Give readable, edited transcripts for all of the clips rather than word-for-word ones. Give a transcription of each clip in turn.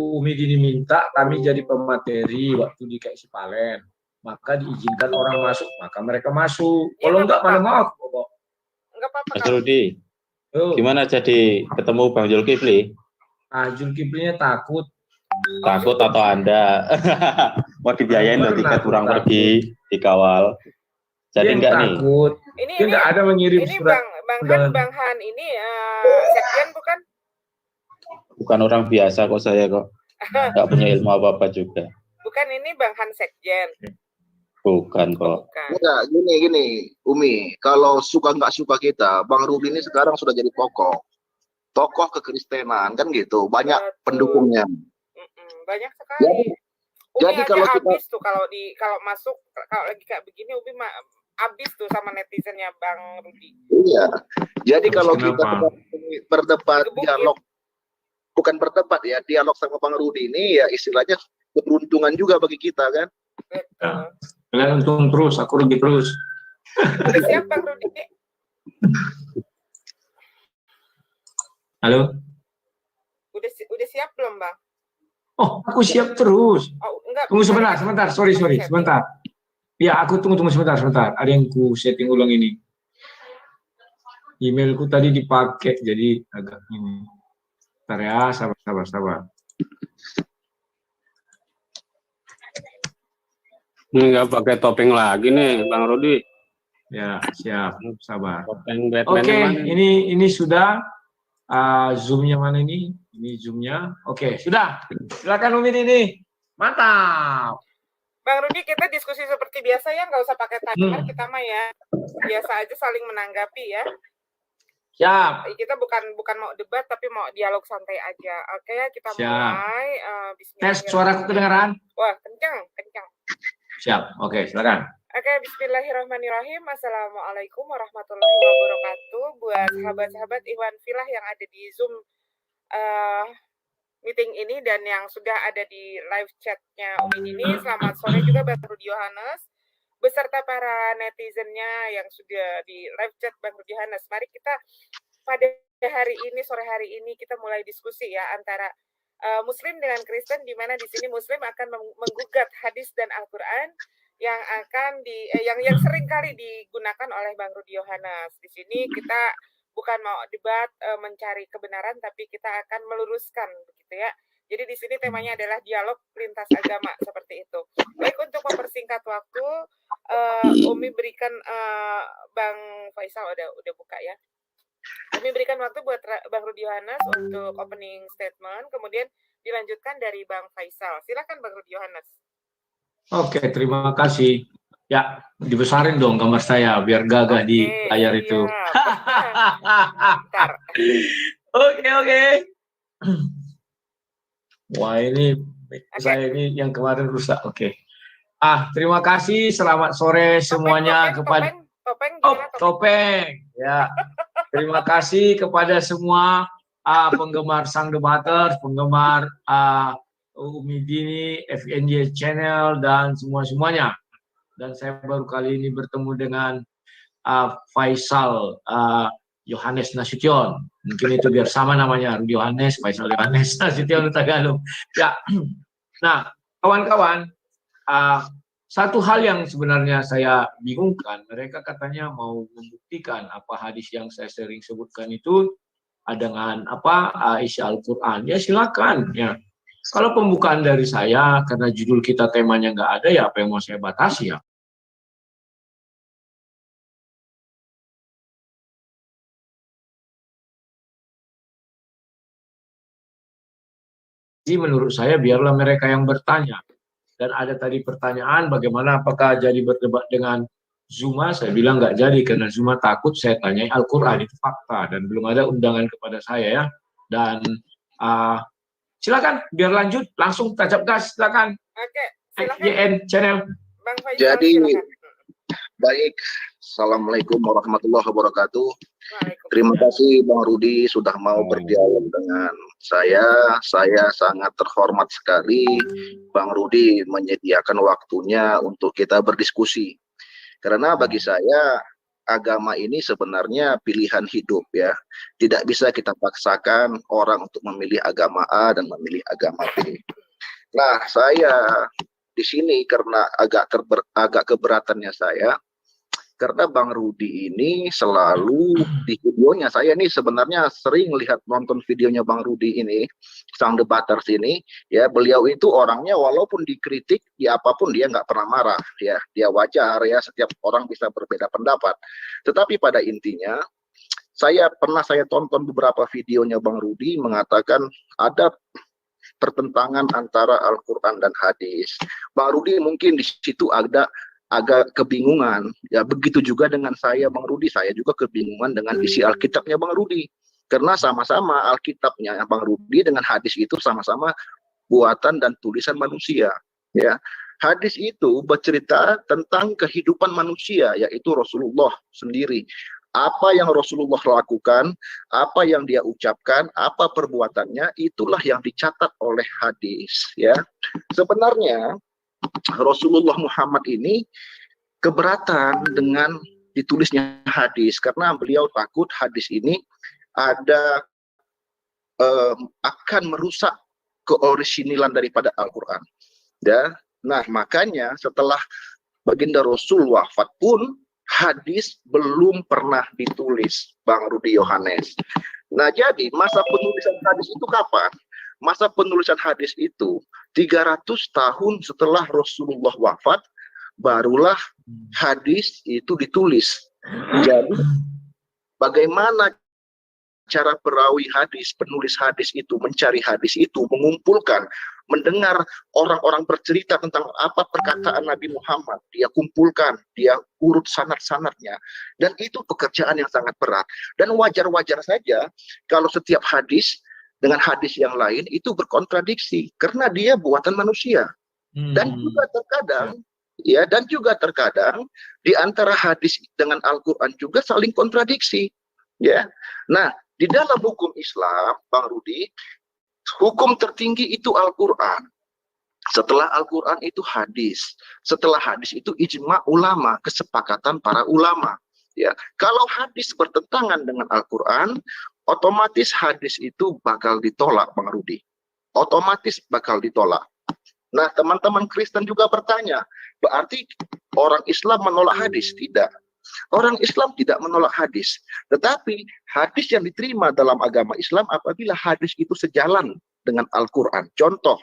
Umi Dini minta kami jadi pemateri waktu di KSI Palen, maka diizinkan orang masuk, maka mereka masuk. Kalau enggak, mana maaf. Enggak apa-apa. Mas Rudi, gimana jadi ketemu Bang Zulkifli? Zulkiflinya takut. Takut atau Anda mau dibiayain loh tiket kurang pergi, dikawal. Jadi enggak takut. nih? Ini enggak ada mengirim ini surat. Bang Han ini sekjen bukan? Bukan orang biasa kok saya kok. Enggak punya ilmu apa-apa juga. Bukan, ini Bang Han sekjen. Bukan kok. Enggak, gini, Umi. Kalau suka nggak suka kita, Bang Rudi ini sekarang sudah jadi tokoh kekristenan kan gitu. Banyak pendukungnya. Banyak sekali. Jadi kalau habis tuh kalau masuk kalau lagi kayak begini Umi habis tuh sama netizennya Bang Rudi. Iya. Jadi kalau kita berdebat dialog, bukan berdebat ya, dialog sama Bang Rudi ini ya istilahnya keberuntungan juga bagi kita kan. Betul. Kalian untung terus, aku rugi terus. Udah siap Bang Rudi? Halo? Udah siap belum Bang? Oh, aku siap terus. Oh, enggak. Tunggu sebentar. Sorry. Sebentar. Ya, aku tunggu sebentar. Ada yang ku setting ulang ini. Emailku tadi dipakai, jadi agak ini. Bentar ya, sabar. Nggak pakai topeng lagi nih, Bang Rudi. Ya, siap. Sabar. Topeng Batman. Oke, ini sudah. Zoom-nya mana ini? Ini Zoom-nya. Oke, sudah. Silakan Umi ini. Mantap. Bang Rudi, kita diskusi seperti biasa ya, nggak usah pakai timer kita mah ya. Biasa aja saling menanggapi ya. Siap. Kita bukan mau debat tapi mau dialog santai aja. Oke, kita mulai. Tes suaraku kedengaran? Wah, kencang. Siap. Oke, silakan. Oke, bismillahirrahmanirrahim. Assalamualaikum warahmatullahi wabarakatuh. Buat sahabat-sahabat Ikhwan Filah yang ada di Zoom meeting ini dan yang sudah ada di live chatnya Umi Dini. Selamat sore juga Bang Rudi Yohanes beserta para netizennya yang sudah di live chat Bang Rudi Yohanes. Mari kita pada sore hari ini kita mulai diskusi ya antara Muslim dengan Kristen, di mana di sini Muslim akan menggugat hadis dan Al-Quran yang akan yang sering kali digunakan oleh Bang Rudi Yohanes. Di sini kita bukan mau debat mencari kebenaran, tapi kita akan meluruskan begitu ya. Jadi di sini temanya adalah dialog lintas agama seperti itu. Baik, untuk mempersingkat waktu, Umi berikan Bang Faisal udah buka ya. Umi berikan waktu buat Bang Rudi Yohanes untuk opening statement, kemudian dilanjutkan dari Bang Faisal. Silakan Bang Rudi Yohanes. Oke, terima kasih. Ya, dibesarin dong gambar saya biar gagah di layar itu. Oke. Wah, ini saya ini yang kemarin rusak. Oke. Terima kasih. Selamat sore semuanya kepada topeng. Ya. Terima kasih kepada semua penggemar Sang Debater, penggemar Umi Dini, FNJ Channel, dan semuanya. Dan saya baru kali ini bertemu dengan Faisal Yohanes Nasution. Mungkin itu biar sama namanya, Rudi Yohanes, Faisal Yohanes Nasution Tagalog. Ya, nah kawan-kawan, satu hal yang sebenarnya saya bingungkan, mereka katanya mau membuktikan apa hadis yang saya sering sebutkan itu dengan isi Al-Quran. Ya silakan ya. Kalau pembukaan dari saya, karena judul kita temanya nggak ada, ya apa yang mau saya batasi ya. Jadi menurut saya biarlah mereka yang bertanya. Dan ada tadi pertanyaan bagaimana apakah jadi berdebat dengan Zuma, saya bilang nggak jadi karena Zuma takut saya tanyai Al-Quran, itu fakta. Dan belum ada undangan kepada saya ya. Dan silakan, biar lanjut, langsung tancap gas, silakan. Oke, silakan. YN Channel. Bang Faisal, jadi, silakan. Baik, Assalamualaikum warahmatullahi wabarakatuh. Terima kasih Bang Rudi sudah mau berdialog dengan saya. Saya sangat terhormat sekali Bang Rudi menyediakan waktunya untuk kita berdiskusi. Karena bagi saya, agama ini sebenarnya pilihan hidup ya. Tidak bisa kita paksakan orang untuk memilih agama A dan memilih agama B. Nah, saya di sini karena agak keberatannya saya, karena Bang Rudi ini selalu di videonya, saya nih sebenarnya sering lihat nonton videonya Bang Rudi ini, sang debaters ini, ya beliau itu orangnya walaupun dikritik, ya apapun dia nggak pernah marah, ya dia wajar ya, setiap orang bisa berbeda pendapat. Tetapi pada intinya, saya tonton beberapa videonya Bang Rudi mengatakan ada pertentangan antara Al-Quran dan hadis. Bang Rudi mungkin di situ agak kebingungan, ya begitu juga dengan saya Bang Rudi, saya juga kebingungan dengan isi Alkitabnya Bang Rudi, karena sama-sama Alkitabnya Bang Rudi dengan hadis itu sama-sama buatan dan tulisan manusia, ya. Hadis itu bercerita tentang kehidupan manusia, yaitu Rasulullah sendiri. Apa yang Rasulullah lakukan, apa yang dia ucapkan, apa perbuatannya, itulah yang dicatat oleh hadis, ya. Sebenarnya Rasulullah Muhammad ini keberatan dengan ditulisnya hadis karena beliau takut hadis ini akan merusak keorisinilan daripada Al-Quran. Ya. Nah, makanya setelah baginda Rasul wafat pun hadis belum pernah ditulis, Bang Rudi Yohanes. Nah, jadi masa penulisan hadis itu kapan? Masa penulisan hadis itu 300 tahun setelah Rasulullah wafat, barulah hadis itu ditulis. Jadi bagaimana cara perawi hadis, penulis hadis itu, mencari hadis itu, mengumpulkan, mendengar orang-orang bercerita tentang apa perkataan Nabi Muhammad, dia kumpulkan, dia urut sanad-sanadnya, dan itu pekerjaan yang sangat berat. Dan wajar-wajar saja kalau setiap hadis dengan hadis yang lain itu berkontradiksi karena dia buatan manusia. Dan juga terkadang di antara hadis dengan Al-Qur'an juga saling kontradiksi, ya. Nah, di dalam hukum Islam, Bang Rudi, hukum tertinggi itu Al-Qur'an. Setelah Al-Qur'an itu hadis. Setelah hadis itu ijma ulama, kesepakatan para ulama, ya. Kalau hadis bertentangan dengan Al-Qur'an, otomatis hadis itu bakal ditolak, Bang Rudi. Otomatis bakal ditolak. Nah, teman-teman Kristen juga bertanya, berarti orang Islam menolak hadis? Tidak. Orang Islam tidak menolak hadis. Tetapi hadis yang diterima dalam agama Islam apabila hadis itu sejalan dengan Al-Quran. Contoh,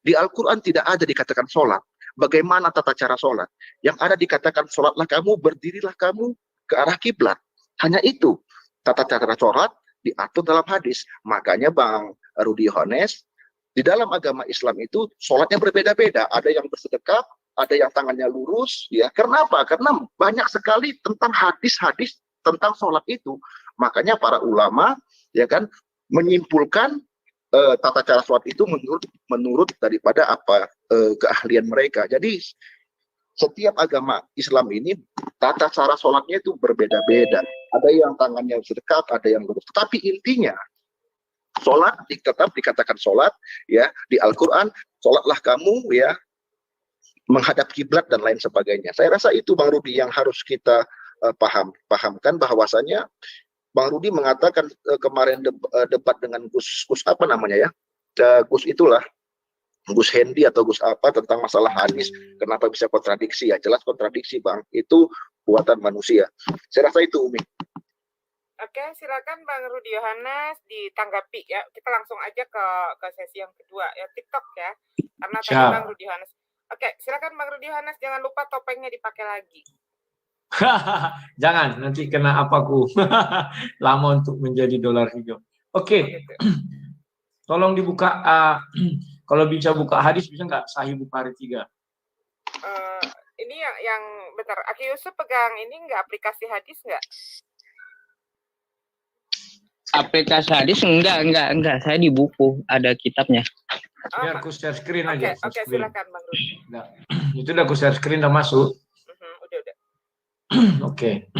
di Al-Quran tidak ada dikatakan sholat. Bagaimana tata cara sholat? Yang ada dikatakan sholatlah kamu, berdirilah kamu ke arah kiblat. Hanya itu. Tata cara sholat diatur dalam hadis. Makanya Bang Rudi Yohanes, di dalam agama Islam itu sholatnya berbeda-beda. Ada yang bersedekap, ada yang tangannya lurus, ya. Kenapa? Karena banyak sekali tentang hadis-hadis tentang sholat itu. Makanya para ulama, ya kan, menyimpulkan tata cara sholat itu menurut daripada apa keahlian mereka. Jadi setiap agama Islam ini tata cara sholatnya itu berbeda-beda. Ada yang tangannya sedekap, ada yang lurus. Tetapi intinya sholat tetap dikatakan sholat, ya, di Al-Quran sholatlah kamu, ya, menghadap kiblat dan lain sebagainya. Saya rasa itu Bang Rudi yang harus kita pahamkan, bahwasanya Bang Rudi mengatakan kemarin debat dengan Gus apa namanya ya, Gus itulah, Gus Hendi atau Gus apa, tentang masalah hadis. Kenapa bisa kontradiksi? Ya jelas kontradiksi, Bang. Itu buatan manusia. Saya rasa itu, Umi. Oke, silakan Bang Rudi Yohanes ditanggapi ya. Kita langsung aja ke sesi yang kedua ya, TikTok ya. Karena tadi Bang Rudi Yohanes. Oke, silakan Bang Rudi Yohanes, jangan lupa topengnya dipakai lagi. Jangan, nanti kena apaku. Lama untuk menjadi dolar hijau. Oke. Tolong dibuka, kalau bisa buka hadis bisa nggak? Sahih Bukhari 3. Ini yang bentar, Aki Yusuf pegang ini nggak, aplikasi hadis nggak? Aplikasi hadis enggak, saya di buku ada kitabnya. Biar aku share screen aja. Oke, silakan Bang Rudi. Nah, itu udah aku share screen, udah masuk. Udah. Oke.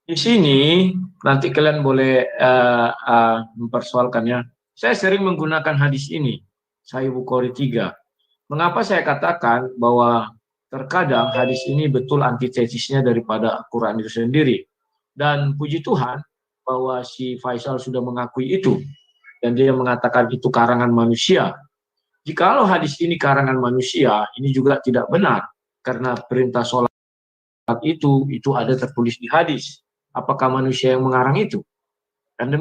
Di sini nanti kalian boleh mempersoalkannya. Saya sering menggunakan hadis ini, Sahih Bukhari 3. Mengapa saya katakan bahwa terkadang hadis ini betul antitesisnya daripada Al-Quran itu sendiri? Dan puji Tuhan bahwa si Faisal sudah mengakui itu. Dan dia mengatakan itu karangan manusia. Jikalau hadis ini karangan manusia, ini juga tidak benar. Karena perintah sholat itu ada tertulis di hadis. Apakah manusia yang mengarang itu? Dan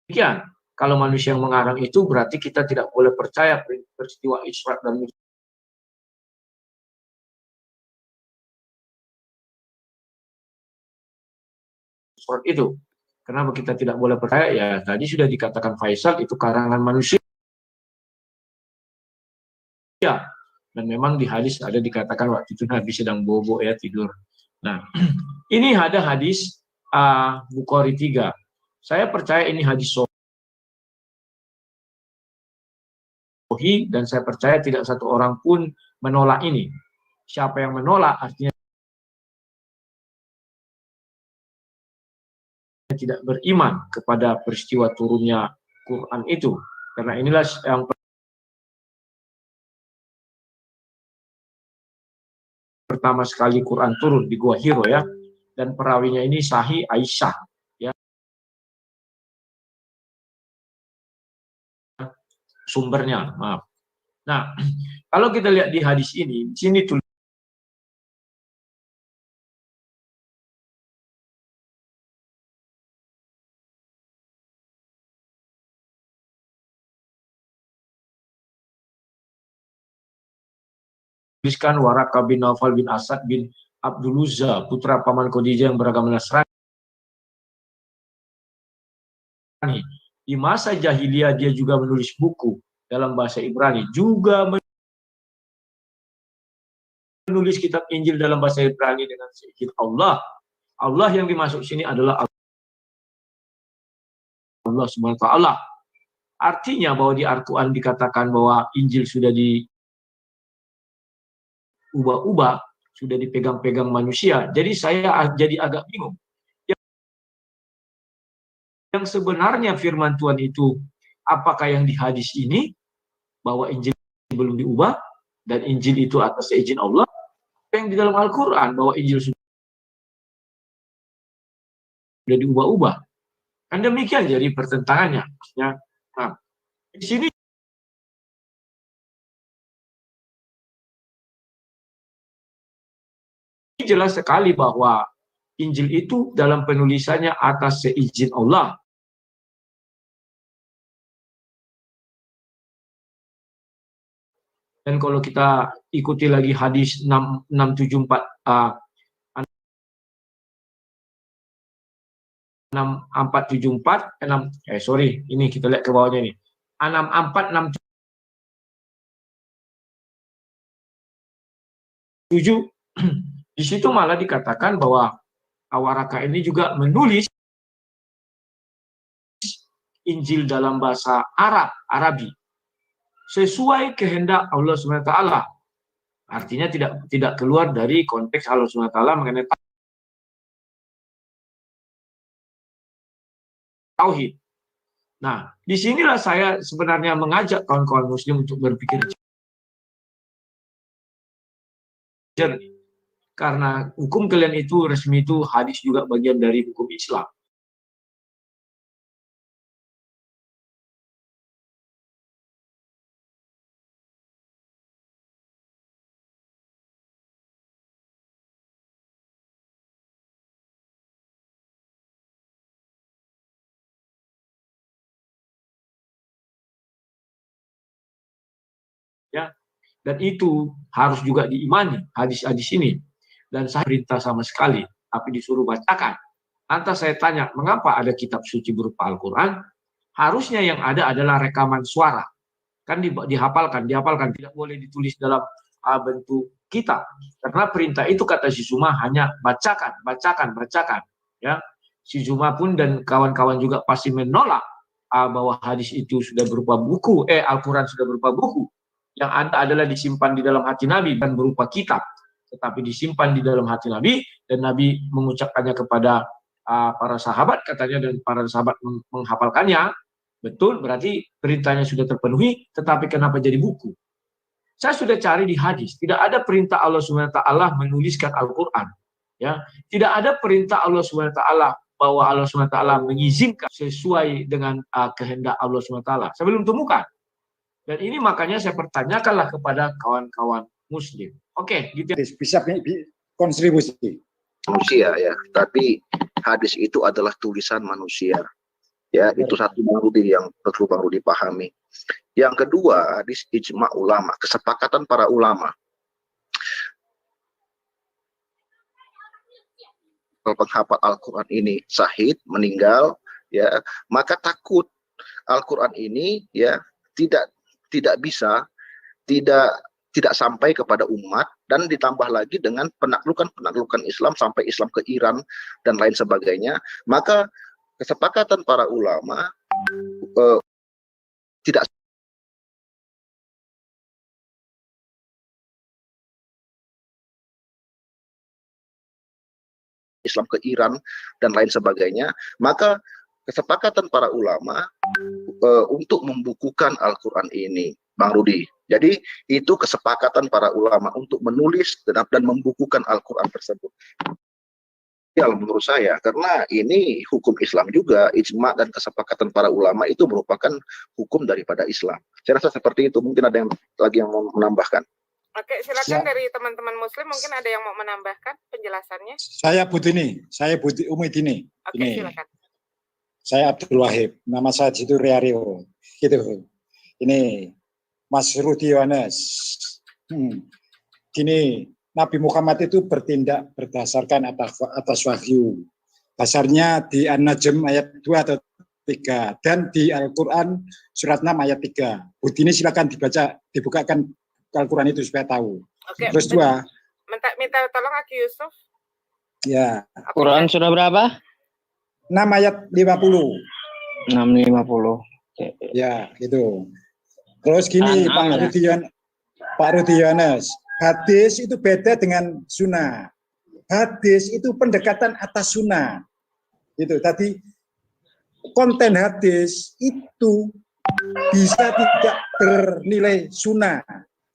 demikian. Kalau manusia yang mengarang itu, berarti kita tidak boleh percaya peristiwa Isra dan Mi'raj itu. Kenapa kita tidak boleh percaya? Ya, tadi sudah dikatakan Faisal itu karangan manusia. Dan memang di hadis ada dikatakan waktu itu Nabi sedang bobo ya, tidur. Nah, ini ada hadis Bukhari 3. Saya percaya ini hadis sahih dan saya percaya tidak satu orang pun menolak ini. Siapa yang menolak artinya tidak beriman kepada peristiwa turunnya Quran itu. Karena inilah yang pertama sekali Quran turun di Gua Hiro ya. Dan perawinya ini Sahih Aisyah ya. Sumbernya, maaf. Nah, kalau kita lihat di hadis ini, di sini tulis tuliskan Waraka bin Naufal bin Asad bin Abdul Uzza, putra paman Khadijah yang beragama Nasrani. Di masa jahiliyah dia juga menulis buku dalam bahasa Ibrani, juga menulis kitab Injil dalam bahasa Ibrani dengan seizin Allah. Allah yang dimaksud sini adalah Allah SWT. Artinya bahwa di Al-Quran dikatakan bahwa Injil sudah diubah-ubah, sudah dipegang-pegang manusia. Jadi saya jadi agak bingung. Yang sebenarnya firman Tuhan itu, apakah yang di hadis ini, bahwa Injil belum diubah, dan Injil itu atas izin Allah, yang di dalam Al-Quran, bahwa Injil sudah diubah-ubah. Kan demikian jadi pertentangannya. Ya. Nah, di sini jelas sekali bahwa Injil itu dalam penulisannya atas seizin Allah. Dan kalau kita ikuti lagi hadis 674 ini kita lihat ke bawahnya nih. 6467 di situ malah dikatakan bahwa Waraka ini juga menulis Injil dalam bahasa Arabi sesuai kehendak Allah SWT. Artinya tidak keluar dari konteks Allah SWT mengenai tauhid. Nah, disinilah saya sebenarnya mengajak kawan-kawan Muslim untuk berpikir jernih. Karena hukum kalian itu resmi itu hadis juga bagian dari hukum Islam. Ya, dan itu harus juga diimani hadis-hadis ini. Dan saya perintah sama sekali, tapi disuruh bacakan. Lantas saya tanya, mengapa ada kitab suci berupa Al-Quran? Harusnya yang ada adalah rekaman suara. Kan dihafalkan, tidak boleh ditulis dalam bentuk kitab. Karena perintah itu kata si Zuma hanya bacakan. Ya, si Zuma pun dan kawan-kawan juga pasti menolak bahwa hadis itu sudah berupa buku, Al-Quran sudah berupa buku. Yang ada adalah disimpan di dalam hati Nabi dan berupa kitab, tetapi disimpan di dalam hati Nabi dan Nabi mengucapkannya kepada para sahabat katanya dan para sahabat menghafalkannya. Betul, berarti perintahnya sudah terpenuhi, tetapi kenapa jadi buku? Saya sudah cari di hadis, tidak ada perintah Allah SWT menuliskan Al-Quran. Ya, tidak ada perintah Allah SWT bahwa Allah SWT mengizinkan sesuai dengan kehendak Allah SWT. Saya belum temukan. Dan ini makanya saya pertanyakanlah kepada kawan-kawan Muslim. Oke, gitu. Bisa kontribusi. Manusia ya, tapi hadis itu adalah tulisan manusia. Ya, itu satu Bang Rudi yang perlu Bang Rudi pahami. Yang kedua, hadis ijma ulama, kesepakatan para ulama. Kalau penghafal Al-Quran ini syahid, meninggal, ya, maka takut Al-Quran ini ya tidak bisa, tidak sampai kepada umat, dan ditambah lagi dengan penaklukan Islam sampai Islam ke Iran dan lain sebagainya. Maka kesepakatan para ulama tidak Islam ke Iran dan lain sebagainya. Maka kesepakatan para ulama untuk membukukan Al-Quran ini, Bang Rudi. Jadi itu kesepakatan para ulama untuk menulis dan membukukan Al-Quran tersebut. Ya, menurut saya, karena ini hukum Islam juga, ijma dan kesepakatan para ulama itu merupakan hukum daripada Islam. Saya rasa seperti itu. Mungkin ada yang lagi yang mau menambahkan. Oke, silakan dari teman-teman Muslim, mungkin ada yang mau menambahkan penjelasannya. Saya Budi Umidini. Oke, silakan. Saya Abdul Wahid, nama saya Jitu Riario. Gitu. Ini Mas Rudi Yohanes. Gini, Nabi Muhammad itu bertindak berdasarkan atas wahyu. Dasarnya di An-Najm ayat 2 atau 3 dan di Al-Qur'an surat 6 ayat 3. Budi ini silakan dibukakan Al-Qur'an itu supaya tahu. Oke, terus 2. Minta tolong Aki Yusuf. Ya. Quran sudah berapa? 6 ayat 50. 650. Ya, gitu. Terus gini Pak Rudi Yohanes. Hadis itu beda dengan sunnah. Hadis itu pendekatan atas sunnah. Gitu. Tadi konten hadis itu bisa tidak bernilai sunnah,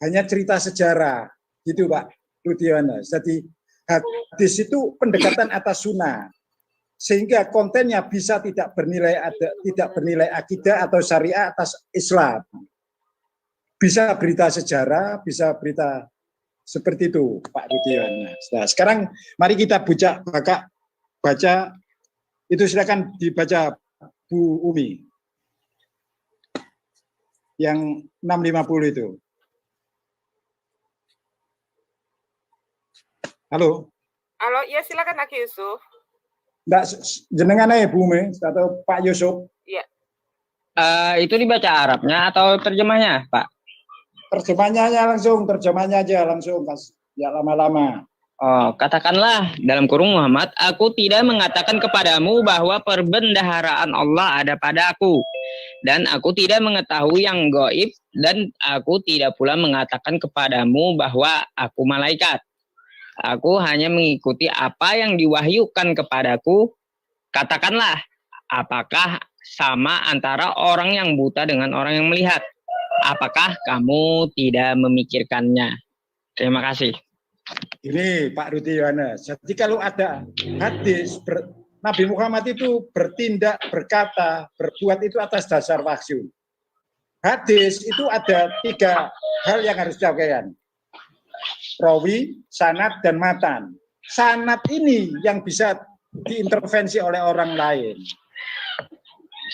hanya cerita sejarah. Gitu Pak Rudi Yohanes. Jadi hadis itu pendekatan atas sunnah, sehingga kontennya bisa tidak bernilai akidah atau syariah atas Islam. Bisa berita sejarah, bisa berita seperti itu, Pak Rudi Yohanes. Nah, sekarang mari kita baca itu, silakan dibaca Bu Umi. Yang 650 itu. Halo. Halo, ya silakan Aki Yusuf. Enggak, jenengan aja Bu Umi atau Pak Yusuf. Iya. Itu dibaca Arabnya atau terjemahnya, Pak? Terjemahnya aja langsung, ya lama-lama. Oh, katakanlah dalam kurung Muhammad, aku tidak mengatakan kepadamu bahwa perbendaharaan Allah ada pada aku, dan aku tidak mengetahui yang gaib, dan aku tidak pula mengatakan kepadamu bahwa aku malaikat. Aku hanya mengikuti apa yang diwahyukan kepadaku. Katakanlah, apakah sama antara orang yang buta dengan orang yang melihat? Apakah kamu tidak memikirkannya? Terima kasih. Ini Pak Rudi Yohanes. Jadi kalau ada hadis Nabi Muhammad itu bertindak, berkata, berbuat itu atas dasar wahyu. Hadis itu ada 3 hal yang harus dilakukan. Rawi, sanad, dan matan. Sanad ini yang bisa diintervensi oleh orang lain.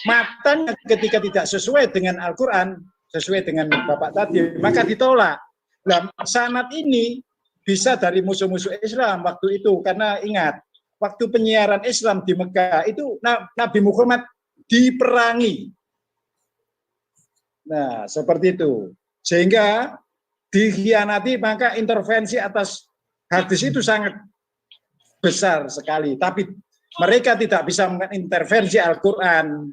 Matan ketika tidak sesuai dengan Al-Quran, sesuai dengan Bapak tadi, maka ditolak. Nah, sanad ini bisa dari musuh-musuh Islam waktu itu, karena ingat, waktu penyiaran Islam di Mekah itu Nabi Muhammad diperangi. Nah, seperti itu. Sehingga dikhianati, maka intervensi atas hadis itu sangat besar sekali. Tapi mereka tidak bisa mengintervensi Al-Quran.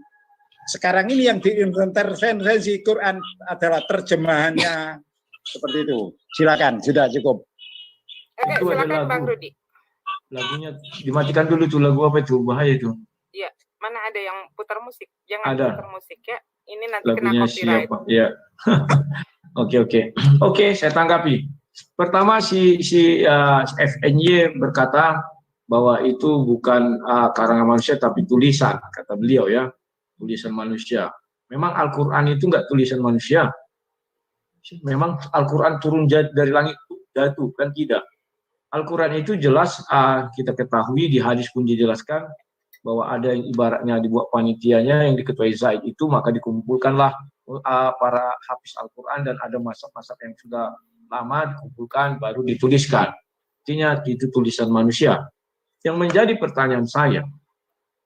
Sekarang ini yang diintervensi Quran adalah terjemahannya, seperti itu. Silakan, sudah cukup. Oke, silakan Bang Rudi. Lagunya dimatikan dulu tuh, lagu apa itu? Bahaya itu. Iya, mana ada yang putar musik? Jangan ada putar musik ya. Ini nanti lagunya kena copyright. Siapa? Ya. Oke, saya tanggapi. Pertama si FNY berkata bahwa itu bukan karangan manusia tapi tulisan, kata beliau ya, tulisan manusia. Memang Al-Quran itu enggak tulisan manusia. Memang Al-Quran turun dari langit jatuh, kan tidak. Al-Quran itu jelas kita ketahui, di hadis pun dijelaskan bahwa ada yang ibaratnya dibuat panitianya yang diketuai Zaid itu, maka dikumpulkanlah para hafiz Al-Quran dan ada masab-masab yang sudah lama dikumpulkan baru dituliskan. Artinya itu tulisan manusia. Yang menjadi pertanyaan saya,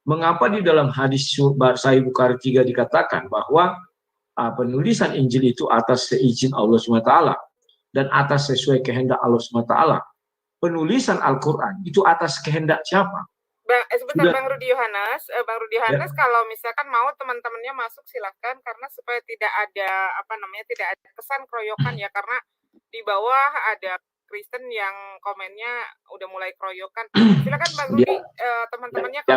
mengapa di dalam hadis Sahih Bukhari 3 dikatakan bahwa penulisan Injil itu atas seizin Allah SWT dan atas sesuai kehendak Allah SWT. Penulisan Al-Quran itu atas kehendak siapa? Sebentar Bang Rudi Yohanes, ya. Kalau misalkan mau teman-temannya masuk silahkan, karena supaya tidak ada tidak ada kesan keroyokan ya, karena di bawah ada Kristen yang komennya udah mulai keroyokan. Silakan Bang Rudi, teman-temannya kalau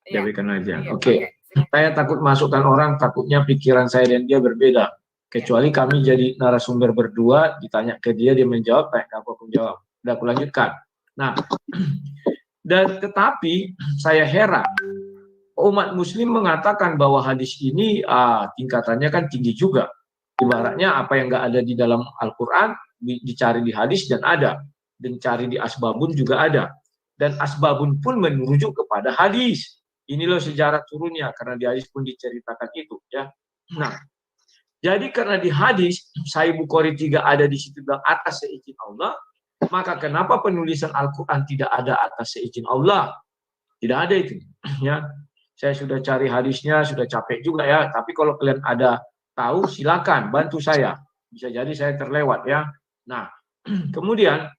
Jabaikan aja. Oke. Saya takut masukkan orang, takutnya pikiran saya dan dia berbeda. Kecuali kami jadi narasumber berdua, ditanya ke dia, dia menjawab, apa pun jawab. Udah aku lanjutkan. Nah, dan tetapi saya heran, umat muslim mengatakan bahwa hadis ini tingkatannya kan tinggi juga. Ibaratnya apa yang nggak ada di dalam Al-Quran, dicari di hadis dan ada. Dan cari di asbabun juga ada. Dan asbabun pun merujuk kepada hadis. Ini loh sejarah turunnya, karena di hadis pun diceritakan itu. Ya. Nah, jadi karena di hadis, Sahih Bukhari 3 ada di situ dalam atas seizin Allah, maka kenapa penulisan Al-Quran tidak ada atas seizin Allah? Tidak ada itu. Ya. Saya sudah cari hadisnya, sudah capek juga ya. Tapi kalau kalian ada tahu, silakan bantu saya. Bisa jadi saya terlewat ya. Nah, kemudian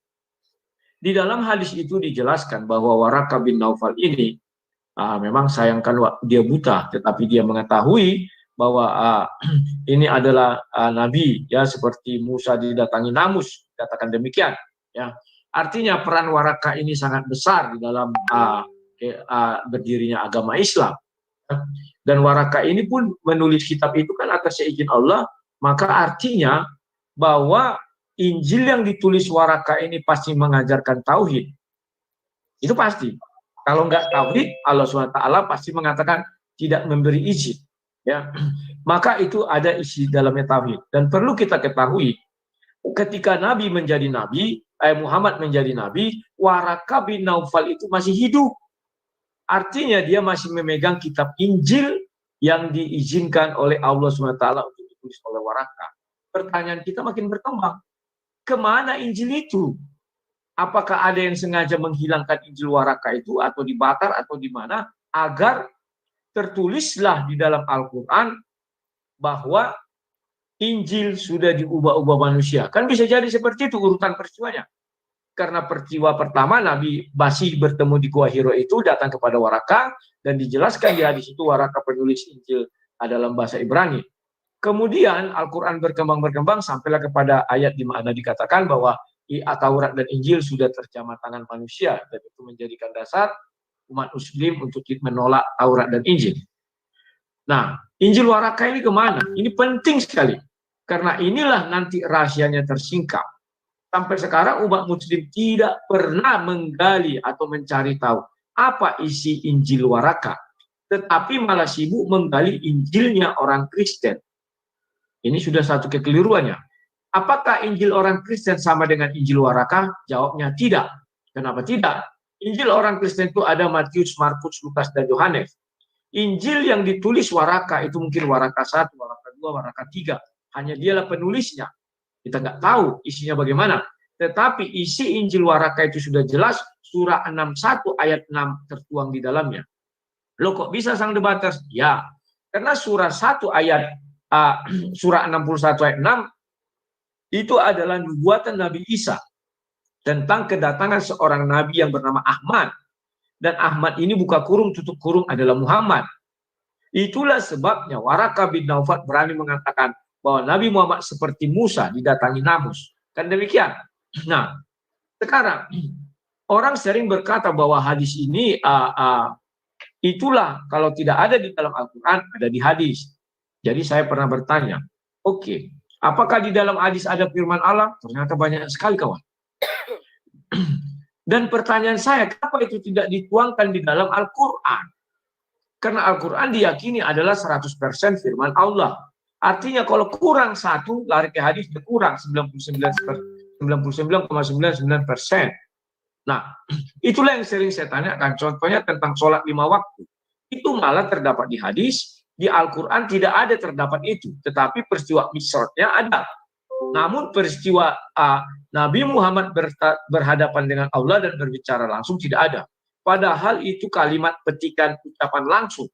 di dalam hadis itu dijelaskan bahwa Waraka bin Naufal ini memang sayangkan dia buta, tetapi dia mengetahui bahwa ini adalah nabi ya, seperti Musa didatangi Namus, katakan demikian ya. Artinya peran Waraka ini sangat besar di dalam berdirinya agama Islam. Dan Waraka ini pun menulis kitab itu kan atas seizin Allah, maka artinya bahwa Injil yang ditulis Waraka ini pasti mengajarkan tauhid. Itu pasti. Kalau nggak tauhid, Allah SWT pasti mengatakan tidak memberi izin. Ya, maka itu ada isi dalamnya tauhid. Dan perlu kita ketahui, ketika Nabi menjadi Nabi, Muhammad menjadi Nabi, Waraka bin Naufal itu masih hidup. Artinya dia masih memegang kitab Injil yang diizinkan oleh Allah SWT untuk ditulis oleh Waraka. Pertanyaan kita makin berkembang. Kemana Injil itu? Apakah ada yang sengaja menghilangkan Injil Waraka itu atau dibakar atau di mana agar tertulislah di dalam Al-Quran bahwa Injil sudah diubah-ubah manusia? Kan bisa jadi seperti itu urutan peristiwanya. Karena peristiwa pertama Nabi masih bertemu di Gua Hiro itu datang kepada Waraka dan dijelaskan di hadis itu Waraka penulis Injil dalam bahasa Ibrani. Kemudian Al-Quran berkembang sampailah kepada ayat di mana dikatakan bahwa Taurat dan Injil sudah terjamah tangan manusia, dan itu menjadikan dasar umat muslim untuk menolak Taurat dan Injil. Nah, Injil Waraka ini kemana? Ini penting sekali, karena inilah nanti rahasianya tersingkap. Sampai sekarang umat muslim tidak pernah menggali atau mencari tahu apa isi Injil Waraka, tetapi malah sibuk menggali Injilnya orang Kristen. Ini sudah satu kekeliruannya. Apakah Injil orang Kristen sama dengan Injil Waraka? Jawabnya tidak. Kenapa tidak? Injil orang Kristen itu ada Matius, Markus, Lukas, dan Yohanes. Injil yang ditulis Waraka itu mungkin Waraka 1, Waraka 2, Waraka 3. Hanya dialah penulisnya. Kita nggak tahu isinya bagaimana. Tetapi isi Injil Waraka itu sudah jelas, surah 61 ayat 6 tertuang di dalamnya. Loh kok bisa sang debaters? Ya, karena surah 1 ayat surah 61 ayat 6 itu adalah nubuatan Nabi Isa tentang kedatangan seorang nabi yang bernama Ahmad. Dan Ahmad ini buka kurung tutup kurung adalah Muhammad. Itulah sebabnya Waraka bin Naufal berani mengatakan bahwa Nabi Muhammad seperti Musa didatangi Namus. Kan demikian. Nah, sekarang orang sering berkata bahwa hadis ini itulah kalau tidak ada di dalam Al-Quran, ada di hadis. Jadi saya pernah bertanya, oke, apakah di dalam hadis ada firman Allah? Ternyata banyak sekali kawan. Dan pertanyaan saya, kenapa itu tidak dituangkan di dalam Al-Quran? Karena Al-Quran diyakini adalah 100% firman Allah. Artinya kalau kurang satu, lari ke hadis berkurang 99,99%. Nah, itulah yang sering saya tanyakan. Contohnya tentang sholat 5 waktu. Itu malah terdapat di hadis, di Al-Quran tidak ada terdapat itu. Tetapi peristiwa Mi'rajnya ada. Namun peristiwa Nabi Muhammad berhadapan dengan Allah dan berbicara langsung tidak ada. Padahal itu kalimat petikan ucapan langsung.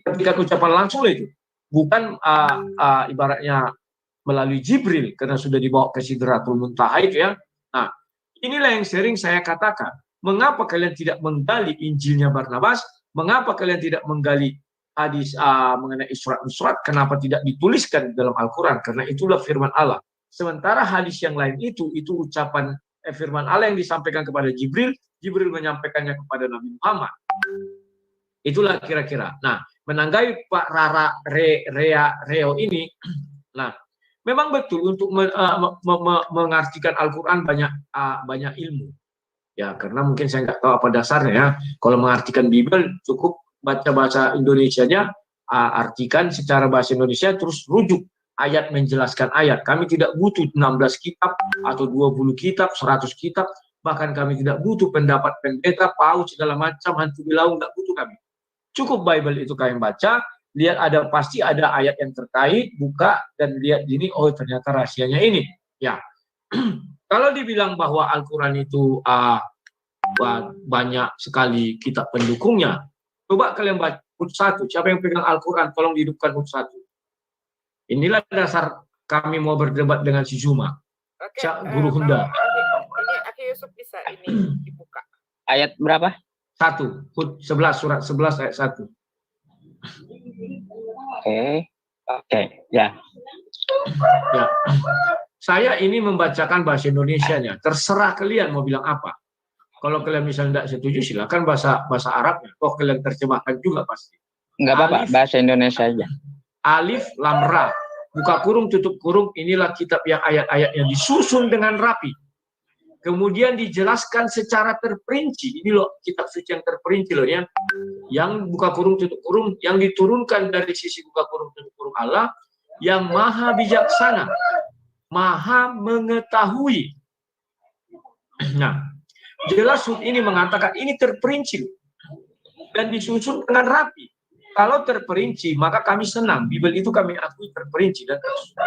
Petikan ucapan langsung itu. Bukan ibaratnya melalui Jibril, karena sudah dibawa ke Sidratul Muntaha itu ya. Nah, inilah yang sering saya katakan. Mengapa kalian tidak menggali Injilnya Barnabas? Mengapa kalian tidak menggali hadis mengenai surat-surat? Kenapa tidak dituliskan dalam Al-Quran? Karena itulah firman Allah. Sementara hadis yang lain itu ucapan firman Allah yang disampaikan kepada Jibril. Jibril menyampaikannya kepada Nabi Muhammad. Itulah kira-kira. Nah, menanggapi Pak Reo ini, nah, memang betul untuk mengartikan Al-Quran banyak ilmu. Ya, karena mungkin saya nggak tahu apa dasarnya ya. Kalau mengartikan Bible cukup baca bahasa Indonesianya, artikan secara bahasa Indonesia terus rujuk ayat menjelaskan ayat. Kami tidak butuh 16 kitab atau 20 kitab, 100 kitab, bahkan kami tidak butuh pendapat pendeta, paus segala macam, hantu bilau, nggak butuh kami. Cukup Bible itu kalian baca, lihat pasti ada ayat yang terkait, buka dan lihat ini, oh ternyata rahasianya ini. Ya, kalau dibilang bahwa Al-Quran itu banyak sekali kitab pendukungnya, coba kalian baca Hud 1. Siapa yang pegang Al-Quran, tolong dihidupkan Hud 1. Inilah dasar kami mau berdebat dengan si Zuma. Oke, Guru Hunda. Ini Aki Yusuf bisa ini dibuka. Ayat berapa? 1, Hud 11, surat 11 ayat 1. Oke, ya. Ya. Saya ini membacakan bahasa Indonesianya. Terserah kalian mau bilang apa. Kalau kalian misalnya tidak setuju, silakan bahasa Arabnya. Kok kalian terjemahkan juga pasti. Enggak apa-apa, bahasa Indonesia aja. Alif lam ra. Buka kurung, tutup kurung. Inilah kitab yang ayat-ayatnya disusun dengan rapi. Kemudian dijelaskan secara terperinci. Ini loh kitab suci yang terperinci loh ya. Yang buka kurung tutup kurung, yang diturunkan dari sisi buka kurung tutup kurung Allah, yang maha bijaksana, maha mengetahui. Nah, jelas ini mengatakan ini terperinci dan disusun dengan rapi. Kalau terperinci, maka kami senang. Bible itu kami akui terperinci dan tersusun.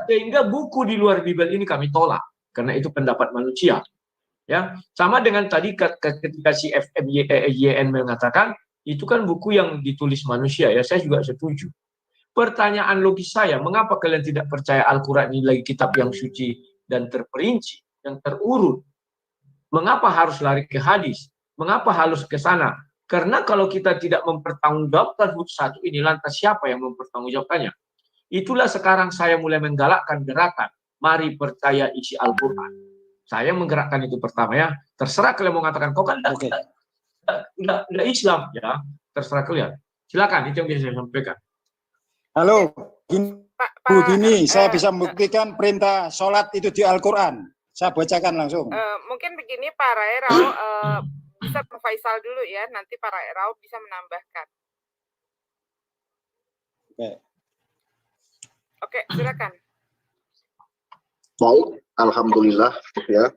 Sehingga buku di luar Bible ini kami tolak. Karena itu pendapat manusia. Ya, sama dengan tadi ketika si FMYN mengatakan itu kan buku yang ditulis manusia ya, saya juga setuju. Pertanyaan logis saya, mengapa kalian tidak percaya Al-Quran ini lagi kitab yang suci dan terperinci, yang terurut? Mengapa harus lari ke hadis? Mengapa harus ke sana? Karena kalau kita tidak mempertanggungjawabkan Hud 1 ini, lantas siapa yang mempertanggungjawabkannya? Itulah sekarang saya mulai menggalakkan gerakan. Mari percaya isi Al-Quran. Saya menggerakkan itu pertama ya. Terserah kalian mau mengatakan, kok kan tidak Islam ya. Terserah kalian. Silakan, itu yang bisa saya sampaikan. Halo, gini, saya bisa membuktikan perintah sholat itu di Al-Quran. Saya bacakan langsung. Mungkin begini Pak Raerau, bisa Pak Faisal dulu ya. Nanti Pak Raerau bisa menambahkan. Oke, silakan. Baik, alhamdulillah ya.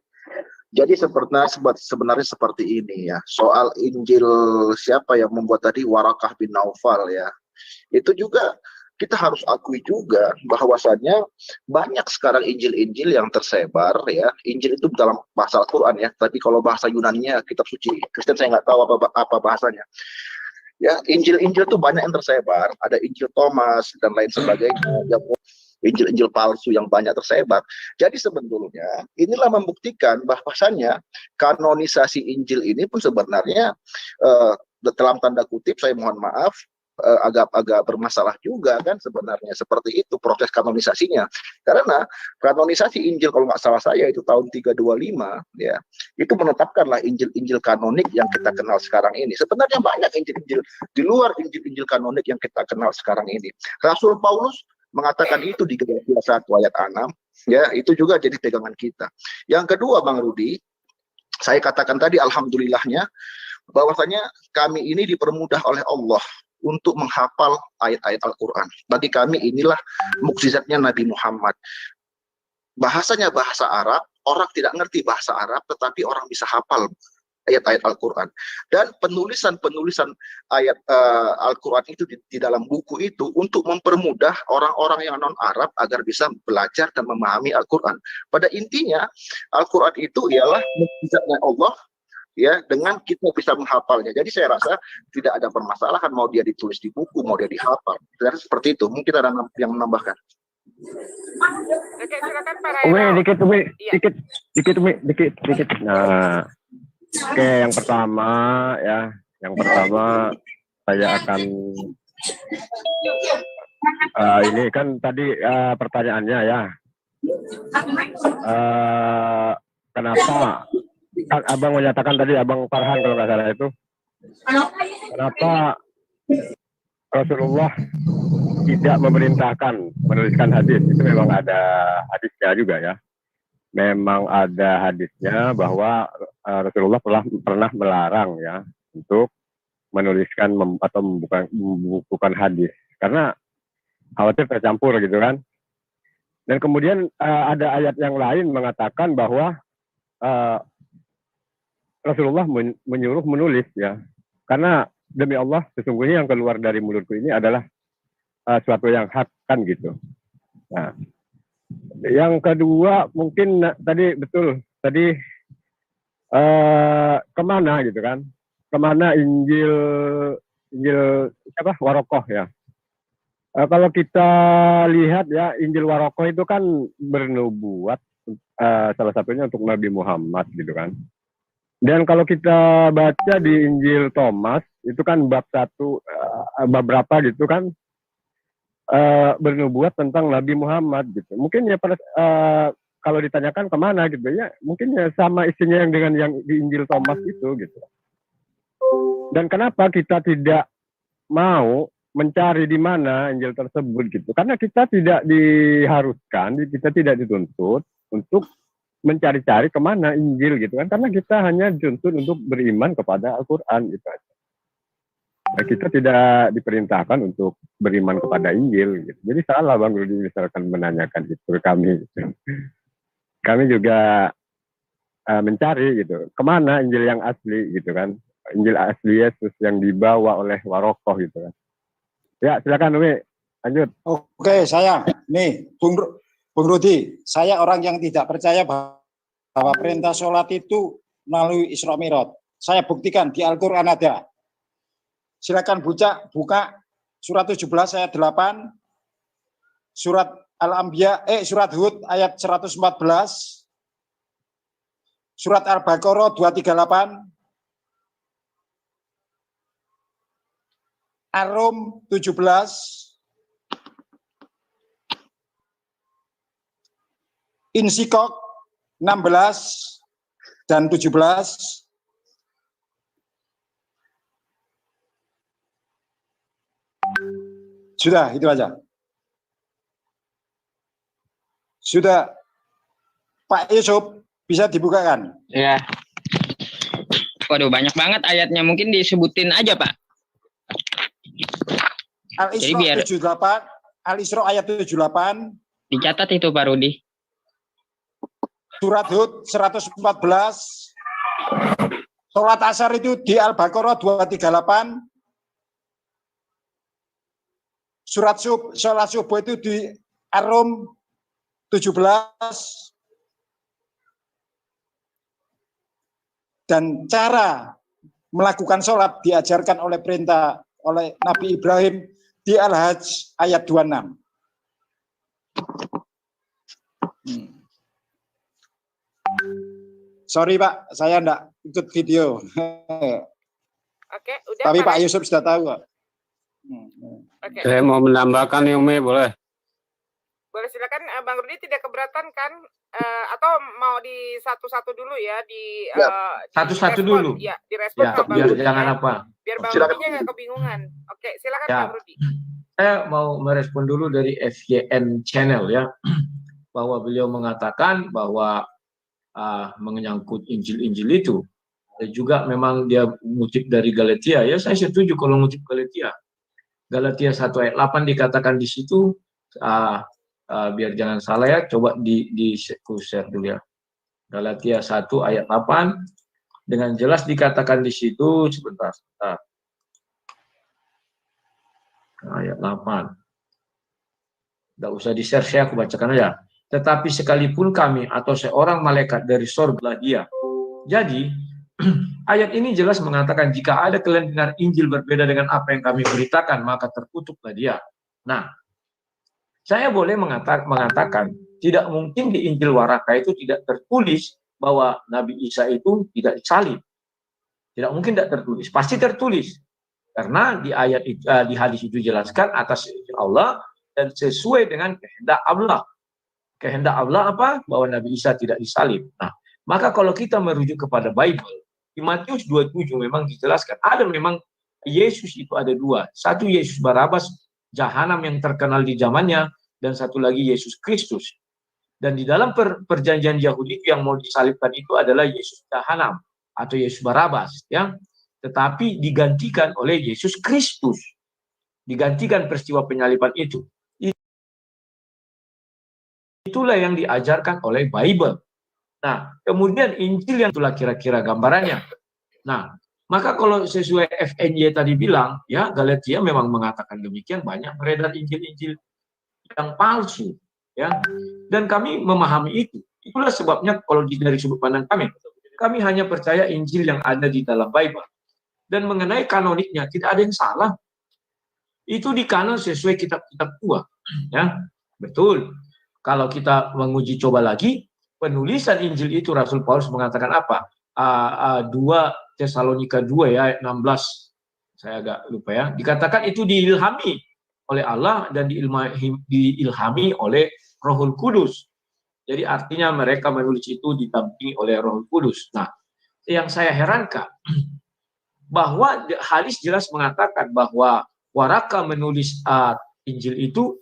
Jadi sebenarnya seperti ini ya. Soal Injil siapa yang membuat tadi, Warakah bin Naufal ya. Itu juga kita harus akui juga bahwasannya banyak sekarang Injil-Injil yang tersebar ya. Injil itu dalam bahasa Al-Quran ya. Tapi kalau bahasa Yunaninya kitab suci Kristen saya nggak tahu apa bahasanya. Ya, Injil-Injil itu banyak yang tersebar. Ada Injil Thomas dan lain sebagainya. Injil-Injil palsu yang banyak tersebar. Jadi sebetulnya inilah membuktikan bahwasannya kanonisasi Injil ini pun sebenarnya dalam tanda kutip, saya mohon maaf, agak bermasalah juga kan sebenarnya. Seperti itu proses kanonisasinya. Karena kanonisasi Injil kalau nggak salah saya itu tahun 325 ya. Itu menetapkanlah Injil-Injil kanonik yang kita kenal sekarang ini. Sebenarnya banyak Injil-Injil di luar Injil-Injil kanonik yang kita kenal sekarang ini. Rasul Paulus mengatakan itu di Galatia 1 ayat 6, ya itu juga jadi pegangan kita. Yang kedua Bang Rudi, saya katakan tadi alhamdulillahnya bahwasanya kami ini dipermudah oleh Allah untuk menghafal ayat-ayat Al-Quran. Bagi kami inilah mukjizatnya Nabi Muhammad. Bahasanya bahasa Arab, orang tidak ngerti bahasa Arab, tetapi orang bisa hafal ayat-ayat Al-Quran. Dan penulisan-penulisan ayat Al-Quran itu di dalam buku itu untuk mempermudah orang-orang yang non-Arab agar bisa belajar dan memahami Al-Quran. Pada intinya, Al-Quran itu ialah mukjizatnya Allah, ya, dengan kita bisa menghafalnya. Jadi saya rasa tidak ada permasalahan mau dia ditulis di buku, mau dia dihafal. Dan seperti itu. Mungkin ada yang menambahkan. Oke, silakan Pak Umi, Rairo. dikit. Nah, oke, yang pertama saya akan ini kan tadi pertanyaannya ya. Kenapa? Kan Abang menyatakan tadi, Abang Farhan kalau nggak salah itu, kenapa Rasulullah tidak memerintahkan menuliskan hadis? Itu memang ada hadisnya juga ya. Memang ada hadisnya bahwa Rasulullah pernah melarang ya untuk menuliskan atau membukukan hadis karena khawatir tercampur gitu kan. Dan kemudian ada ayat yang lain mengatakan bahwa Rasulullah menyuruh menulis ya, karena demi Allah sesungguhnya yang keluar dari mulutku ini adalah suatu yang hak kan gitu. Nah, yang kedua mungkin tadi kemana gitu kan? Kemana Injil Warokoh ya? Kalau kita lihat ya, Injil Warokoh itu kan bernubuat salah satunya untuk Nabi Muhammad gitu kan. Dan kalau kita baca di Injil Thomas itu kan bab 1 bab berapa gitu kan bernubuat tentang Nabi Muhammad gitu. Mungkin ya kalau ditanyakan kemana gitu ya, mungkin ya sama isinya yang dengan yang di Injil Thomas itu gitu. Dan kenapa kita tidak mau mencari di mana Injil tersebut gitu? Karena kita tidak diharuskan, kita tidak dituntut untuk mencari-cari kemana Injil gitu kan, karena kita hanya dituntut untuk beriman kepada Al-Quran gitu aja. Nah, kita tidak diperintahkan untuk beriman kepada Injil gitu. Jadi salah Bang Rudi misalkan menanyakan itu ke kami gitu. Kami juga mencari gitu, kemana Injil yang asli gitu kan, Injil asli Yesus yang dibawa oleh Warokoh gitu kan. Ya silakan Umi, lanjut. Oke, saya nih Bung Rudi, saya orang yang tidak percaya bahwa perintah sholat itu melalui Isra Mi'raj. Saya buktikan di Al-Quran ada. Silakan buka surat 17 ayat 8, surat Al-Anbiya, surat Hud ayat 114, surat Al-Baqarah 238, Ar-Rum 17, Insikok 16 dan 17, sudah itu aja. Sudah, Pak Yusuf bisa dibukakan? Ya. Waduh, banyak banget ayatnya, mungkin disebutin aja Pak. Al-Isra 78, Al-Isra ayat 78. Dicatat itu Pak Rudi. Surat Hud 114, sholat asar itu di Al-Baqarah 238, sholat subuh itu di Ar-Rum 17, dan cara melakukan sholat diajarkan oleh perintah oleh Nabi Ibrahim di Al-Hajj ayat 26. Sorry Pak, saya enggak ikut video. Oke, udah. Tapi Pak Yusuf sudah tahu kok. Oke. Saya mau menambahkan nih Umi, boleh? Boleh silakan Bang Rudi, tidak keberatan kan? Atau mau di satu-satu dulu ya di satu-satu dulu. Ya, direspon Ya, sama Bang biar Rudi. jangan apa. Biar Bang Rudinya nggak kebingungan. Oke, silakan Ya. Bang Rudi. Saya mau merespon dulu dari FYN Channel ya, bahwa beliau mengatakan bahwa menyangkut Injil-Injil itu, juga memang dia mengutip dari Galatia, ya saya setuju kalau mengutip Galatia. Galatia 1 ayat 8 dikatakan di situ, biar jangan salah ya, coba di share dulu ya. Galatia 1 ayat 8, dengan jelas dikatakan di situ, sebentar. Ayat 8. Tidak usah di-share, saya aku bacakan aja. Tetapi sekalipun kami atau seorang malaikat dari sorga dia. Jadi, ayat ini jelas mengatakan jika ada kalian dengar Injil berbeda dengan apa yang kami beritakan, maka terkutuklah dia. Nah, saya boleh mengatakan, tidak mungkin di Injil Waraka itu tidak tertulis bahwa Nabi Isa itu tidak disalib. Tidak mungkin tidak tertulis, pasti tertulis. Karena di ayat itu, di hadis itu jelaskan atas izin Allah dan sesuai dengan kehendak Allah. Kehendak Allah apa? Bahwa Nabi Isa tidak disalib. Nah, maka kalau kita merujuk kepada Bible, di Matius 27 memang dijelaskan ada memang Yesus itu ada dua. Satu Yesus Barabas, jahanam yang terkenal di zamannya, dan satu lagi Yesus Kristus. Dan di dalam perjanjian Yahudi yang mau disalibkan itu adalah Yesus jahanam atau Yesus Barabas, ya. Tetapi digantikan oleh Yesus Kristus. Digantikan peristiwa penyaliban itu. Itulah yang diajarkan oleh Bible. Nah, kemudian Injil yang itulah kira-kira gambarannya. Nah, maka kalau sesuai FNY tadi bilang, ya Galatia memang mengatakan demikian, banyak beredar Injil-Injil yang palsu, ya. Dan kami memahami itu. Itulah sebabnya kalau dari sudut pandang kami hanya percaya Injil yang ada di dalam Bible. Dan mengenai kanoniknya tidak ada yang salah. Itu di kanon sesuai kitab-kitab tua, ya. Betul. Kalau kita menguji coba lagi, penulisan Injil itu Rasul Paulus mengatakan apa? 2 Tesalonika 2 ya ayat 16. Saya agak lupa ya. Dikatakan itu diilhami oleh Allah dan diilhami oleh Rohul Kudus. Jadi artinya mereka menulis itu didampingi oleh Rohul Kudus. Nah, yang saya herankan bahwa hadis jelas mengatakan bahwa Waraka menulis Injil itu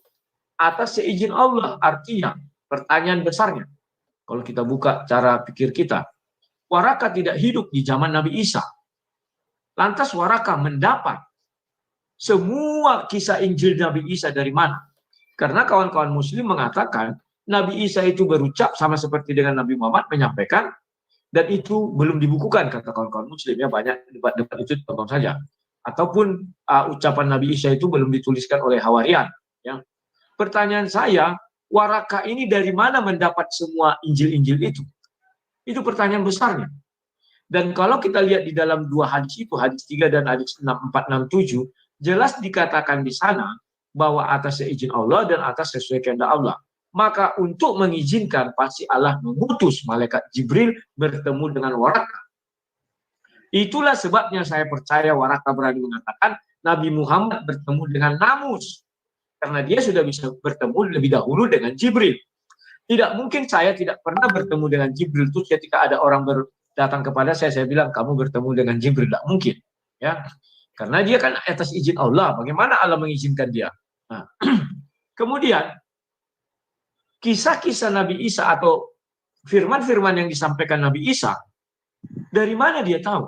atas seizin Allah. Artinya pertanyaan besarnya, kalau kita buka cara pikir kita, Waraka tidak hidup di zaman Nabi Isa. Lantas Waraka mendapat semua kisah Injil Nabi Isa dari mana? Karena kawan-kawan Muslim mengatakan Nabi Isa itu berucap sama seperti dengan Nabi Muhammad menyampaikan, dan itu belum dibukukan, kata kawan-kawan Muslim ya, banyak debat-debat itu tonton saja. Ataupun ucapan Nabi Isa itu belum dituliskan oleh Hawarian. Ya. Pertanyaan saya, Waraka ini dari mana mendapat semua Injil-Injil itu? Itu pertanyaan besarnya. Dan kalau kita lihat di dalam dua hadis itu, hadis 3 dan hadis 467, jelas dikatakan di sana bahwa atas seizin Allah dan atas sesuai kehendak Allah. Maka untuk mengizinkan pasti Allah mengutus malaikat Jibril bertemu dengan Waraka. Itulah sebabnya saya percaya Waraka berani mengatakan Nabi Muhammad bertemu dengan Namus. Karena dia sudah bisa bertemu lebih dahulu dengan Jibril. Tidak mungkin saya tidak pernah bertemu dengan Jibril. Terus ketika ada orang datang kepada saya bilang kamu bertemu dengan Jibril. Tidak mungkin. Ya. Karena dia kan atas izin Allah. Bagaimana Allah mengizinkan dia? Nah. Kemudian, kisah-kisah Nabi Isa atau firman-firman yang disampaikan Nabi Isa, dari mana dia tahu?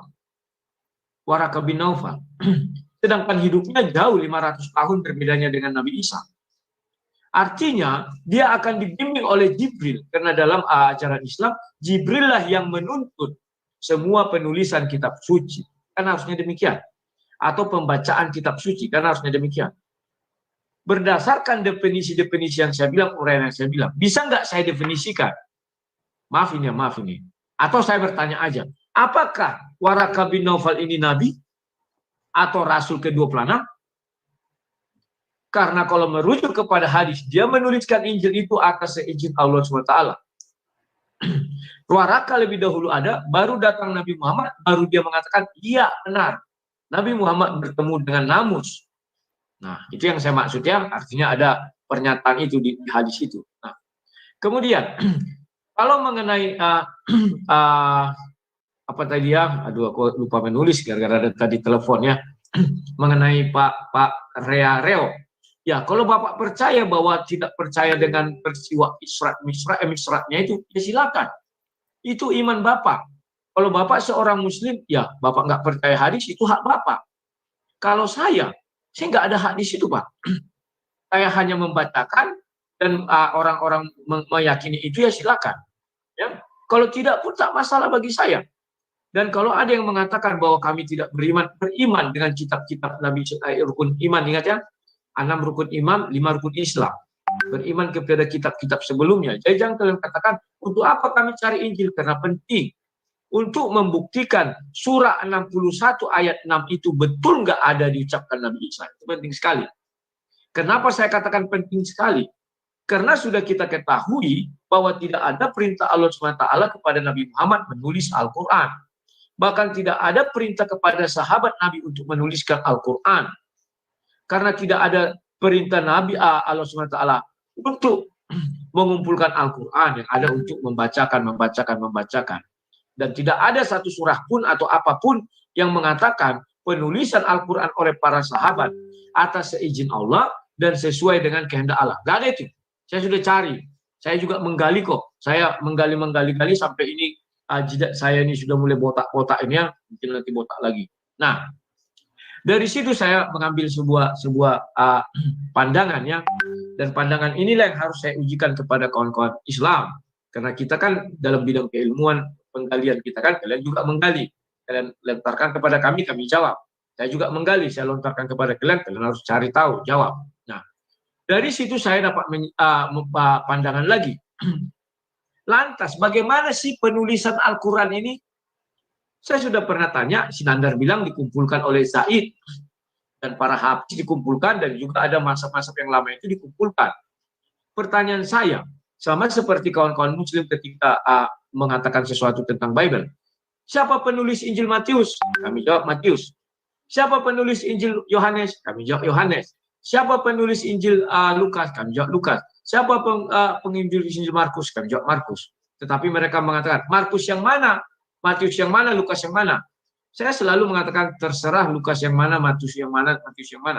Waraka bin Naufal. Sedangkan hidupnya jauh 500 tahun berbedanya dengan Nabi Isa. Artinya, dia akan dibimbing oleh Jibril. Karena dalam ajaran Islam, Jibril lah yang menuntut semua penulisan kitab suci. Kan harusnya demikian. Atau pembacaan kitab suci. Kan harusnya demikian. Berdasarkan definisi-definisi yang saya bilang, uraian yang saya bilang, bisa nggak saya definisikan? Maaf ini. Atau saya bertanya aja, apakah Waraka bin Naufal ini nabi atau rasul ke-26? Karena kalau merujuk kepada hadis, dia menuliskan Injil itu atas seizin Allah SWT. Waraka lebih dahulu ada, baru datang Nabi Muhammad, baru dia mengatakan, iya benar, Nabi Muhammad bertemu dengan Namus. Nah, itu yang saya maksud ya, artinya ada pernyataan itu di hadis itu. Nah, kemudian, kalau mengenai apa tadi ya, aduh aku lupa menulis gara-gara tadi teleponnya, mengenai Pak Rea Reo. Ya, kalau Bapak percaya bahwa tidak percaya dengan peristiwa Isra-Mi'rajnya itu, ya silakan. Itu iman Bapak. Kalau Bapak seorang Muslim, ya Bapak nggak percaya hadis, itu hak Bapak. Kalau saya nggak ada hak di situ, Pak. Saya hanya membacakan dan orang-orang meyakini itu, ya silakan. Ya, kalau tidak pun tak masalah bagi saya. Dan kalau ada yang mengatakan bahwa kami tidak beriman dengan kitab-kitab Nabi, rukun iman, ingat ya, 6 rukun iman, 5 rukun Islam. Beriman kepada kitab-kitab sebelumnya. Jadi jangan kalian katakan, untuk apa kami cari Injil? Karena penting. Untuk membuktikan surah 61 ayat 6 itu betul nggak ada diucapkan Nabi Isa. Itu penting sekali. Kenapa saya katakan penting sekali? Karena sudah kita ketahui bahwa tidak ada perintah Allah SWT kepada Nabi Muhammad menulis Al-Quran. Bahkan tidak ada perintah kepada sahabat Nabi untuk menuliskan Al-Quran. Karena tidak ada perintah Nabi Allah SWT untuk mengumpulkan Al-Quran, yang ada untuk membacakan. Dan tidak ada satu surah pun atau apapun yang mengatakan penulisan Al-Quran oleh para sahabat atas seizin Allah dan sesuai dengan kehendak Allah. Gak ada itu. Saya sudah cari. Saya juga menggali kok. Saya menggali sampai ini jidat saya ini sudah mulai botak-botak ini, ya, mungkin nanti botak lagi. Nah, dari situ saya mengambil sebuah pandangan, ya, dan pandangan inilah yang harus saya ujikan kepada kawan-kawan Islam, karena kita kan dalam bidang keilmuan penggalian kita kan, kalian juga menggali, kalian lontarkan kepada kami jawab. Saya juga menggali, saya lontarkan kepada kalian harus cari tahu, jawab. Nah, dari situ saya dapat pandangan lagi. Lantas, bagaimana sih penulisan Al-Quran ini? Saya sudah pernah tanya, Sinandar bilang dikumpulkan oleh Zaid, dan para hafiz dikumpulkan, dan juga ada masa-masa yang lama itu dikumpulkan. Pertanyaan saya, sama seperti kawan-kawan Muslim ketika mengatakan sesuatu tentang Bible. Siapa penulis Injil Matius? Kami jawab Matius. Siapa penulis Injil Yohanes? Kami jawab Yohanes. Siapa penulis Injil Lukas? Kami jawab Lukas. Siapa penginjil Injil Markus? Kami jawab Markus. Tetapi mereka mengatakan, Markus yang mana? Matius yang mana, Lukas yang mana? Saya selalu mengatakan terserah Lukas yang mana, Matius yang mana.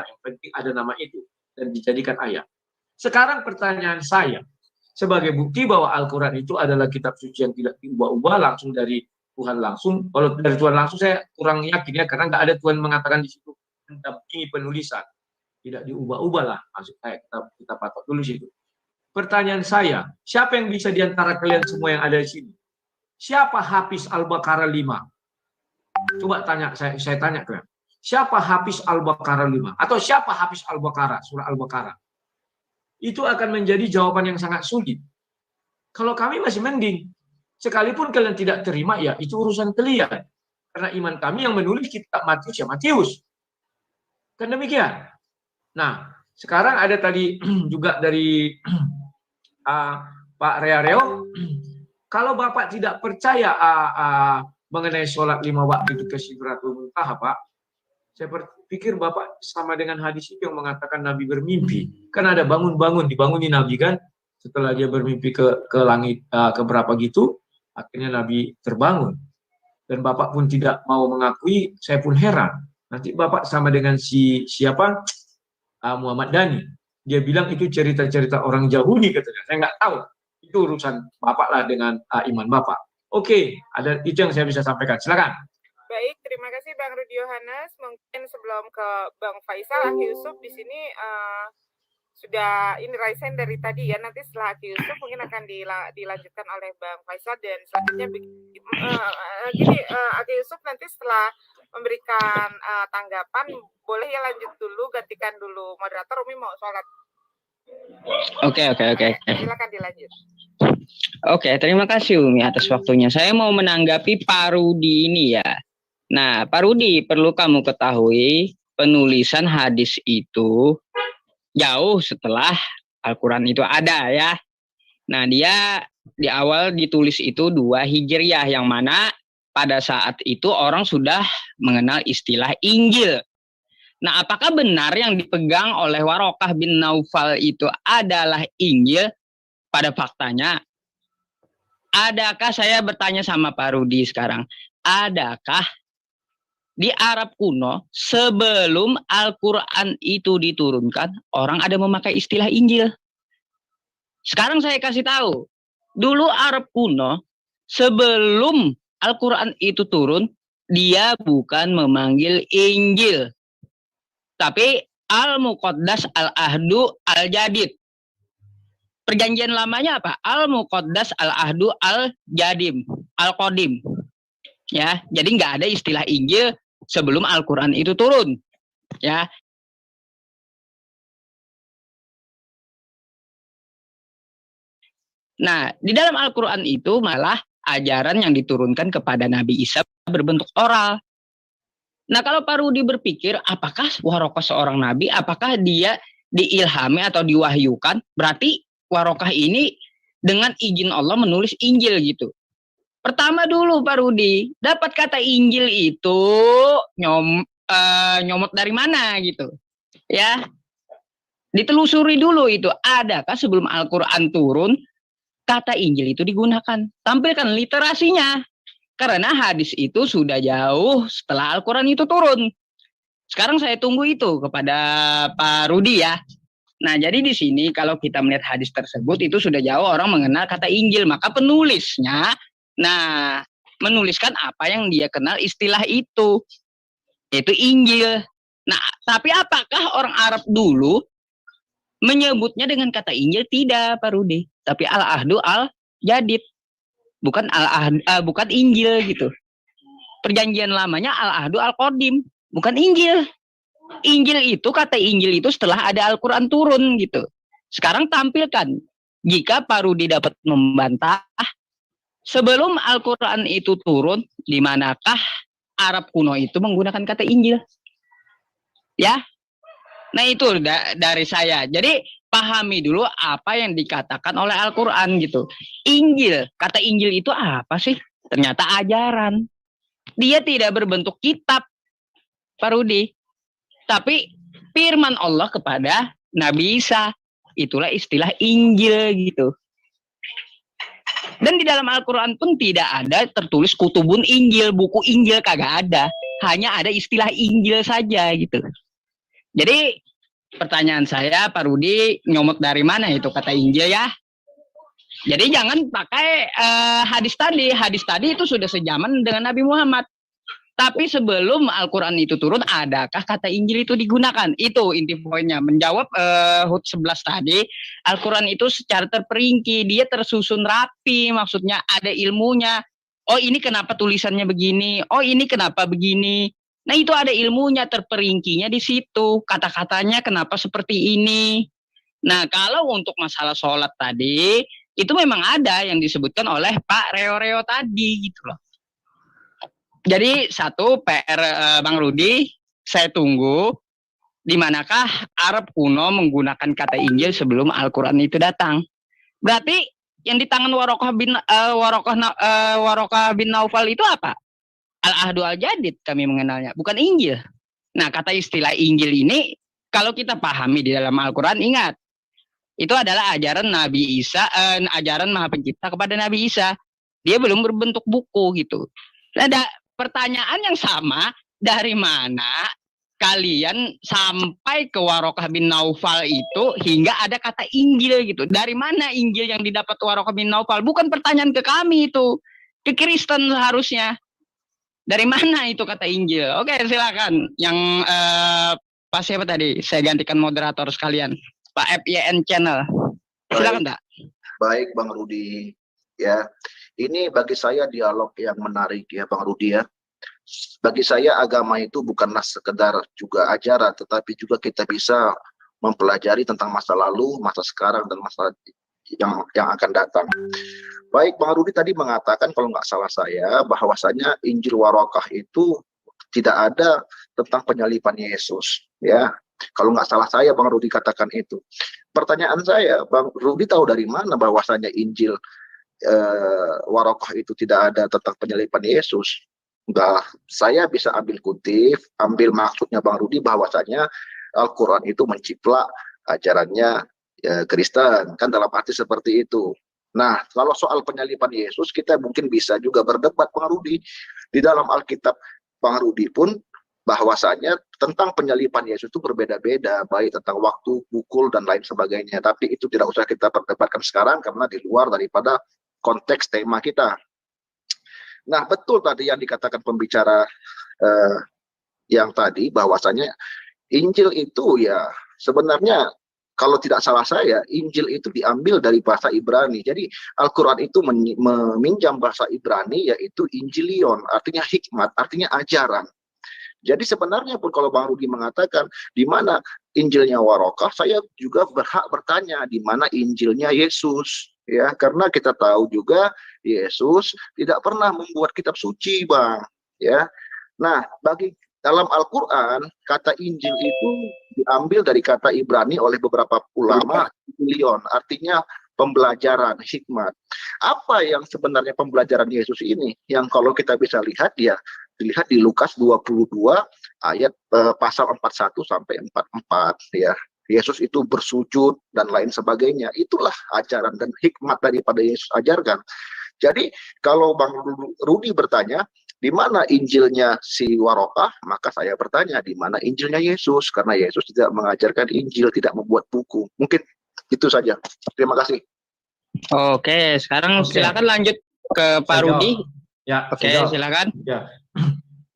Yang penting ada nama itu dan dijadikan ayat. Sekarang pertanyaan saya, sebagai bukti bahwa Al-Quran itu adalah kitab suci yang tidak diubah-ubah langsung dari Tuhan langsung. Kalau dari Tuhan langsung saya kurang yakin, ya, karena nggak ada Tuhan mengatakan di situ mendampingi penulisan. Tidak diubah-ubah lah, maksud saya, kita patok dulu situ. Pertanyaan saya, siapa yang bisa diantara kalian semua yang ada di sini? Siapa Hafiz Al-Baqarah 5? Coba tanya, saya tanya kalian. Siapa Hafiz Al-Baqarah 5? Atau siapa Hafiz Al-Baqarah, surah Al-Baqarah? Itu akan menjadi jawaban yang sangat sulit. Kalau kami masih mending. Sekalipun kalian tidak terima, ya itu urusan kalian. Karena iman kami yang menulis kitab Matius, ya Matius. Kan demikian. Nah, sekarang ada tadi juga dari Pak Reareo. Kalau Bapak tidak percaya mengenai sholat 5 waktu itu ke Sidratul Muntaha, Pak, saya berpikir Bapak sama dengan hadis itu yang mengatakan Nabi bermimpi. Kan ada bangun-bangun, dibangunin Nabi kan, setelah dia bermimpi ke langit ke berapa gitu, akhirnya Nabi terbangun. Dan Bapak pun tidak mau mengakui, saya pun heran. Nanti Bapak sama dengan siapa? Muhammad Dhani. Dia bilang itu cerita-cerita orang Yahudi katanya. Saya nggak tahu. Itu urusan Bapak lah dengan iman Bapak. Oke, ada itu yang saya bisa sampaikan. Silakan. Baik, terima kasih Bang Rudi Yohanes. Mungkin sebelum ke Bang Faisal, Aki Yusuf di sini sudah ini raisen dari tadi ya. Nanti setelah Aki Yusuf mungkin akan dilanjutkan oleh Bang Faisal, dan selanjutnya gini, Aki Yusuf nanti setelah memberikan tanggapan boleh ya lanjut dulu, gantikan dulu moderator. Umi mau sholat. Oke. Silakan dilanjut. Oke, terima kasih Umi atas waktunya. Saya mau menanggapi Pak Rudi ini ya. Nah, Pak Rudi, perlu kamu ketahui penulisan hadis itu jauh setelah Al-Quran itu ada ya. Nah, dia di awal ditulis itu 2 Hijriah, yang mana pada saat itu orang sudah mengenal istilah Injil. Nah, apakah benar yang dipegang oleh Warokah bin Naufal itu adalah Injil? Pada faktanya, adakah, saya bertanya sama Pak Rudi sekarang, adakah di Arab kuno sebelum Al-Quran itu diturunkan, orang ada memakai istilah Injil. Sekarang saya kasih tahu, dulu Arab kuno sebelum Al-Quran itu turun, dia bukan memanggil Injil, tapi Al-Muqaddas, Al-Ahdu, Al-Jadid. Perjanjian lamanya apa? Al-Muqaddas, Al-Ahdu, Al-Jadim, Al-Qadim. Ya, jadi nggak ada istilah Injil sebelum Al-Quran itu turun. Ya. Nah, di dalam Al-Quran itu malah ajaran yang diturunkan kepada Nabi Isa berbentuk oral. Nah, kalau Pak Rudi berpikir, apakah Warokah seorang Nabi? Apakah dia diilhami atau diwahyukan? Berarti Warokah ini dengan izin Allah menulis Injil gitu. Pertama dulu Pak Rudi, dapat kata Injil itu nyomot dari mana gitu. Ya, ditelusuri dulu itu. Adakah sebelum Al-Quran turun, kata Injil itu digunakan? Tampilkan literasinya. Karena hadis itu sudah jauh setelah Al-Quran itu turun. Sekarang saya tunggu itu kepada Pak Rudi ya. Nah, jadi di sini kalau kita melihat hadis tersebut itu sudah jauh orang mengenal kata Injil. Maka penulisnya, menuliskan apa yang dia kenal istilah itu. Yaitu Injil. Nah, tapi apakah orang Arab dulu menyebutnya dengan kata Injil? Tidak, Pak Rudi. Tapi Al-Ahdu, Al-Jadid. Bukan bukan Injil gitu. Perjanjian lamanya Al-Ahdu Al-Qadim, bukan Injil. Injil itu, kata Injil itu setelah ada Al-Quran turun gitu. Sekarang tampilkan, jika Pak Rudi dapat membantah, sebelum Al-Quran itu turun, di manakah Arab kuno itu menggunakan kata Injil? Ya, nah itu dari saya. Jadi pahami dulu apa yang dikatakan oleh Al-Quran gitu. Injil, kata Injil itu apa sih? Ternyata ajaran. Dia tidak berbentuk kitab, Pak Rudi. Tapi firman Allah kepada Nabi Isa. Itulah istilah Injil gitu. Dan di dalam Al-Quran pun tidak ada tertulis kutubun Injil, buku Injil, kagak ada. Hanya ada istilah Injil saja gitu. Jadi pertanyaan saya, Pak Rudi, nyomot dari mana itu kata Injil ya? Jadi jangan pakai hadis tadi. Hadis tadi itu sudah sejaman dengan Nabi Muhammad. Tapi sebelum Al-Quran itu turun, adakah kata Injil itu digunakan? Itu inti poinnya. Menjawab HUT 11 tadi, Al-Quran itu secara terperinci, dia tersusun rapi, maksudnya ada ilmunya. Oh ini kenapa tulisannya begini? Oh ini kenapa begini? Nah itu ada ilmunya, terperincinya di situ. Kata-katanya kenapa seperti ini. Nah kalau untuk masalah sholat tadi, itu memang ada yang disebutkan oleh Pak Reo tadi gitu loh. Jadi satu PR Bang Rudi, saya tunggu di manakah Arab kuno menggunakan kata Injil sebelum Al-Quran itu datang. Berarti yang di tangan Warokah bin Naufal itu apa? Al-Ahdu Al-Jadid kami mengenalnya, bukan Injil. Nah, kata istilah Injil ini kalau kita pahami di dalam Al-Quran, ingat, itu adalah ajaran Nabi Isa, ajaran Maha Pencipta kepada Nabi Isa. Dia belum berbentuk buku gitu. Ada pertanyaan yang sama, dari mana kalian sampai ke Warokah bin Naufal itu hingga ada kata Injil gitu? Dari mana Injil yang didapat Warokah bin Naufal? Bukan pertanyaan ke kami itu, ke Kristen seharusnya. Dari mana itu kata Injil? Oke, silakan. Yang Pak siapa tadi? Saya gantikan moderator sekalian. Pak FYN Channel. Silakan, Pak. Baik, Bang Rudi. Ya, ini bagi saya dialog yang menarik ya, Bang Rudi ya. Bagi saya agama itu bukanlah sekedar juga ajaran, tetapi juga kita bisa mempelajari tentang masa lalu, masa sekarang, dan masa yang akan datang. Baik, Bang Rudi tadi mengatakan kalau nggak salah saya bahwasanya Injil Warokah itu tidak ada tentang penyalipan Yesus, ya. Kalau nggak salah saya, Bang Rudi katakan itu. Pertanyaan saya, Bang Rudi tahu dari mana bahwasanya Injil Warokah itu tidak ada tentang penyalipan Yesus? Enggak, saya bisa ambil kutip, ambil maksudnya Bang Rudi bahwasanya Al-Quran itu menciplak ajarannya Kristen, kan dalam arti seperti itu. Nah, kalau soal penyalipan Yesus, kita mungkin bisa juga berdebat, Bang Rudi. Di dalam Alkitab Bang Rudi pun bahwasanya tentang penyalipan Yesus itu berbeda-beda, baik tentang waktu, pukul, dan lain sebagainya. Tapi itu tidak usah kita perdebatkan sekarang karena di luar daripada konteks tema kita. Nah, betul tadi yang dikatakan pembicara yang tadi, bahwasanya Injil itu ya sebenarnya kalau tidak salah saya, Injil itu diambil dari bahasa Ibrani. Jadi Al-Quran itu meminjam bahasa Ibrani, yaitu Injilion, artinya hikmat, artinya ajaran. Jadi sebenarnya pun kalau Bang Rudi mengatakan di mana Injilnya Warokah, saya juga berhak bertanya di mana Injilnya Yesus, ya, karena kita tahu juga Yesus tidak pernah membuat kitab suci, Bang, ya. Nah, dalam Al-Quran, kata Injil itu diambil dari kata Ibrani oleh beberapa ulama, Injilion, artinya pembelajaran, hikmat. Apa yang sebenarnya pembelajaran Yesus ini? Yang kalau kita bisa lihat, ya, dilihat di Lukas 22 ayat pasal 41 sampai 44, ya. Yesus itu bersujud dan lain sebagainya. Itulah ajaran dan hikmat daripada Yesus ajarkan. Jadi kalau Bang Rudi bertanya, di mana Injilnya si Warokah? Maka saya bertanya, di mana Injilnya Yesus? Karena Yesus tidak mengajarkan Injil, tidak membuat buku. Mungkin itu saja. Terima kasih. Oke, sekarang silakan lanjut ke Pak Rudi. Ya, oke, silakan. Ya.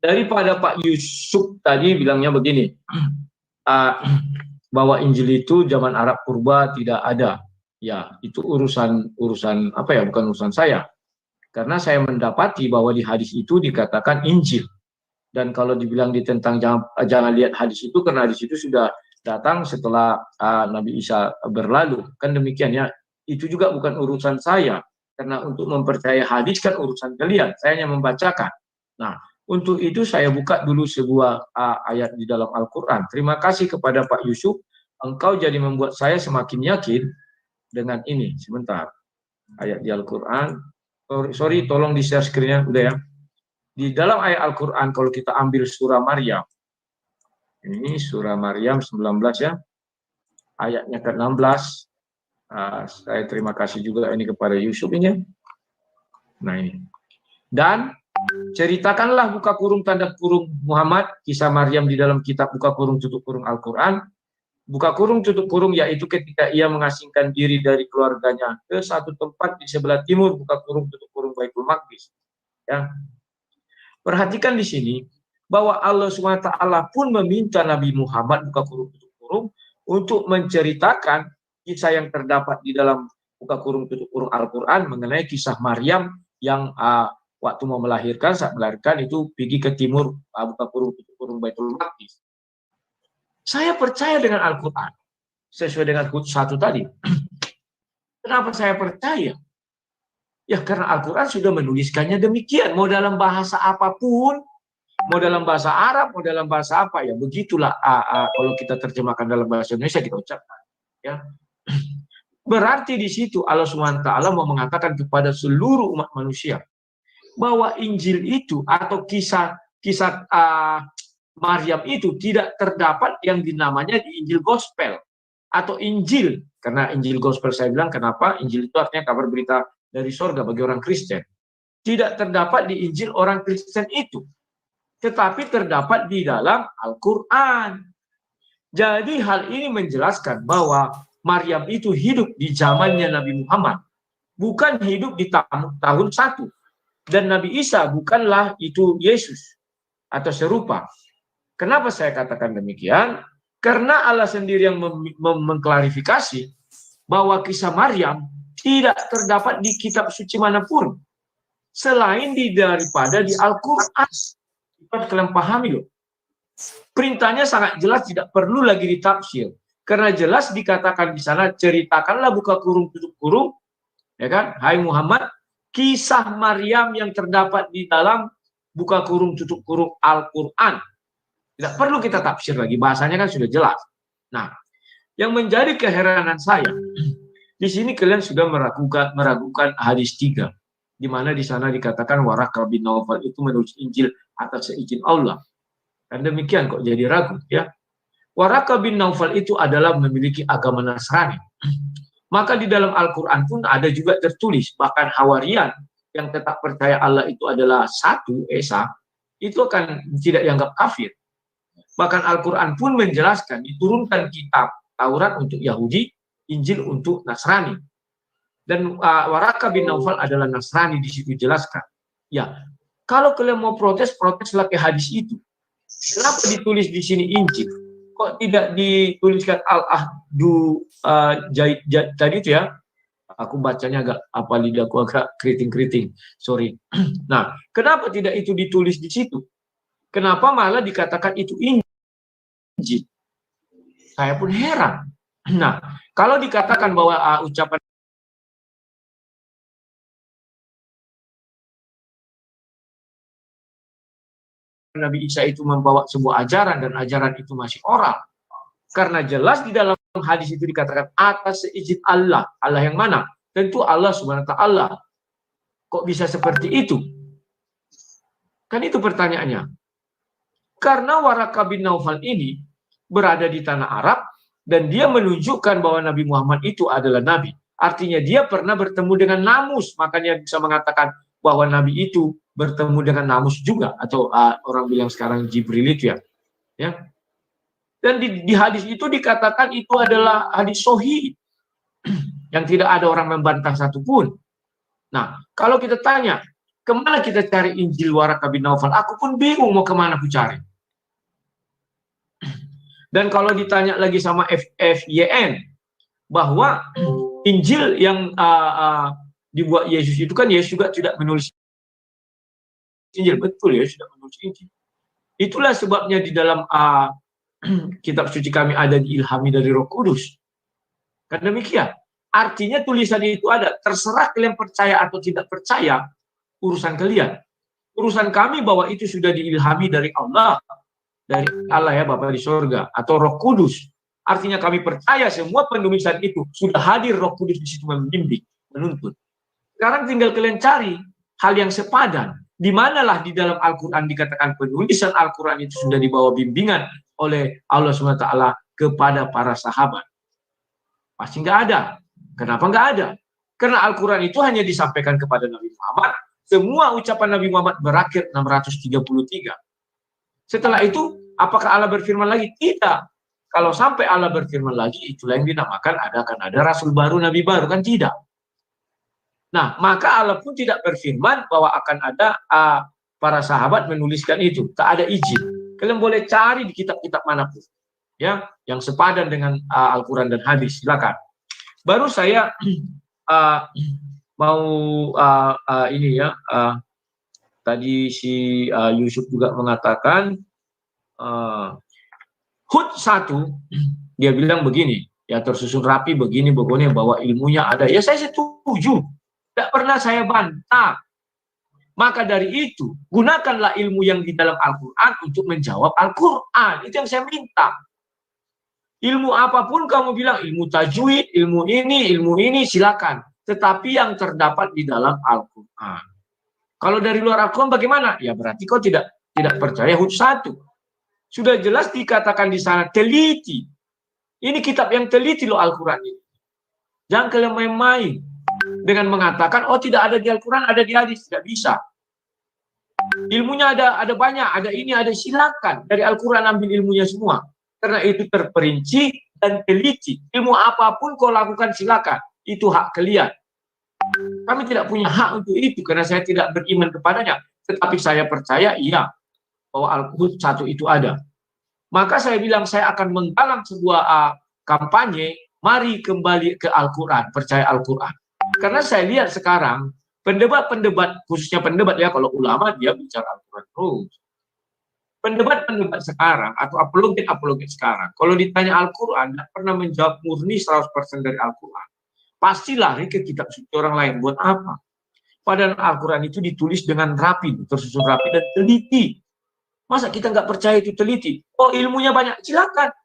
Daripada Pak Yusuf tadi bilangnya begini, bahwa Injil itu zaman Arab purba tidak ada. Ya, itu urusan apa ya, bukan urusan saya. Karena saya mendapati bahwa di hadis itu dikatakan Injil. Dan kalau dibilang tentang jangan lihat hadis itu, karena hadis itu sudah datang setelah Nabi Isa berlalu. Kan demikian ya. Itu juga bukan urusan saya. Karena untuk mempercayai hadis kan urusan kalian. Saya hanya membacakan. Nah, untuk itu saya buka dulu sebuah ayat di dalam Al-Quran. Terima kasih kepada Pak Yusuf. Engkau jadi membuat saya semakin yakin dengan ini. Sebentar. Ayat di Al-Quran. Sorry, tolong di-share screen-nya. Udah ya. Di dalam ayat Al-Quran, kalau kita ambil surah Maryam. Ini surah Maryam 19 ya. Ayatnya ke-16. Saya terima kasih juga ini kepada Yusuf ini. Nah ini. Dan ceritakanlah buka kurung tanda kurung Muhammad, kisah Maryam di dalam kitab buka kurung tutup kurung Al-Quran. Buka kurung tutup kurung yaitu ketika ia mengasingkan diri dari keluarganya ke satu tempat di sebelah timur buka kurung tutup kurung Baitul Maqdis. Ya. Perhatikan di sini bahwa Allah SWT pun meminta Nabi Muhammad buka kurung tutup kurung untuk menceritakan kisah yang terdapat di dalam buka kurung tutup kurung Al-Quran mengenai kisah Maryam yang waktu mau melahirkan, saat melahirkan itu pergi ke timur buka kurung tutup kurung Baitul Maqdis. Saya percaya dengan Al-Quran sesuai dengan satu tadi. Kenapa saya percaya? Ya karena Al-Quran sudah menuliskannya demikian. Mau dalam bahasa apapun, mau dalam bahasa Arab, mau dalam bahasa apa, ya begitulah kalau kita terjemahkan dalam bahasa Indonesia kita ucapkan. Ya. Berarti di situ Allah SWT mau mengatakan kepada seluruh umat manusia bahwa Injil itu atau kisah Maryam itu tidak terdapat yang dinamanya di Injil Gospel atau Injil. Karena Injil Gospel saya bilang kenapa? Injil itu artinya kabar berita dari sorga bagi orang Kristen. Tidak terdapat di Injil orang Kristen itu. Tetapi terdapat di dalam Al-Quran. Jadi hal ini menjelaskan bahwa Maryam itu hidup di zamannya Nabi Muhammad. Bukan hidup di tahun 1. Dan Nabi Isa bukanlah itu Yesus atau serupa. Kenapa saya katakan demikian? Karena Allah sendiri yang mengklarifikasi bahwa kisah Maryam tidak terdapat di kitab suci manapun. Selain daripada di Al-Quran. Kalian pahami loh. Perintahnya sangat jelas, tidak perlu lagi ditafsir. Karena jelas dikatakan di sana, ceritakanlah buka kurung tutup kurung, ya kan? Hai Muhammad, kisah Maryam yang terdapat di dalam buka kurung tutup kurung Al-Quran. Tidak perlu kita tafsir lagi, bahasanya kan sudah jelas. Nah, yang menjadi keheranan saya, di sini kalian sudah meragukan hadis 3, di mana di sana dikatakan Waraqah bin Naufal itu menulis Injil atas seizin Allah. Dan demikian kok jadi ragu, ya. Waraqah bin Naufal itu adalah memiliki agama Nasrani. Maka di dalam Al-Quran pun ada juga tertulis, bahkan Hawarian yang tetap percaya Allah itu adalah satu, Esa, itu akan tidak dianggap kafir. Bahkan Al-Quran pun menjelaskan diturunkan kitab Taurat untuk Yahudi, Injil untuk Nasrani. Dan Waraka bin Naufal adalah Nasrani, di situ jelaskan. Ya, kalau kalian mau protes, proteslah ke hadis itu. Kenapa ditulis di sini Injil? Kok tidak dituliskan Al-Ahdu tadi itu ya? Aku bacanya agak lidahku agak keriting-keriting. Sorry. Nah, kenapa tidak itu ditulis di situ? Kenapa malah dikatakan itu Injil? Saya pun heran. Nah, kalau dikatakan bahwa ucapan Nabi Isa itu membawa sebuah ajaran dan ajaran itu masih oral. Karena jelas di dalam hadis itu dikatakan atas seizin Allah. Allah yang mana? Tentu Allah Subhanahu wa ta'ala. Kok bisa seperti itu? Kan itu pertanyaannya. Karena Waraka bin Naufal ini berada di tanah Arab dan dia menunjukkan bahwa Nabi Muhammad itu adalah Nabi. Artinya dia pernah bertemu dengan Namus. Makanya bisa mengatakan bahwa Nabi itu bertemu dengan Namus juga. Atau orang bilang sekarang Jibril itu ya. Dan di hadis itu dikatakan itu adalah hadis sahih yang tidak ada orang membantah satupun. Nah, kalau kita tanya, kemana kita cari Injil Waraka bin Naufal? Aku pun bingung mau kemana aku cari. Dan kalau ditanya lagi sama FYN, bahwa Injil yang dibuat Yesus itu kan Yesus juga tidak menulis Injil. Betul, ya, sudah menulis Injil. Itulah sebabnya di dalam kitab suci kami ada diilhami dari Roh Kudus. Kan demikian. Artinya tulisan itu ada. Terserah kalian percaya atau tidak percaya, urusan kalian. Urusan kami bahwa itu sudah diilhami dari Allah. Dari Allah ya, Bapa di surga. Atau Roh Kudus. Artinya kami percaya semua penulisan itu sudah hadir Roh Kudus di situ membimbing, menuntun. Sekarang tinggal kalian cari hal yang sepadan. Di manalah di dalam Al-Quran dikatakan penulisan Al-Quran itu sudah dibawa bimbingan oleh Allah SWT kepada para sahabat. Pasti nggak ada. Kenapa nggak ada? Karena Al-Quran itu hanya disampaikan kepada Nabi Muhammad. Semua ucapan Nabi Muhammad berakhir 633. Setelah itu, apakah Allah berfirman lagi? Tidak. Kalau sampai Allah berfirman lagi, itulah yang dinamakan akan ada Rasul baru, Nabi baru. Kan tidak. Nah, maka Allah pun tidak berfirman bahwa akan ada para sahabat menuliskan itu. Tak ada izin. Kalian boleh cari di kitab-kitab manapun. Ya, yang sepadan dengan Al-Quran dan hadis. Silakan. Baru saya mau ini ya. Tadi si Yusuf juga mengatakan Hud 1, dia bilang begini, ya tersusun rapi begini bahwa ilmunya ada. Ya saya setuju. Tidak pernah saya bantah. Maka dari itu, gunakanlah ilmu yang di dalam Al-Quran untuk menjawab Al-Quran. Itu yang saya minta. Ilmu apapun kamu bilang, ilmu tajwid, ilmu ini, silakan. Tetapi yang terdapat di dalam Al-Quran. Kalau dari luar Al-Quran bagaimana? Ya berarti kau tidak percaya Hud 1. Sudah jelas dikatakan di sana, teliti. Ini kitab yang teliti loh Al-Quran ini. Jangan kalian main-main. Dengan mengatakan, oh tidak ada di Al-Quran, ada di hadis. Tidak bisa. Ilmunya ada banyak, ada ini, ada, silakan. Dari Al-Quran ambil ilmunya semua. Karena itu terperinci dan teliti. Ilmu apapun kau lakukan silakan. Itu hak kalian. Kami tidak punya hak untuk itu karena saya tidak beriman kepadanya. Tetapi saya percaya iya bahwa Al-Quran 1 itu ada. Maka saya bilang saya akan menggalang sebuah kampanye, mari kembali ke Al-Quran, percaya Al-Quran. Karena saya lihat sekarang pendebat-pendebat, khususnya pendebat ya, kalau ulama dia bicara Al-Quran terus. Pendebat-pendebat sekarang atau apologet sekarang, kalau ditanya Al-Quran, tidak pernah menjawab murni 100% dari Al-Quran. Pasti lari ke kitab suci orang lain. Buat apa? Padahal Al-Quran itu ditulis dengan rapi, tersusun rapi dan teliti. Masa kita nggak percaya itu teliti? Oh ilmunya banyak, silakan.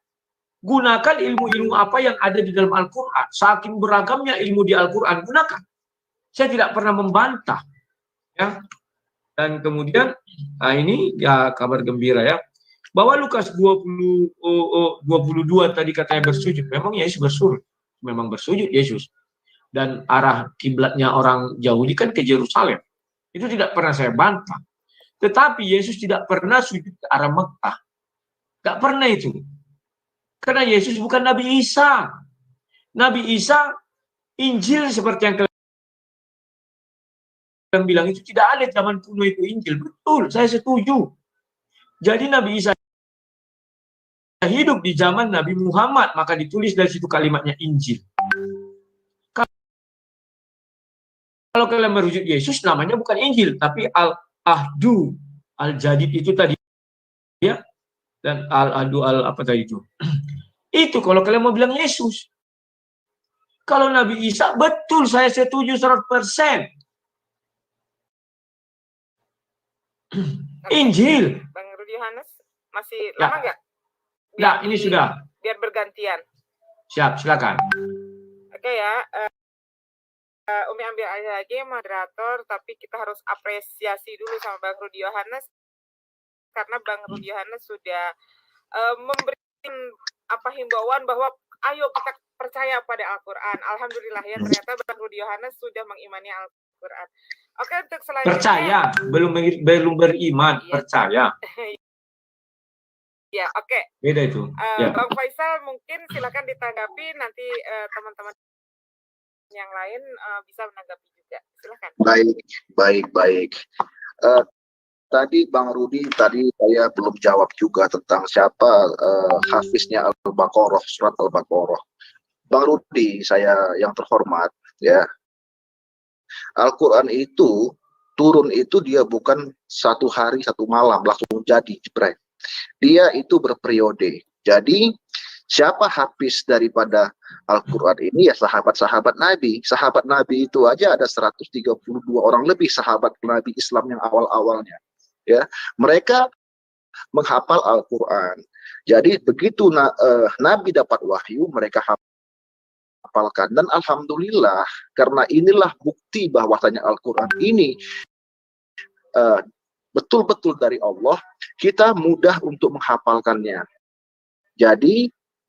Gunakan ilmu-ilmu apa yang ada di dalam Al-Quran. Saking beragamnya ilmu di Al-Quran, gunakan. Saya tidak pernah membantah. Ya. Dan kemudian, ini ya kabar gembira ya. Bahwa Lukas 22 tadi katanya bersujud. Memang Yesus bersujud. Memang bersujud Yesus. Dan arah kiblatnya orang Yahudi kan ke Yerusalem. Itu tidak pernah saya bantah. Tetapi Yesus tidak pernah sujud ke arah Mekah. Tidak pernah itu. Karena Yesus bukan Nabi Isa. Nabi Isa, Injil seperti yang kalian bilang itu tidak ada zaman kuno itu Injil. Betul, saya setuju. Jadi Nabi Isa hidup di zaman Nabi Muhammad, maka ditulis dari situ kalimatnya Injil. Kalau kalian merujuk Yesus, namanya bukan Injil, tapi Al-Ahdu, Al-Jadid itu tadi ya, dan Al-Ahdu apa tadi itu. Itu kalau kalian mau bilang Yesus. Kalau Nabi Isa, betul, saya setuju 100%. Injil. Bang Rudi Yohanes, masih lama nggak? Nggak, ini sudah. Biar bergantian. Siap, silakan. Oke ya, Umi ambil aja lagi moderator, tapi kita harus apresiasi dulu sama Bang Rudi Yohanes, karena Bang Rudi Yohanes sudah memberikan himbauan bahwa ayo kita percaya pada Al-Quran. Alhamdulillah ya, ternyata Bang Rudi Yohanes sudah mengimani Al-Quran. Oke, untuk selanjutnya. Percaya, belum beriman, iya. Percaya. Ya, oke. Beda itu. Ya. Bang Faisal mungkin silakan ditanggapi, nanti teman-teman yang lain bisa menanggapi juga. Silakan. Baik. Tadi Bang Rudi, tadi saya belum jawab juga tentang siapa hafiznya Al-Baqarah, surat Al-Baqarah. Bang Rudi, saya yang terhormat, ya. Al-Quran itu turun itu dia bukan satu hari satu malam langsung jadi jebret. Dia itu berperiode. Jadi siapa hafiz daripada Al-Quran ini ya sahabat-sahabat Nabi. Sahabat Nabi itu aja ada 132 orang lebih sahabat Nabi Islam yang awal-awalnya. Ya, mereka menghafal Al-Quran. Jadi begitu Nabi dapat wahyu, mereka hafalkan. Dan alhamdulillah, karena inilah bukti bahwasanya Al-Quran ini betul-betul dari Allah, kita mudah untuk menghafalkannya. Jadi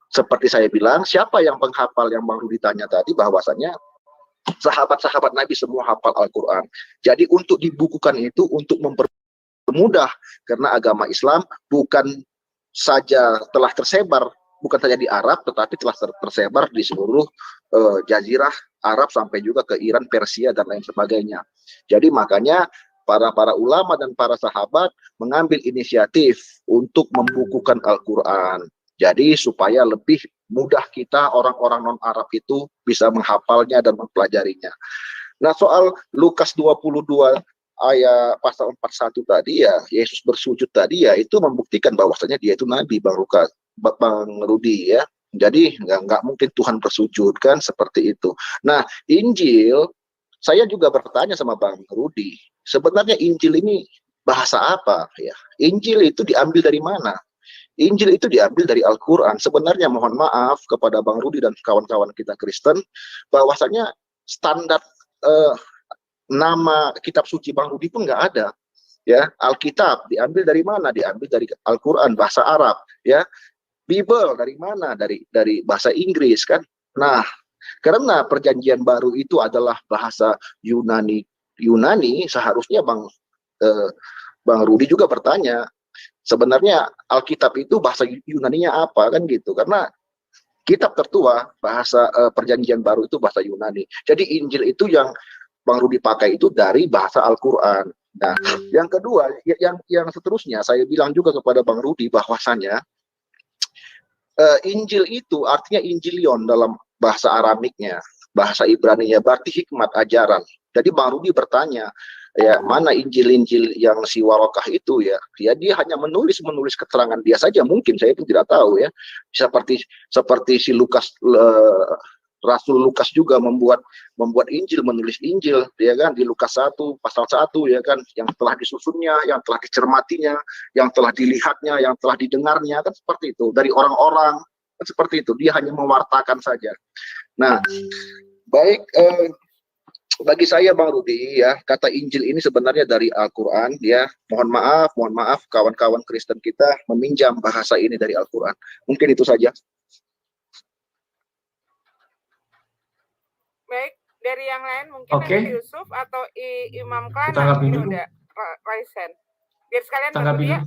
seperti saya bilang, siapa yang penghafal yang Bang Rudi tanya tadi, bahwasanya sahabat-sahabat Nabi semua hafal Al-Quran. Jadi untuk dibukukan itu untuk mempermudah, karena agama Islam bukan saja telah tersebar, bukan saja di Arab, tetapi telah tersebar di seluruh jazirah Arab sampai juga ke Iran, Persia dan lain sebagainya. Jadi makanya para ulama dan para sahabat mengambil inisiatif untuk membukukan Al-Quran. Jadi supaya lebih mudah kita orang-orang non-Arab itu bisa menghafalnya dan mempelajarinya. Nah, soal Lukas 22 ayat pasal 41 tadi ya, Yesus bersujud tadi ya, itu membuktikan bahwasanya dia itu Nabi, Bang Rudi ya. Jadi nggak mungkin Tuhan bersujud kan, seperti itu. Nah, Injil, saya juga bertanya sama Bang Rudi, sebenarnya Injil ini bahasa apa ya? Injil itu diambil dari mana? Injil itu diambil dari Al-Quran. Sebenarnya mohon maaf kepada Bang Rudi dan kawan-kawan kita Kristen, bahwasanya standar nama kitab suci Bang Rudi pun nggak ada. Ya, Alkitab diambil dari mana? Diambil dari Al-Quran, bahasa Arab. Ya, Bible dari mana? Dari bahasa Inggris kan. Nah, karena perjanjian baru itu adalah bahasa Yunani, seharusnya Bang Rudi juga bertanya, sebenarnya Alkitab itu bahasa Yunaninya apa kan gitu, karena kitab tertua bahasa perjanjian baru itu bahasa Yunani. Jadi Injil itu yang Bang Rudi pakai itu dari bahasa Al-Quran. Nah, yang kedua, yang seterusnya saya bilang juga kepada Bang Rudi bahwasanya Injil itu artinya Injilion dalam bahasa Aramiknya, bahasa Ibraninya, berarti hikmat ajaran. Jadi Bang Rudi bertanya, ya mana Injil-Injil yang si Warokah itu ya dia hanya menulis keterangan dia saja, mungkin saya itu tidak tahu ya, seperti si Lukas, Rasul Lukas juga membuat Injil, menulis Injil ya kan, di Lukas 1 pasal 1 ya kan, yang telah disusunnya, yang telah dicermatinya, yang telah dilihatnya, yang telah didengarnya kan, seperti itu dari orang-orang kan, seperti itu, dia hanya mewartakan saja. Nah, baik, bagi saya Bang Rudi ya, kata Injil ini sebenarnya dari Al-Quran ya. Mohon maaf kawan-kawan Kristen kita meminjam bahasa ini dari Al-Quran. Mungkin itu saja. Baik, dari yang lain mungkin Yusuf atau Imam Klana ini udah raisen. Biar sekalian tanggapi. ya.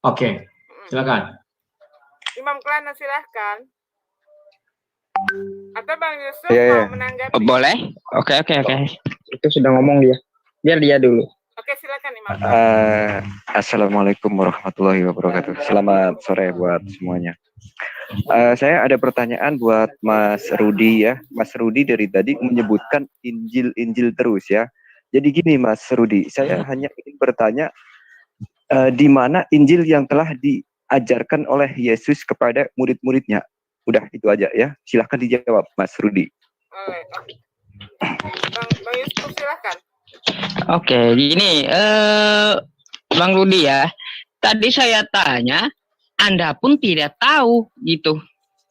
Oke, silakan. Imam Kelana silahkan. Atau Bang Yusuf mau menanggapi? Boleh? Oke. Itu sudah ngomong dia. Biar dia dulu. Oke, silakan Imam. Assalamualaikum warahmatullahi wabarakatuh. Selamat sore buat semuanya. Saya ada pertanyaan buat Mas Rudi ya. Mas Rudi dari tadi menyebutkan Injil terus ya. Jadi gini Mas Rudi, saya hanya ingin bertanya di mana Injil yang telah diajarkan oleh Yesus kepada murid-muridnya. Udah itu aja ya. Silahkan dijawab Mas Rudi. Bang Yusuf silahkan. Oke, gini Bang Rudi ya. Tadi saya tanya, Anda pun tidak tahu gitu.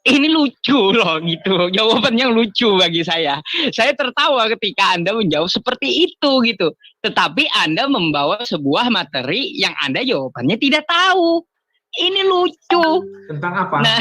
Ini lucu loh gitu. Jawabannya lucu bagi saya. Saya tertawa ketika Anda menjawab seperti itu gitu. Tetapi Anda membawa sebuah materi yang Anda jawabannya tidak tahu. Ini lucu. Tentang apa? Nah,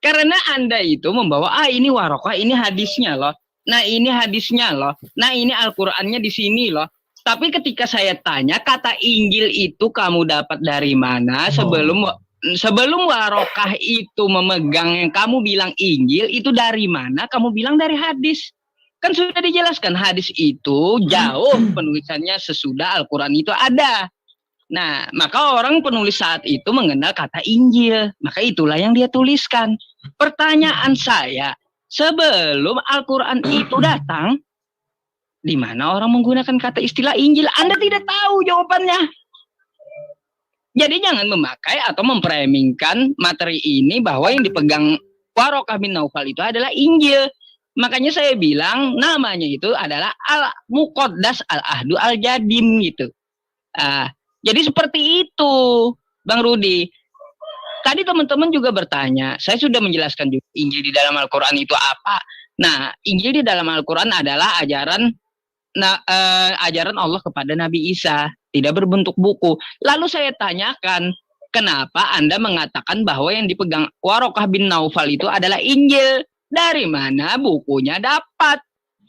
karena Anda itu membawa, ini warokah, ini hadisnya loh. Nah, ini hadisnya loh. Nah, ini Al-Qur'annya di sini loh. Tapi ketika saya tanya, kata Injil itu kamu dapat dari mana? Sebelum warokah itu memegang yang kamu bilang Injil, itu dari mana? Kamu bilang dari hadis. Kan sudah dijelaskan, hadis itu jauh penulisannya sesudah Al-Qur'an itu ada. Nah, maka orang penulis saat itu mengenal kata Injil. Maka itulah yang dia tuliskan. Pertanyaan saya, sebelum Al-Quran itu datang, di mana orang menggunakan kata istilah Injil? Anda tidak tahu jawabannya. Jadi jangan memakai atau memframingkan materi ini bahwa yang dipegang Warokah bin Naufal itu adalah Injil. Makanya saya bilang namanya itu adalah Al-Muqaddas Al-Ahdu Al-Jadim gitu. Jadi seperti itu, Bang Rudi. Tadi teman-teman juga bertanya, saya sudah menjelaskan juga Injil di dalam Al-Quran itu apa. Nah, Injil di dalam Al-Quran adalah ajaran Allah kepada Nabi Isa, tidak berbentuk buku. Lalu saya tanyakan, kenapa Anda mengatakan bahwa yang dipegang Warokah bin Naufal itu adalah Injil? Dari mana bukunya dapat?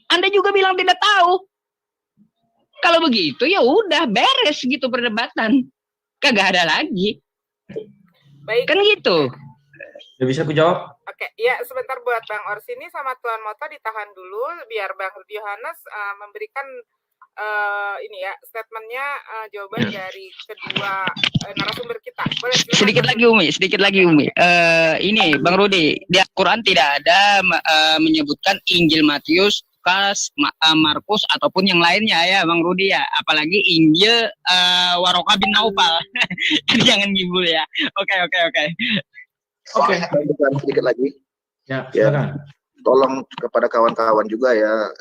Anda juga bilang tidak tahu. Kalau begitu ya udah beres gitu perdebatan. Kagak ada lagi. Baik. Kan gitu. Udah bisa aku jawab? Oke, ya sebentar buat Bang Orsini sama Tuan Moto ditahan dulu biar Bang Rudi Yohanes memberikan statementnya jawaban dari kedua narasumber kita. Boleh, sedikit lagi Umi. Ini Bang Rudi, di Al-Quran tidak ada menyebutkan Injil Matius, Lukas, Markus ataupun yang lainnya ya Bang Rudi ya. Apalagi Injil Warokah bin Naufal. Jangan gibul ya. Oke. Oke, sedikit lagi. Ya. Tolong kepada kawan-kawan juga ya,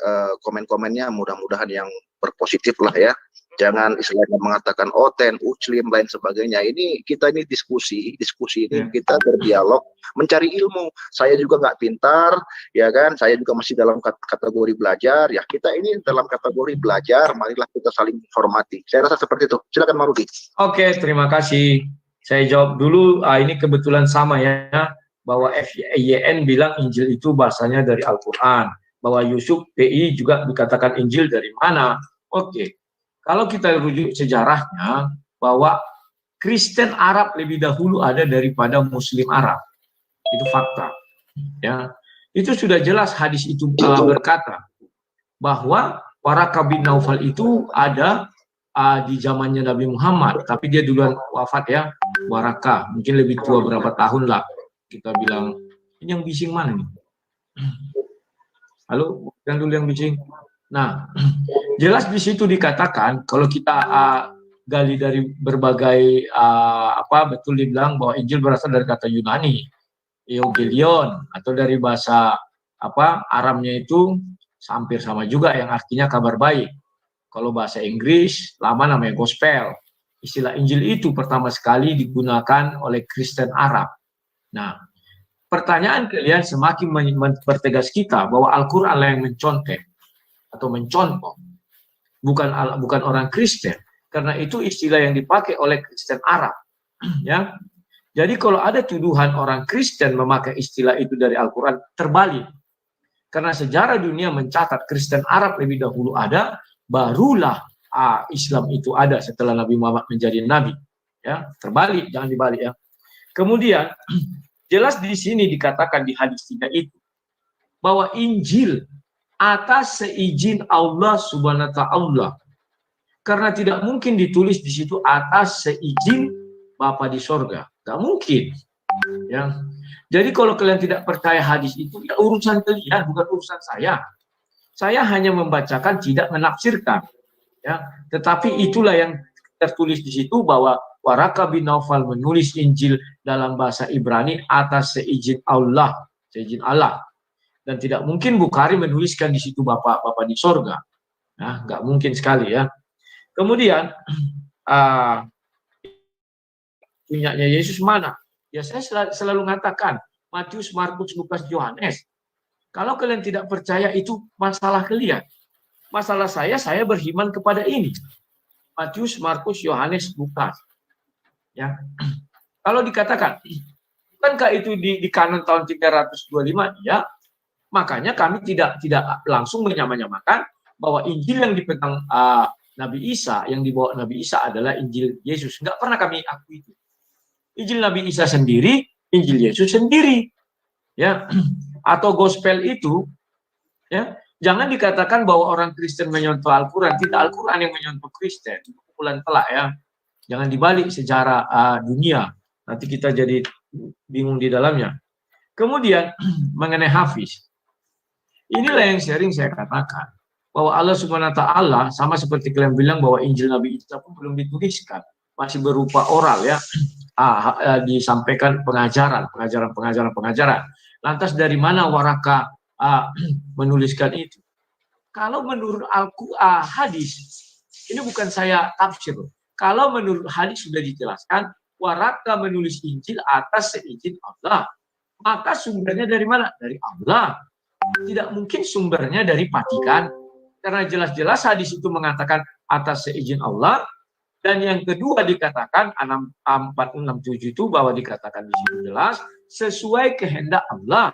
komen-komennya mudah-mudahan yang berpositif lah ya. Jangan istilahnya mengatakan Muslim lain sebagainya. Kita diskusi ini kita berdialog, mencari ilmu. Saya juga nggak pintar, ya kan? Saya juga masih dalam kategori belajar. Ya kita ini dalam kategori belajar. Marilah kita saling hormati. Saya rasa seperti itu. Silakan Marudi. Oke, terima kasih. Saya jawab dulu. Ini kebetulan sama ya, bahwa FYN bilang Injil itu bahasanya dari Al-Quran. Bahwa Yusuf PI juga dikatakan Injil dari mana? Oke. Kalau kita rujuk sejarahnya, bahwa Kristen Arab lebih dahulu ada daripada Muslim Arab. Itu fakta. Ya, itu sudah jelas hadis itu berkata bahwa Warokah bin Naufal itu ada di zamannya Nabi Muhammad, tapi dia duluan wafat ya, Warokah. Mungkin lebih tua berapa tahun lah. Kita bilang, ini yang bising mana nih? Halo, yang dulu yang bising. Nah, jelas di situ dikatakan kalau kita gali dari berbagai betul dibilang bahwa Injil berasal dari kata Yunani, Evangelion, atau dari bahasa Aramnya itu hampir sama juga yang artinya kabar baik. Kalau bahasa Inggris lama namanya gospel. Istilah Injil itu pertama sekali digunakan oleh Kristen Arab. Nah, pertanyaan kalian semakin mempertegas kita bahwa Al-Quran yang mencontek atau mencontoh, bukan orang Kristen, karena itu istilah yang dipakai oleh Kristen Arab. Ya, jadi kalau ada tuduhan orang Kristen memakai istilah itu dari Al-Quran, terbalik. Karena sejarah dunia mencatat Kristen Arab lebih dahulu ada, barulah Islam itu ada setelah Nabi Muhammad menjadi nabi. Ya, terbalik, jangan dibalik ya. Kemudian jelas di sini dikatakan di hadis 3 itu bahwa Injil atas seizin Allah Subhanahu wa Ta'ala. Karena tidak mungkin ditulis di situ atas seizin Bapa di sorga, nggak mungkin. Ya, jadi kalau kalian tidak percaya hadis itu, ya urusan kalian, bukan urusan saya. Saya hanya membacakan, tidak menafsirkan. Ya, tetapi itulah yang tertulis di situ bahwa Waraka bin Naufal menulis Injil dalam bahasa Ibrani atas seizin Allah, seizin Allah. Dan tidak mungkin Bukhari menuliskan di situ Bapa di sorga. Nah, nggak mungkin sekali ya. Kemudian punyanya Yesus mana? Ya saya selalu mengatakan Matius, Markus, Lukas, Yohanes. Kalau kalian tidak percaya itu masalah kalian. Masalah saya beriman kepada ini. Matius, Markus, Yohanes, Lukas. Ya. Kalau dikatakan, bukankah itu di kanon tahun 325? Ya. Makanya kami tidak langsung menyamakan bahwa Injil yang dipegang Nabi Isa, yang dibawa Nabi Isa adalah Injil Yesus. Enggak pernah kami akui itu. Injil Nabi Isa sendiri, Injil Yesus sendiri. Ya. Atau gospel itu, ya, jangan dikatakan bahwa orang Kristen menyontoh Al-Quran. Tidak Al-Quran yang menyontoh Kristen. Itu pukulan telak ya. Jangan dibalik sejarah dunia. Nanti kita jadi bingung di dalamnya. Kemudian mengenai Hafiz. Inilah yang sering saya katakan. Bahwa Allah Subhanahu wa Ta'ala, sama seperti kalian bilang bahwa Injil Nabi Isa pun belum dituliskan. Masih berupa oral ya. Disampaikan pengajaran. Lantas dari mana Waraka menuliskan itu? Kalau menurut hadis, ini bukan saya tafsir. Kalau menurut hadis sudah dijelaskan, Waraka menulis Injil atas seizin Allah. Maka sumbernya dari mana? Dari Allah. Tidak mungkin sumbernya dari Vatikan. Karena jelas-jelas hadis itu mengatakan atas seizin Allah. Dan yang kedua dikatakan 467 itu bahwa dikatakan di situ jelas sesuai kehendak Allah.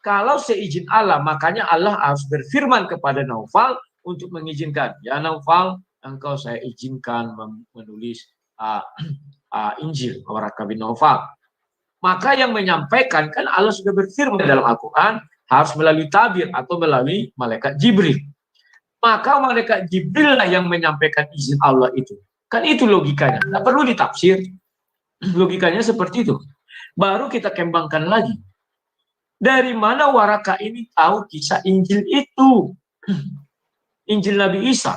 Kalau seizin Allah, makanya Allah harus berfirman kepada Naufal untuk mengizinkan. Ya Naufal, engkau saya izinkan menulis Injil Waraka bin Naufal. Maka yang menyampaikan kan Allah sudah berfirman dalam Al-Quran harus melalui tabir atau melalui malaikat Jibril. Maka malaikat Jibril lah yang menyampaikan izin Allah itu. Kan itu logikanya. Tidak perlu ditafsir. Logikanya seperti itu. Baru kita kembangkan lagi. Dari mana Waraka ini tahu kisah Injil itu? Injil Nabi Isa.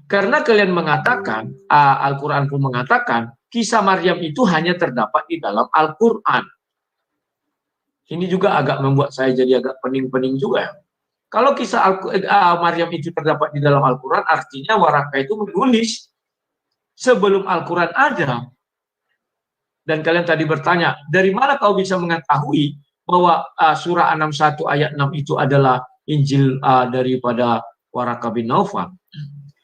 Karena kalian mengatakan, Al-Quran pun mengatakan, kisah Maryam itu hanya terdapat di dalam Al-Quran. Ini juga agak membuat saya jadi agak pening-pening juga. Kalau kisah Maryam itu terdapat di dalam Al-Quran, artinya Waraka itu menulis sebelum Al-Quran ada. Dan kalian tadi bertanya, dari mana kau bisa mengetahui bahwa surah 61 ayat 6 itu adalah Injil daripada Waraka bin Naufal?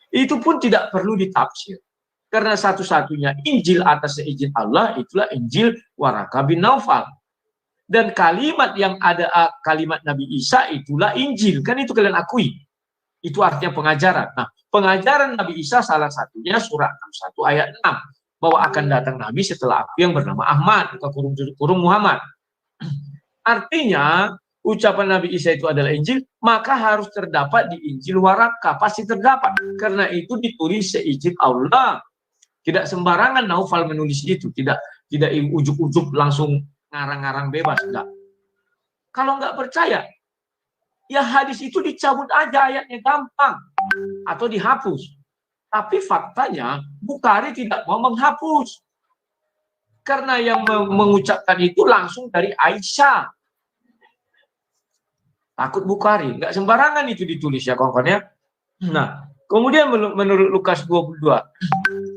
Itu pun tidak perlu ditafsir. Karena satu-satunya Injil atas seizin Allah itulah Injil Waraka bin Naufal. Dan kalimat yang ada kalimat Nabi Isa itulah Injil. Kan itu kalian akui. Itu artinya pengajaran. Nah, pengajaran Nabi Isa salah satunya surah 61 ayat 6. Bahwa akan datang Nabi setelah aku yang bernama Ahmad. Atau kurung Muhammad. Artinya, ucapan Nabi Isa itu adalah Injil. Maka harus terdapat di Injil Waraka. Pasti terdapat. Karena itu ditulis seizin Allah. Tidak sembarangan Naufal menulis itu. Tidak ujuk-ujuk langsung ngarang-ngarang bebas, enggak. Kalau enggak percaya, ya hadis itu dicabut aja ayatnya gampang atau dihapus. Tapi faktanya Bukhari tidak mau menghapus. Karena yang mengucapkan itu langsung dari Aisyah. Takut Bukhari, enggak sembarangan itu ditulis ya kawan-kawan ya. Nah, kemudian menurut Lukas 22,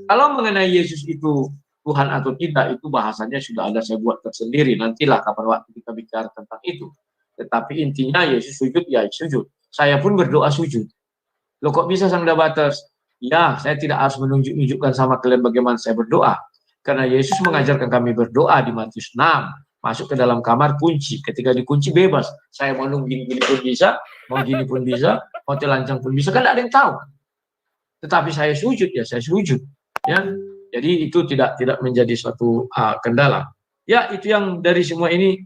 kalau mengenai Yesus itu Tuhan atau tidak, itu bahasanya sudah ada saya buat tersendiri. Nantilah kapan waktu kita bicara tentang itu. Tetapi intinya Yesus sujud, ya sujud. Saya pun berdoa sujud. Loh kok bisa Sang Dabaters? Ya, saya tidak harus menunjukkan sama kalian bagaimana saya berdoa. Karena Yesus mengajarkan kami berdoa di Matius 6. Masuk ke dalam kamar, kunci. Ketika dikunci bebas. Saya mau gini pun bisa, mau gini pun bisa, mau telanjang pun bisa. Kan tidak ada yang tahu. tetapi saya sujud ya saya sujud ya. Jadi itu tidak menjadi suatu kendala. Ya itu yang dari semua ini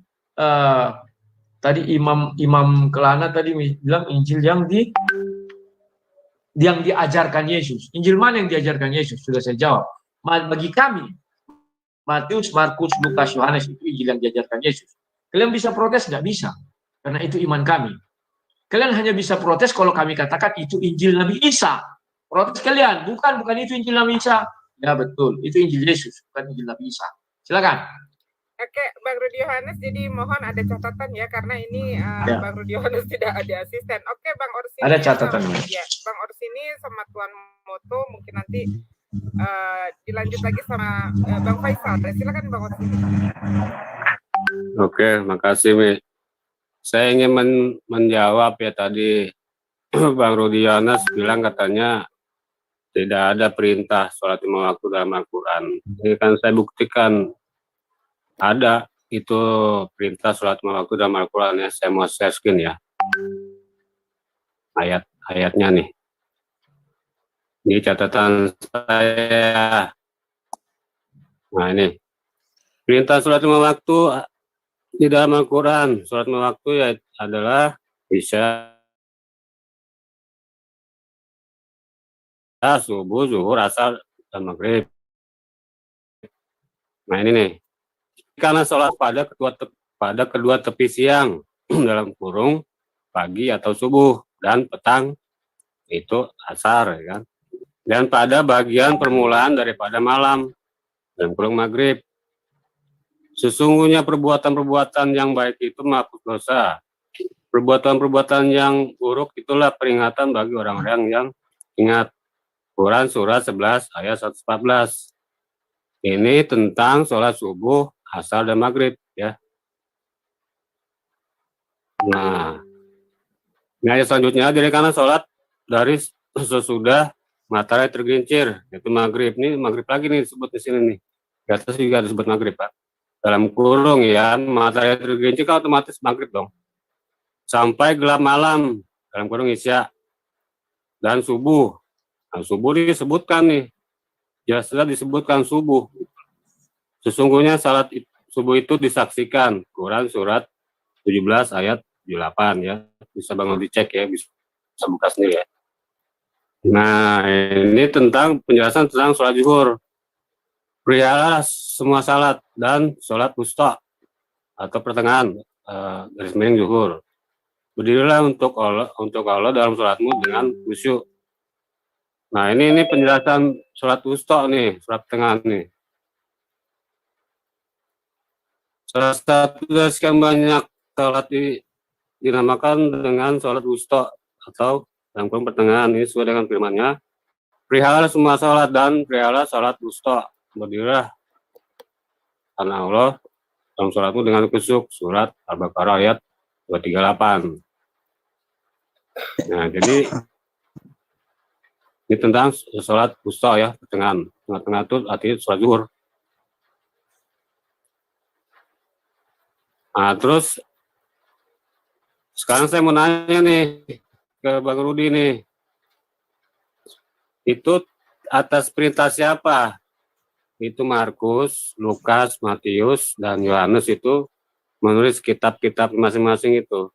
tadi Imam Kelana tadi bilang Injil yang diajarkan Yesus. Injil mana yang diajarkan Yesus? Sudah saya jawab. Bagi kami Matius, Markus, Lukas, Yohanes itu Injil yang diajarkan Yesus. Kalian bisa protes? Nggak bisa. Karena itu iman kami. Kalian hanya bisa protes kalau kami katakan itu Injil Nabi Isa. Protes kalian, bukan itu Injil Nabi Isa. Ya betul, itu Injil Yesus, bukan Injil Nabi Isa. Silakan. Oke, Bang Rudi Yohanes, jadi mohon ada catatan ya, karena ini Bang Rudi Yohanes tidak ada asisten. Oke, Bang Orsini. Ada catatan. Ya, Bang Orsini sama Tuan Moto mungkin nanti dilanjut lagi sama Bang Faisal. Silakan Bang Orsini. Oke, makasih Mi. Saya ingin menjawab ya tadi Bang Rudi Yohanes bilang katanya tidak ada perintah sholat lima waktu dalam Al-Quran. Ini kan saya buktikan ada itu perintah sholat lima waktu dalam Al-Quran ya. Saya mau share screen ya. Ayat-ayatnya nih. Ini catatan saya. Nah ini. Perintah sholat lima waktu di dalam Al-Quran. Sholat lima waktu ya adalah Isya, subuh, zuhur, asar, dan maghrib. Nah ini nih. Karena sholat pada kedua tepi siang dalam kurung pagi atau subuh dan petang itu asar ya kan. Dan pada bagian permulaan daripada malam dalam kurung maghrib. Sesungguhnya perbuatan-perbuatan yang baik itu menghapus dosa. Perbuatan-perbuatan yang buruk itulah peringatan bagi orang-orang yang ingat. Quran surat 11 ayat 114. Ini tentang sholat subuh, asar dan maghrib ya. Nah, ini ayat selanjutnya dari karena sholat dari sesudah matahari tergelincir, yaitu maghrib. Ini maghrib lagi nih disebut di sini nih. Di atas juga disebut maghrib Pak. Dalam kurung ya, matahari tergelincir kan otomatis maghrib dong. Sampai gelap malam dalam kurung isya dan subuh. Nah, subuh disebutkan nih, jelas-jelas disebutkan subuh. Sesungguhnya salat subuh itu disaksikan. Quran surat 17 ayat 78 ya. Bisa bangun dicek ya, bisa buka sendiri ya. Nah, ini tentang penjelasan tentang sholat zuhur. Pelihara semua salat dan sholat wusta atau pertengahan garis miring zuhur. Berdirilah untuk Allah dalam sholatmu dengan khusyuk. Nah, ini penjelasan sholat wusta nih, sholat tengah nih. Salah satu dari sekian banyak sholat dinamakan dengan sholat wusta atau dalam kurung pertengahan. Ini sesuai dengan firman-Nya. Pelihara semua sholat dan pelihara sholat wusta. Berdirilah karena Allah dalam sholatmu dengan khusyuk. Surat Al-Baqarah ayat 238. Nah, jadi ini tentang sholat wusta ya, pertengahan. Tengah-tengah itu artinya sholat zuhur. Nah, terus sekarang saya mau nanya nih ke Bang Rudi nih. Itu atas perintah siapa? Itu Markus, Lukas, Matius, dan Yohanes itu menulis kitab-kitab masing-masing itu.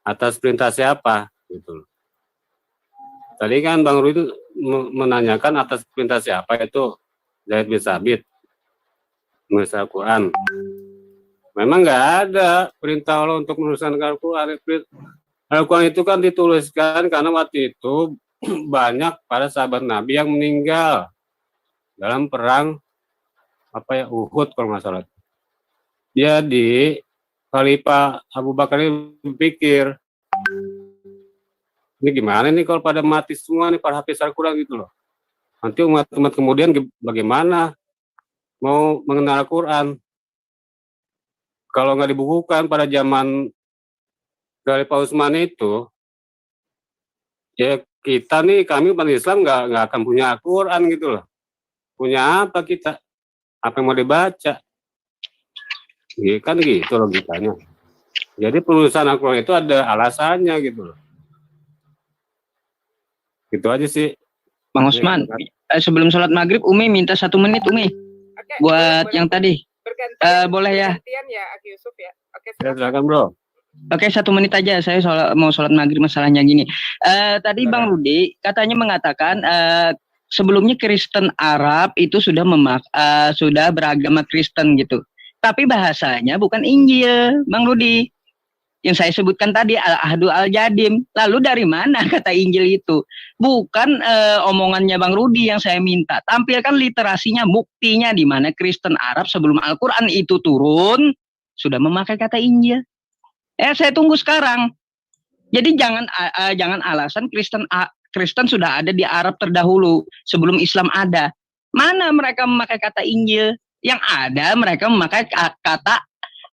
Atas perintah siapa? Gitu. Tadi kan Bang Rudi menanyakan atas perintah siapa, itu Zaid bin Sabit, menulis Al-Quran. Memang nggak ada perintah Allah untuk menuliskan Al-Quran. Al-Quran itu kan dituliskan karena waktu itu banyak para sahabat Nabi yang meninggal dalam perang Uhud kalau nggak salah. Jadi Khalifah Abu Bakar ini berpikir, ini gimana nih kalau pada mati semua nih para hafiz Al-Quran gitu loh. Nanti umat-umat kemudian bagaimana mau mengenal Al-Quran? Kalau nggak dibukukan pada zaman Khalifah Utsman itu, ya kita nih, kami umat Islam nggak akan punya Al-Quran gitu loh. Punya apa kita? Apa yang mau dibaca? Ya, kan gitu logikanya. Jadi penulisan Al-Quran itu ada alasannya gitu loh. Gitu aja sih. Bang Osman, sebelum sholat maghrib, Umi minta 1 menit, Umi. Oke, buat boleh, yang tadi. Boleh ya? Bergantian ya, Aki Yusuf ya. Oke, silakan bro. Oke, 1 menit aja. Saya mau sholat maghrib, masalahnya gini. Tadi Bang Rudi katanya mengatakan sebelumnya Kristen Arab itu sudah sudah beragama Kristen gitu. Tapi bahasanya bukan Injil, Bang Rudi. Yang saya sebutkan tadi Al-Ahdu Al-Jadim. Lalu dari mana kata Injil itu? Bukan omongannya Bang Rudi yang saya minta. Tampilkan literasinya, buktinya di mana Kristen Arab sebelum Al-Quran itu turun sudah memakai kata Injil. Saya tunggu sekarang. Jadi jangan alasan Kristen sudah ada di Arab terdahulu sebelum Islam ada. Mana mereka memakai kata Injil? Yang ada mereka memakai kata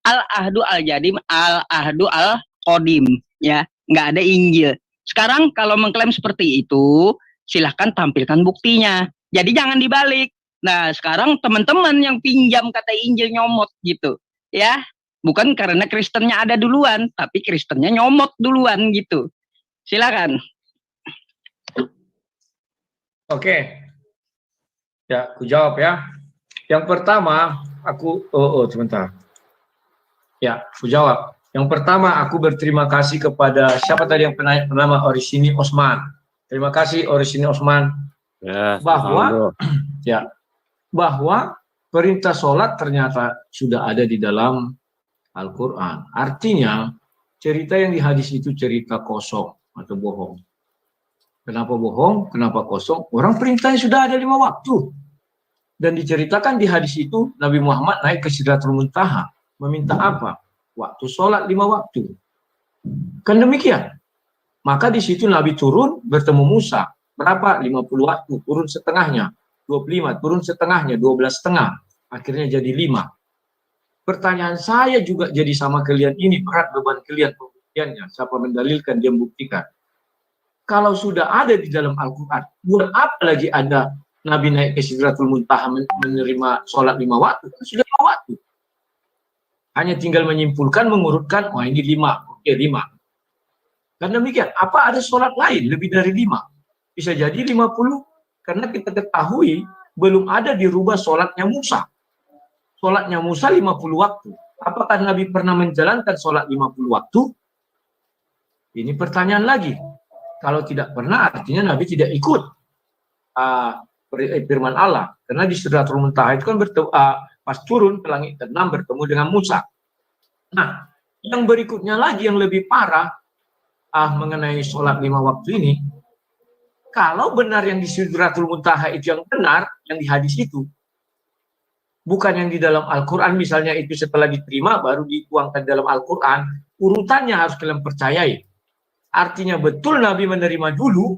Al-Ahdu Al-Jadim, Al-Ahdu Al-Qadim, ya, nggak ada Injil. Sekarang kalau mengklaim seperti itu, silahkan tampilkan buktinya. Jadi jangan dibalik. Nah, sekarang teman-teman yang pinjam kata Injil nyomot gitu, ya, bukan karena Kristennya ada duluan, tapi Kristennya nyomot duluan gitu. Silakan. Oke, ya, aku jawab ya. Yang pertama, sebentar. Ya, aku jawab. Yang pertama, aku berterima kasih kepada siapa tadi yang bernama Orisini Osman. Terima kasih Orisini Osman. Ya, bahwa perintah sholat ternyata sudah ada di dalam Al-Quran. Artinya, cerita yang di hadis itu cerita kosong atau bohong. Kenapa bohong? Kenapa kosong? Orang perintahnya sudah ada 5 waktu. Dan diceritakan di hadis itu, Nabi Muhammad naik ke Sidratul Muntaha. Meminta apa? Waktu sholat 5 waktu. Kan demikian. Maka di situ Nabi turun bertemu Musa. Berapa? 50 waktu. Turun setengahnya. 25. Turun setengahnya. 12 setengah. Akhirnya jadi 5. Pertanyaan saya juga jadi sama kalian ini. Berat beban kalian pembuktiannya. Siapa mendalilkan, dia membuktikan. Kalau sudah ada di dalam Al-Quran, buat apa lagi ada Nabi naik ke Sidratul Muntaha menerima sholat 5 waktu? Sudah 5 waktu. Hanya tinggal menyimpulkan, mengurutkan, oh ini 5, oke 5. Dan demikian, apa ada sholat lain lebih dari 5? Bisa jadi 50, karena kita ketahui belum ada dirubah sholatnya Musa. Sholatnya Musa 50 waktu. Apakah Nabi pernah menjalankan sholat 50 waktu? Ini pertanyaan lagi. Kalau tidak pernah, artinya Nabi tidak ikut firman Allah. Karena di Sidratul Muntaha itu kan pas turun ke langit ke-6 bertemu dengan Musa. Nah, yang berikutnya lagi yang lebih parah mengenai sholat 5 waktu ini, kalau benar yang di Sidratul Muntaha itu yang benar, yang di hadis itu, bukan yang di dalam Al-Quran, misalnya itu setelah diterima baru dituangkan dalam Al-Quran, urutannya harus kalian percayai. Artinya betul Nabi menerima dulu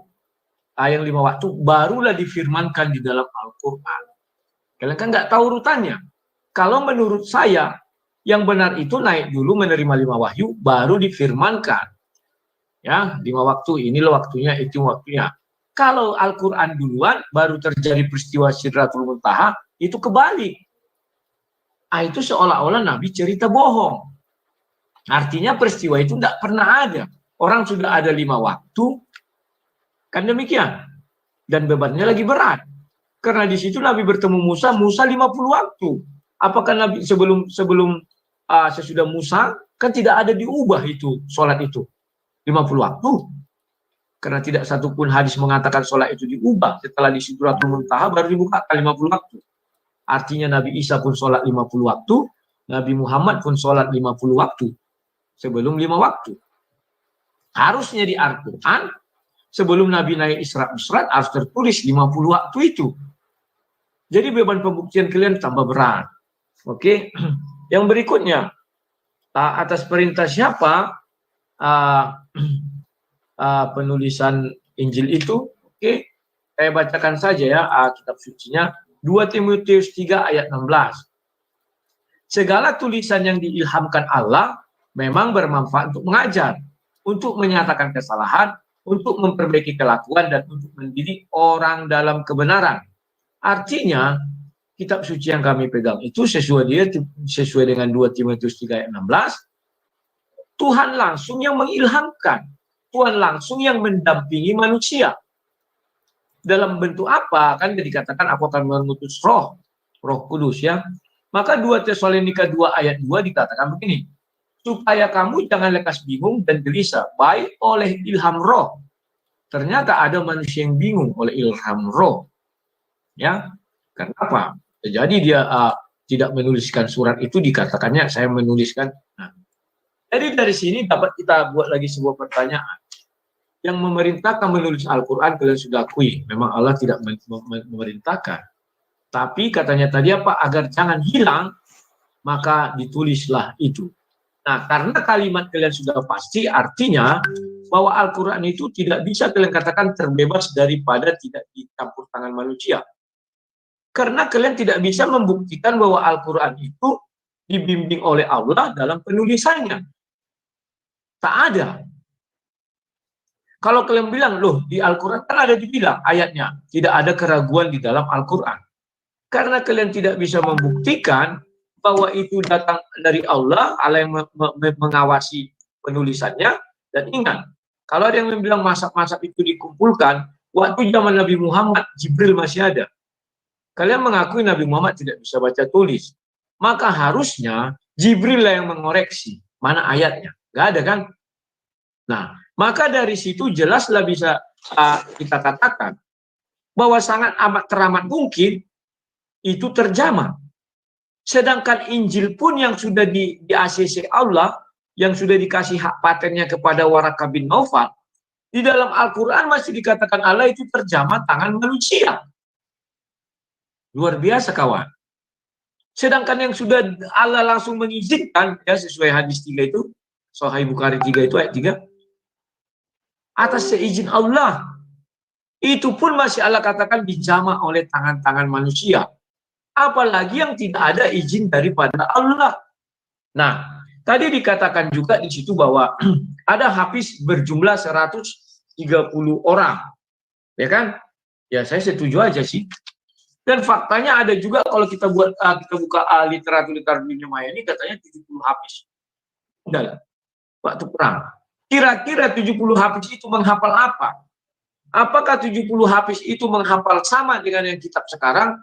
yang 5 waktu, barulah difirmankan di dalam Al-Quran. Kalian kan nggak tahu urutannya. Kalau menurut saya, yang benar itu naik dulu menerima 5 wahyu, baru difirmankan. Ya, 5 waktu, inilah waktunya, itu waktunya. Kalau Al-Quran duluan, baru terjadi peristiwa Sidratul Muntaha, itu kebalik. Itu seolah-olah Nabi cerita bohong. Artinya peristiwa itu tidak pernah ada. Orang sudah ada 5 waktu, kan demikian. Dan bebannya lagi berat. Karena di situ Nabi bertemu Musa 50 waktu. Apakah Nabi sesudah Musa kan tidak ada diubah itu sholat itu 50 waktu? Karena tidak satupun hadis mengatakan sholat itu diubah. Setelah di Sidratul Muntaha baru dibuka 50 waktu. Artinya Nabi Isa pun sholat 50 waktu, Nabi Muhammad pun sholat 50 waktu sebelum 5 waktu. Harusnya di Al-Quran sebelum Nabi naik Isra Mi'raj harus tertulis 50 waktu itu. Jadi beban pembuktian kalian tambah berat. Oke, yang berikutnya atas perintah siapa penulisan Injil itu? Oke, saya bacakan saja ya kitab sucinya 2 Timotius 3 ayat 16. Segala tulisan yang diilhamkan Allah memang bermanfaat untuk mengajar, untuk menyatakan kesalahan, untuk memperbaiki kelakuan dan untuk mendidik orang dalam kebenaran. Artinya kitab suci yang kami pegang itu sesuai dengan 2 Timotius 3 ayat 16, Tuhan langsung yang mengilhamkan, Tuhan langsung yang mendampingi manusia. dalam bentuk apa? Kan dikatakan aku akan mengutus roh kudus ya. Maka 2 Tesalonika 2 ayat 2 dikatakan begini, supaya kamu jangan lekas bingung dan gelisah, baik oleh ilham roh. Ternyata ada manusia yang bingung oleh ilham roh. Ya, kenapa? Jadi dia tidak menuliskan surat itu, dikatakannya saya menuliskan. Nah, jadi dari sini dapat kita buat lagi sebuah pertanyaan. Yang memerintahkan menulis Al-Quran kalian sudah akui, memang Allah tidak memerintahkan. Tapi katanya tadi apa? Agar jangan hilang, maka ditulislah itu. Nah, karena kalimat kalian sudah pasti, artinya bahwa Al-Quran itu tidak bisa kalian katakan terbebas daripada tidak dicampur tangan manusia. Karena kalian tidak bisa membuktikan bahwa Al-Quran itu dibimbing oleh Allah dalam penulisannya. Tak ada. Kalau kalian bilang, loh di Al-Quran kan ada dibilang ayatnya, tidak ada keraguan di dalam Al-Quran. Karena kalian tidak bisa membuktikan bahwa itu datang dari Allah, Allah yang mengawasi penulisannya. Dan ingat, kalau ada yang bilang masab-masab itu dikumpulkan, waktu zaman Nabi Muhammad, Jibril masih ada. Kalian mengakui Nabi Muhammad tidak bisa baca tulis. Maka harusnya Jibril lah yang mengoreksi mana ayatnya. Nggak ada kan? Nah, maka dari situ jelaslah bisa kita katakan bahwa sangat amat teramat mungkin itu terjamah. Sedangkan Injil pun yang sudah di ACC Allah, yang sudah dikasih hak patennya kepada Waraka bin Naufal, di dalam Al-Quran masih dikatakan Allah itu terjamah tangan manusia. Luar biasa kawan. Sedangkan yang sudah Allah langsung mengizinkan, ya sesuai hadis 3 itu, Sahih Bukhari 3 itu ayat 3, atas seizin Allah, itu pun masih Allah katakan dijamah oleh tangan-tangan manusia. Apalagi yang tidak ada izin daripada Allah. Nah, tadi dikatakan juga di situ bahwa ada hafiz berjumlah 130 orang. Ya kan? Ya saya setuju aja sih. Dan faktanya ada juga kalau kita buka literatur dunia maya ini katanya 70 hafiz. Udah lah. Waktu perang. Kira-kira 70 hafiz itu menghafal apa? Apakah 70 hafiz itu menghafal sama dengan yang kitab sekarang?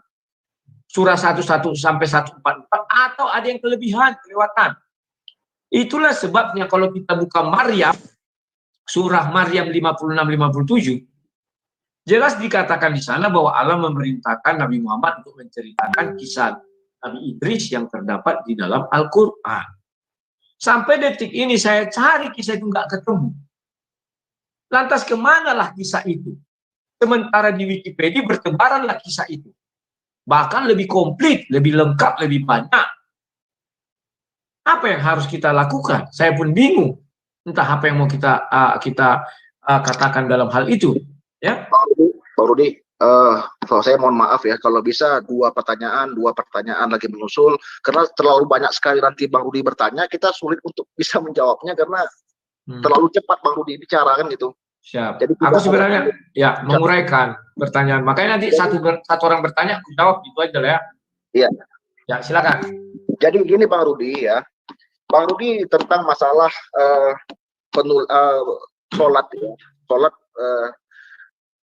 Surah 11 sampai 144 atau ada yang kelewatan. Itulah sebabnya kalau kita buka Maryam, surah Maryam 56-57, jelas dikatakan di sana bahwa Allah memerintahkan Nabi Muhammad untuk menceritakan kisah Nabi Idris yang terdapat di dalam Al-Quran. Sampai detik ini saya cari kisah itu nggak ketemu. Lantas kemanalah kisah itu? Sementara di Wikipedia bertebaranlah kisah itu. Bahkan lebih komplit, lebih lengkap, lebih banyak. Apa yang harus kita lakukan? Saya pun bingung. Entah apa yang mau kita katakan dalam hal itu. Ya, Pak Rudi, saya mohon maaf ya, kalau bisa dua pertanyaan lagi menyusul, karena terlalu banyak sekali nanti Bang Rudi bertanya, kita sulit untuk bisa menjawabnya karena terlalu cepat Bang Rudi bicara kan gitu. Siap. Jadi aku sebenarnya ya menguraikan pertanyaan. Makanya nanti satu orang bertanya, aku jawab gitu aja lah ya. Iya. Ya silakan. Jadi begini Bang Rudi ya, Bang Rudi tentang masalah sholat ya. Sholat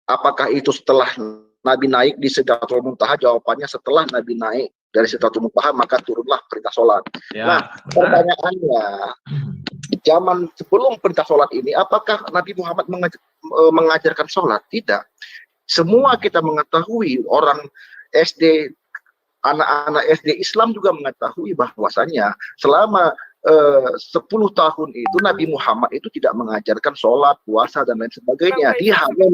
apakah itu setelah Nabi naik di Sidratul Muntaha? Jawabannya setelah Nabi naik dari Sidratul Muntaha maka turunlah perintah sholat. Ya, nah pertanyaannya, zaman sebelum perintah sholat ini, apakah Nabi Muhammad mengajarkan sholat? Tidak. Semua kita mengetahui, orang SD, anak-anak SD Islam juga mengetahui bahwasannya selama 10 tahun itu Nabi Muhammad itu tidak mengajarkan sholat, puasa, dan lain sebagainya. Dia hanya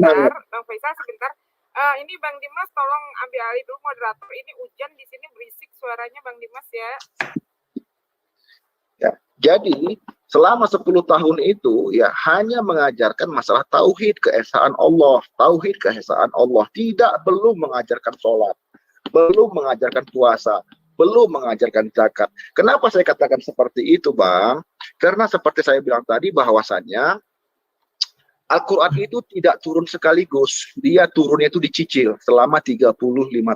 Bang Faisal sebentar. Ini Bang Dimas tolong ambil alih dulu moderator. Ini hujan di sini berisik suaranya Bang Dimas ya. Ya, jadi selama 10 tahun itu ya hanya mengajarkan masalah tauhid keesaan Allah, belum mengajarkan sholat, belum mengajarkan puasa, belum mengajarkan zakat. Kenapa saya katakan seperti itu, Bang? Karena seperti saya bilang tadi bahwasannya Al-Quran itu tidak turun sekaligus, dia turunnya itu dicicil selama 35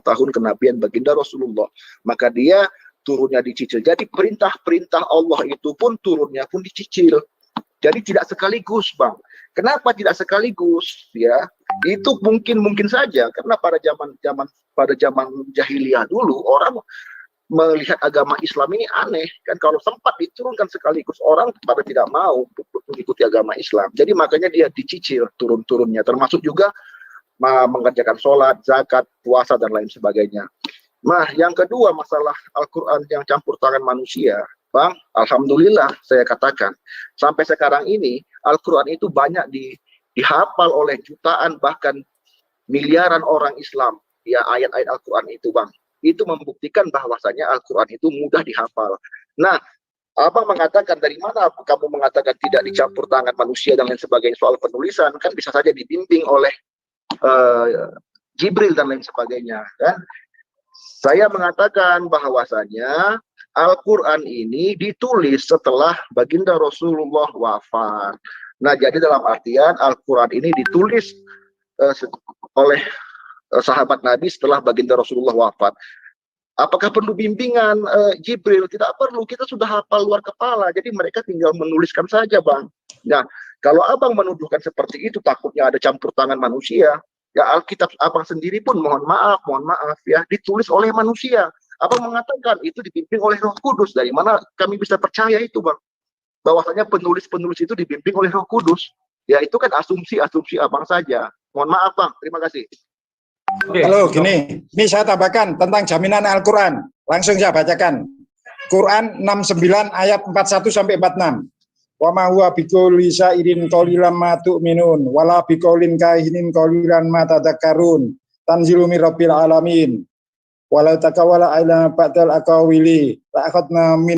tahun kenabian baginda Rasulullah. Maka dia turunnya dicicil. Jadi perintah-perintah Allah itu pun turunnya pun dicicil. Jadi tidak sekaligus, Bang. Kenapa tidak sekaligus? Ya, itu mungkin saja karena pada zaman jahiliyah dulu orang melihat agama Islam ini aneh kan, kalau sempat diturunkan sekaligus orang pada tidak mau mengikuti agama Islam. Jadi makanya dia dicicil turun-turunnya, termasuk juga mengerjakan sholat, zakat, puasa dan lain sebagainya. Nah, yang kedua masalah Al-Quran yang campur tangan manusia. Bang, alhamdulillah saya katakan sampai sekarang ini Al-Quran itu banyak dihafal oleh jutaan bahkan miliaran orang Islam. Ya, ayat-ayat Al-Quran itu, Bang, itu membuktikan bahwasanya Al-Quran itu mudah dihafal. Nah, Abang mengatakan dari mana kamu mengatakan tidak dicampur tangan manusia dan lain sebagainya soal penulisan, kan bisa saja dibimbing oleh Jibril dan lain sebagainya, kan? Saya mengatakan bahwasanya Al-Quran ini ditulis setelah baginda Rasulullah wafat. Nah, jadi dalam artian Al-Quran ini ditulis oleh sahabat Nabi setelah baginda Rasulullah wafat. Apakah perlu bimbingan Jibril? Tidak perlu, kita sudah hafal luar kepala. Jadi mereka tinggal menuliskan saja, Bang. Nah, kalau Abang menuduhkan seperti itu, takutnya ada campur tangan manusia. Ya, Alkitab Abang sendiri pun mohon maaf ya, ditulis oleh manusia. Abang mengatakan itu dibimbing oleh Roh Kudus. Dari mana kami bisa percaya itu, Bang? Bahwasanya penulis-penulis itu dibimbing oleh Roh Kudus. Ya, itu kan asumsi Abang saja. Mohon maaf, Bang. Terima kasih. Halo, gini. Ini saya tambahkan tentang jaminan Al-Quran. Langsung saya bacakan. Quran 69 ayat 41 sampai 46. Wa ma huwa biqauli sa'irin qalilan ma tu'minun wala biqaulin kahinin qalilan ma tadhakkarun. Tanzilu mir rabbil alamin. Walau takawala aila ba'dal aqawili la akhadna min.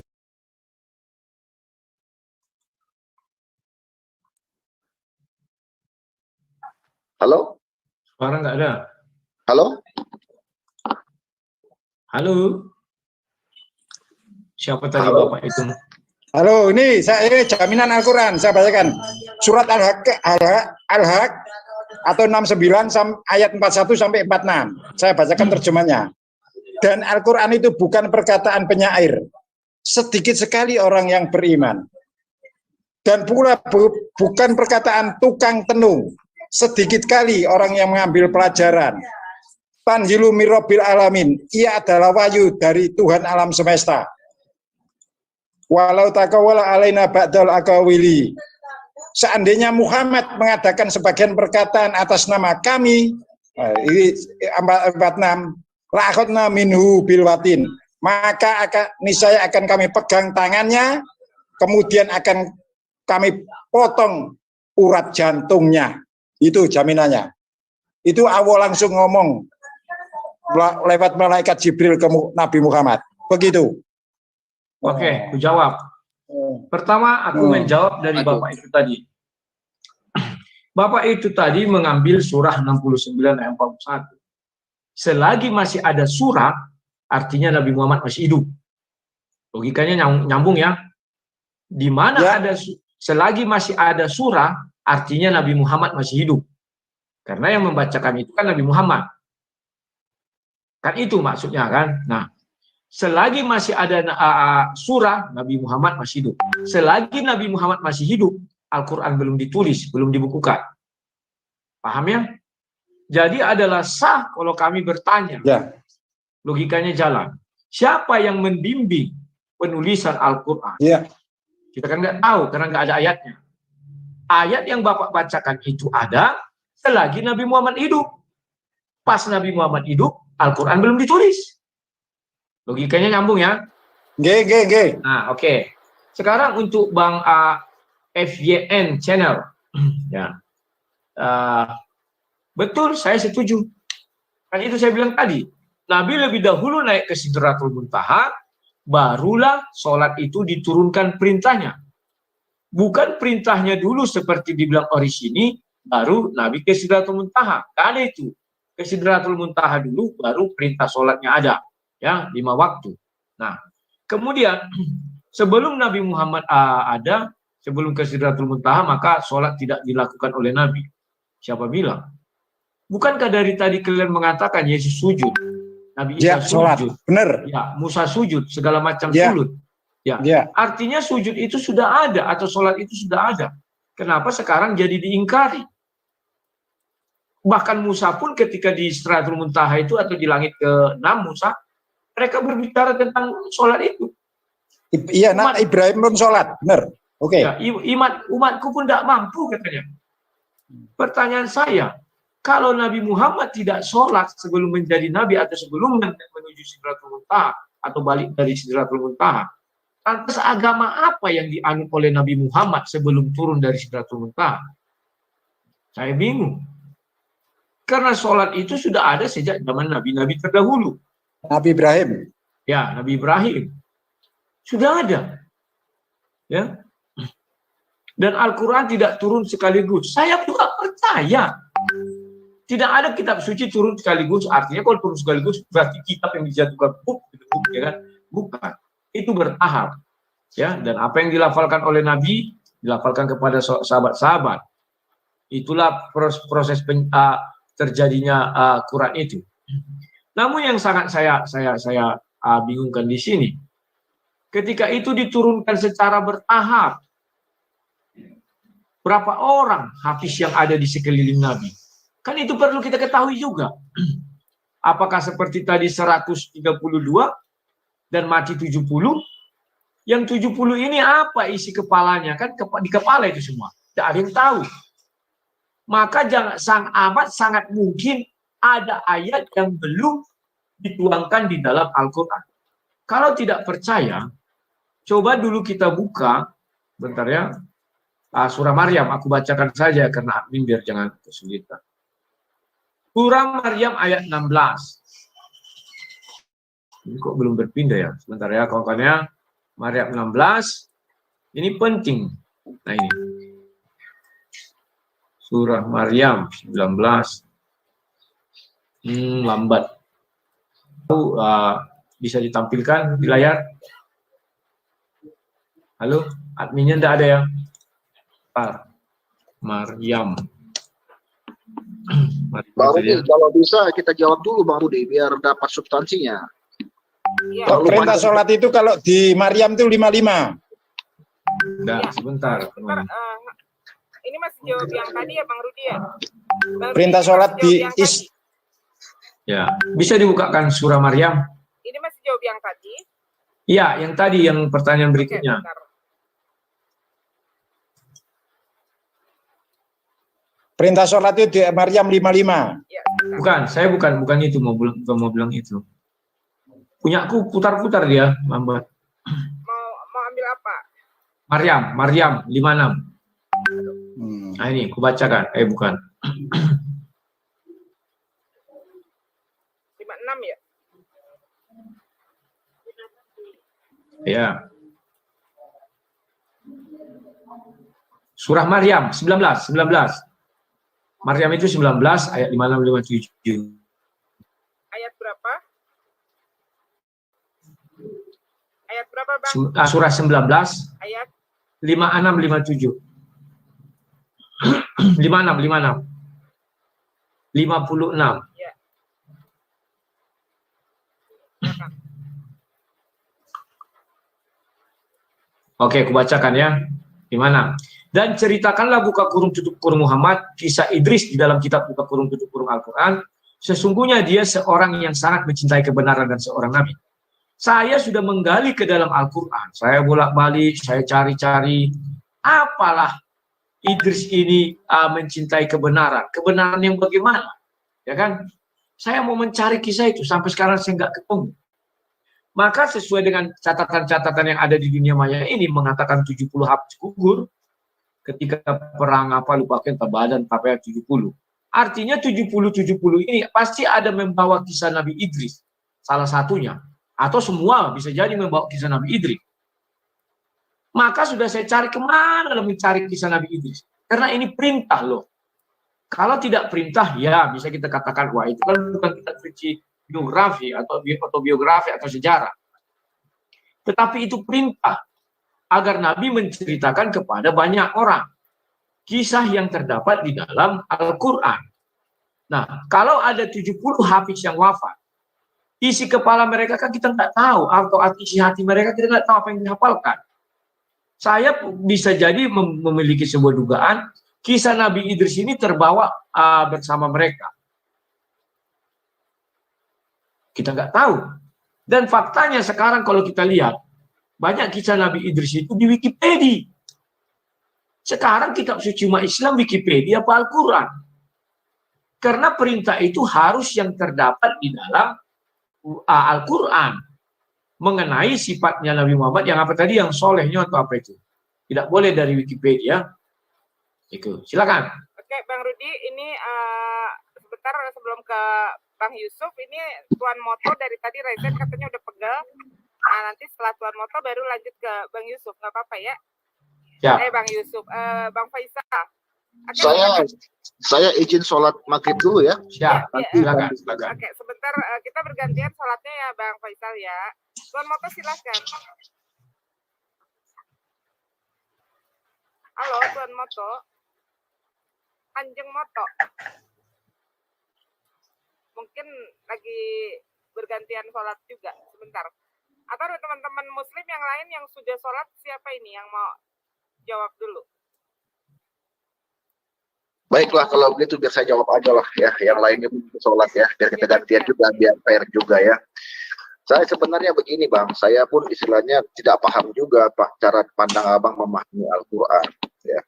Halo? Suara nggak ada. Halo? Halo? Siapa tadi Bapak itu? Halo, ini jaminan Al-Quran. Saya bacakan. Surat Al-Haq atau 69 ayat 41 sampai 46. Saya bacakan terjemahnya. Dan Al-Quran itu bukan perkataan penyair. Sedikit sekali orang yang beriman. Dan pula bukan perkataan tukang tenung. Sedikit kali orang yang mengambil pelajaran. Tanzilu mir rabbil alamin. Ia adalah wahyu dari Tuhan alam semesta. Walau takawala alaina ba'dal akawili. Seandainya Muhammad mengadakan sebagian perkataan atas nama kami, ini 46, la'akhadna minhu bilwatin, maka niscaya akan kami pegang tangannya, kemudian akan kami potong urat jantungnya. Itu jaminannya. Itu Allah langsung ngomong lewat malaikat Jibril ke Nabi Muhammad. Begitu. Oke, aku jawab. Pertama, aku menjawab dari Bapak itu tadi. Bapak itu tadi mengambil surah 69 ayat 41. Selagi masih ada surah, artinya Nabi Muhammad masih hidup. Logikanya nyambung ya. Di mana ada selagi masih ada surah, artinya Nabi Muhammad masih hidup. Karena yang membacakan itu kan Nabi Muhammad. Kan itu maksudnya kan. Nah, selagi masih ada surah, Nabi Muhammad masih hidup. Selagi Nabi Muhammad masih hidup, Al-Quran belum ditulis, belum dibukukan. Paham ya? Jadi adalah sah kalau kami bertanya. Ya. Logikanya jalan. Siapa yang membimbing penulisan Al-Quran? Ya. Kita kan nggak tahu karena nggak ada ayatnya. Ayat yang Bapak bacakan itu ada selagi Nabi Muhammad hidup. Pas Nabi Muhammad hidup, Al-Quran belum ditulis. Logikanya nyambung ya? G. Nah, oke. Sekarang untuk Bang FYN channel. Ya. Betul, saya setuju. Kan itu saya bilang tadi. Nabi lebih dahulu naik ke Sidratul Muntaha, barulah sholat itu diturunkan perintahnya. Bukan perintahnya dulu seperti dibilang di sini, baru Nabi ke Sidratul Muntaha. Kan itu. Ke Sidratul Muntaha dulu, baru perintah sholatnya ada. Ya, 5 waktu. Nah, kemudian sebelum Nabi Muhammad ada, sebelum ke Sidratul Muntaha, maka sholat tidak dilakukan oleh Nabi. Siapa bilang? Bukankah dari tadi kalian mengatakan Yesus sujud, Nabi Isa sujud, benar? Ya, Musa sujud, segala macam sujud. Ya, artinya sujud itu sudah ada atau sholat itu sudah ada. Kenapa sekarang jadi diingkari? Bahkan Musa pun ketika di Sidratul Muntaha itu atau di langit ke-6 Musa, mereka berbicara tentang sholat itu. Iya, nah Ibrahim pun sholat, benar. Oke. Ya, umatku pun tidak mampu katanya. Pertanyaan saya, kalau Nabi Muhammad tidak sholat sebelum menjadi Nabi atau sebelum menuju Sidratul Muntaha atau balik dari Sidratul Muntaha, lantas agama apa yang dianut oleh Nabi Muhammad sebelum turun dari Sidratul Muntaha? Saya bingung. Karena sholat itu sudah ada sejak zaman Nabi-Nabi terdahulu. Nabi Ibrahim. Ya, Nabi Ibrahim. Sudah ada. Ya. Dan Al-Quran tidak turun sekaligus. Saya juga percaya. Tidak ada kitab suci turun sekaligus. Artinya kalau turun sekaligus berarti kitab yang dijatuhkan ya kan? Bukan. Itu bertahap. Ya, dan apa yang dilafalkan oleh Nabi dilafalkan kepada sahabat-sahabat. Itulah proses terjadinya Quran itu. Namun yang sangat saya bingungkan di sini, ketika itu diturunkan secara bertahap, berapa orang hafiz yang ada di sekeliling Nabi? Kan itu perlu kita ketahui juga. Apakah seperti tadi 132 dan mati 70? Yang 70 ini apa isi kepalanya? Kan di kepala itu semua. Tidak ada yang tahu. Maka sangat mungkin ada ayat yang belum dituangkan di dalam Al-Quran. Kalau tidak percaya, coba dulu kita buka, bentar ya, surah Maryam, aku bacakan saja karena admin biar jangan kesulitan. Surah Maryam ayat 16. Ini kok belum berpindah ya? Sebentar ya, kawan-kawannya. Maryam 16. Ini penting. Nah ini. Surah Maryam 19. Lambat. Bisa ditampilkan di layar? Halo? Adminnya tidak ada ya? Maryam. Bang Rudi, kalau bisa kita jawab dulu Bang Rudi biar dapat substansinya. Ya. Perintah sholat itu kalau di Maryam itu 55. Nah, sebentar. Ini masih jawab yang tadi ya Bang Rudi ya? Perintah sholat di Ya, bisa dibukakan surah Maryam? Ini masih jawab yang tadi? Iya, yang tadi, yang pertanyaan berikutnya. Perintah sholat itu di Maryam 55. Ya, bukan, saya bukan itu mau bilang itu. Punyaku putar-putar dia, lambat. Mau ambil apa? Maryam 56. Nah ini, aku bacakan. Bukan. 56 ya? Ya. Surah Maryam 19. Maryam itu 19 ayat 56 57. Ayat berapa? Ayat berapa, Bang? Surah 19 ayat 56 57. 56 56. Ya. Oke, aku bacakan ya. Gimana? Dan ceritakanlah buka kurung tutup kurung Muhammad kisah Idris di dalam kitab buka kurung tutup kurung Al-Quran. Sesungguhnya dia seorang yang sangat mencintai kebenaran dan seorang nabi. Saya sudah menggali ke dalam Al-Quran. Saya bolak-balik, saya cari-cari. Apalah Idris ini mencintai kebenaran. Kebenaran yang bagaimana? Ya kan? Saya mau mencari kisah itu. Sampai sekarang saya nggak ketemu. Maka sesuai dengan catatan-catatan yang ada di dunia maya ini mengatakan 70 hafiz gugur ketika perang lupa Tabadan sampai 70. Artinya 70 ini pasti ada membawa kisah Nabi Idris salah satunya atau semua bisa jadi membawa kisah Nabi Idris. Maka sudah saya cari kemana mencari kisah Nabi Idris karena ini perintah loh. Kalau tidak perintah ya bisa kita katakan wah itu kan bukan kitab suci biografi atau biografi atau sejarah. Tetapi itu perintah agar Nabi menceritakan kepada banyak orang kisah yang terdapat di dalam Al-Quran. Nah, kalau ada 70 hafiz yang wafat, isi kepala mereka kan kita nggak tahu, atau isi hati mereka kita nggak tahu apa yang dihafalkan. Saya bisa jadi memiliki sebuah dugaan kisah Nabi Idris ini terbawa bersama mereka. Kita nggak tahu. Dan faktanya sekarang kalau kita lihat, banyak kisah Nabi Idris itu di Wikipedia. Sekarang kitab suci umat Islam Wikipedia apa Al-Quran? Karena perintah itu harus yang terdapat di dalam Al-Quran mengenai sifatnya Nabi Muhammad yang apa tadi, yang solehnya atau apa itu. Tidak boleh dari Wikipedia. Itu. Silakan. Oke, Bang Rudi, ini sebentar sebelum ke Bang Yusuf, ini Tuan Moto dari tadi Raizen katanya udah pegel. Nah, nanti setelah Tuan Moto baru lanjut ke Bang Yusuf, nggak apa-apa ya? Ya. Bang Yusuf, Bang Faisal. Saya izin sholat maghrib dulu ya. Ya, silakan. Oke, sebentar kita bergantian sholatnya ya, Bang Faisal ya. Tuan Moto silakan. Halo, Tuan Moto. Anjing Moto. Mungkin lagi bergantian sholat juga sebentar. Atau ada teman-teman Muslim yang lain yang sudah sholat, siapa ini yang mau jawab dulu? Baiklah, kalau begitu biar saya jawab aja lah ya, yang lainnya sholat ya, biar kita gantian juga, biar fair juga ya. Saya sebenarnya begini Bang, saya pun istilahnya tidak paham juga cara pandang Abang memahami Al-Quran ya.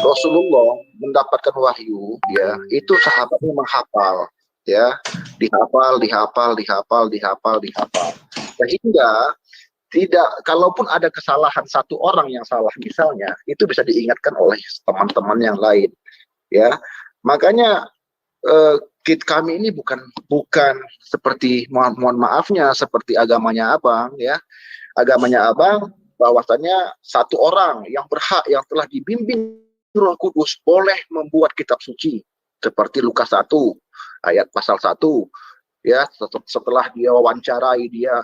Rasulullah mendapatkan wahyu ya, itu sahabatnya menghafal ya, dihafal. Sehingga tidak, kalaupun ada kesalahan satu orang yang salah misalnya, itu bisa diingatkan oleh teman-teman yang lain. Ya, makanya kami ini bukan seperti mohon maafnya seperti agamanya Abang ya. Agamanya Abang bahwasanya satu orang yang berhak yang telah dibimbing Roh Kudus boleh membuat kitab suci seperti Lukas 1 ayat pasal 1 ya, setelah dia wawancarai, dia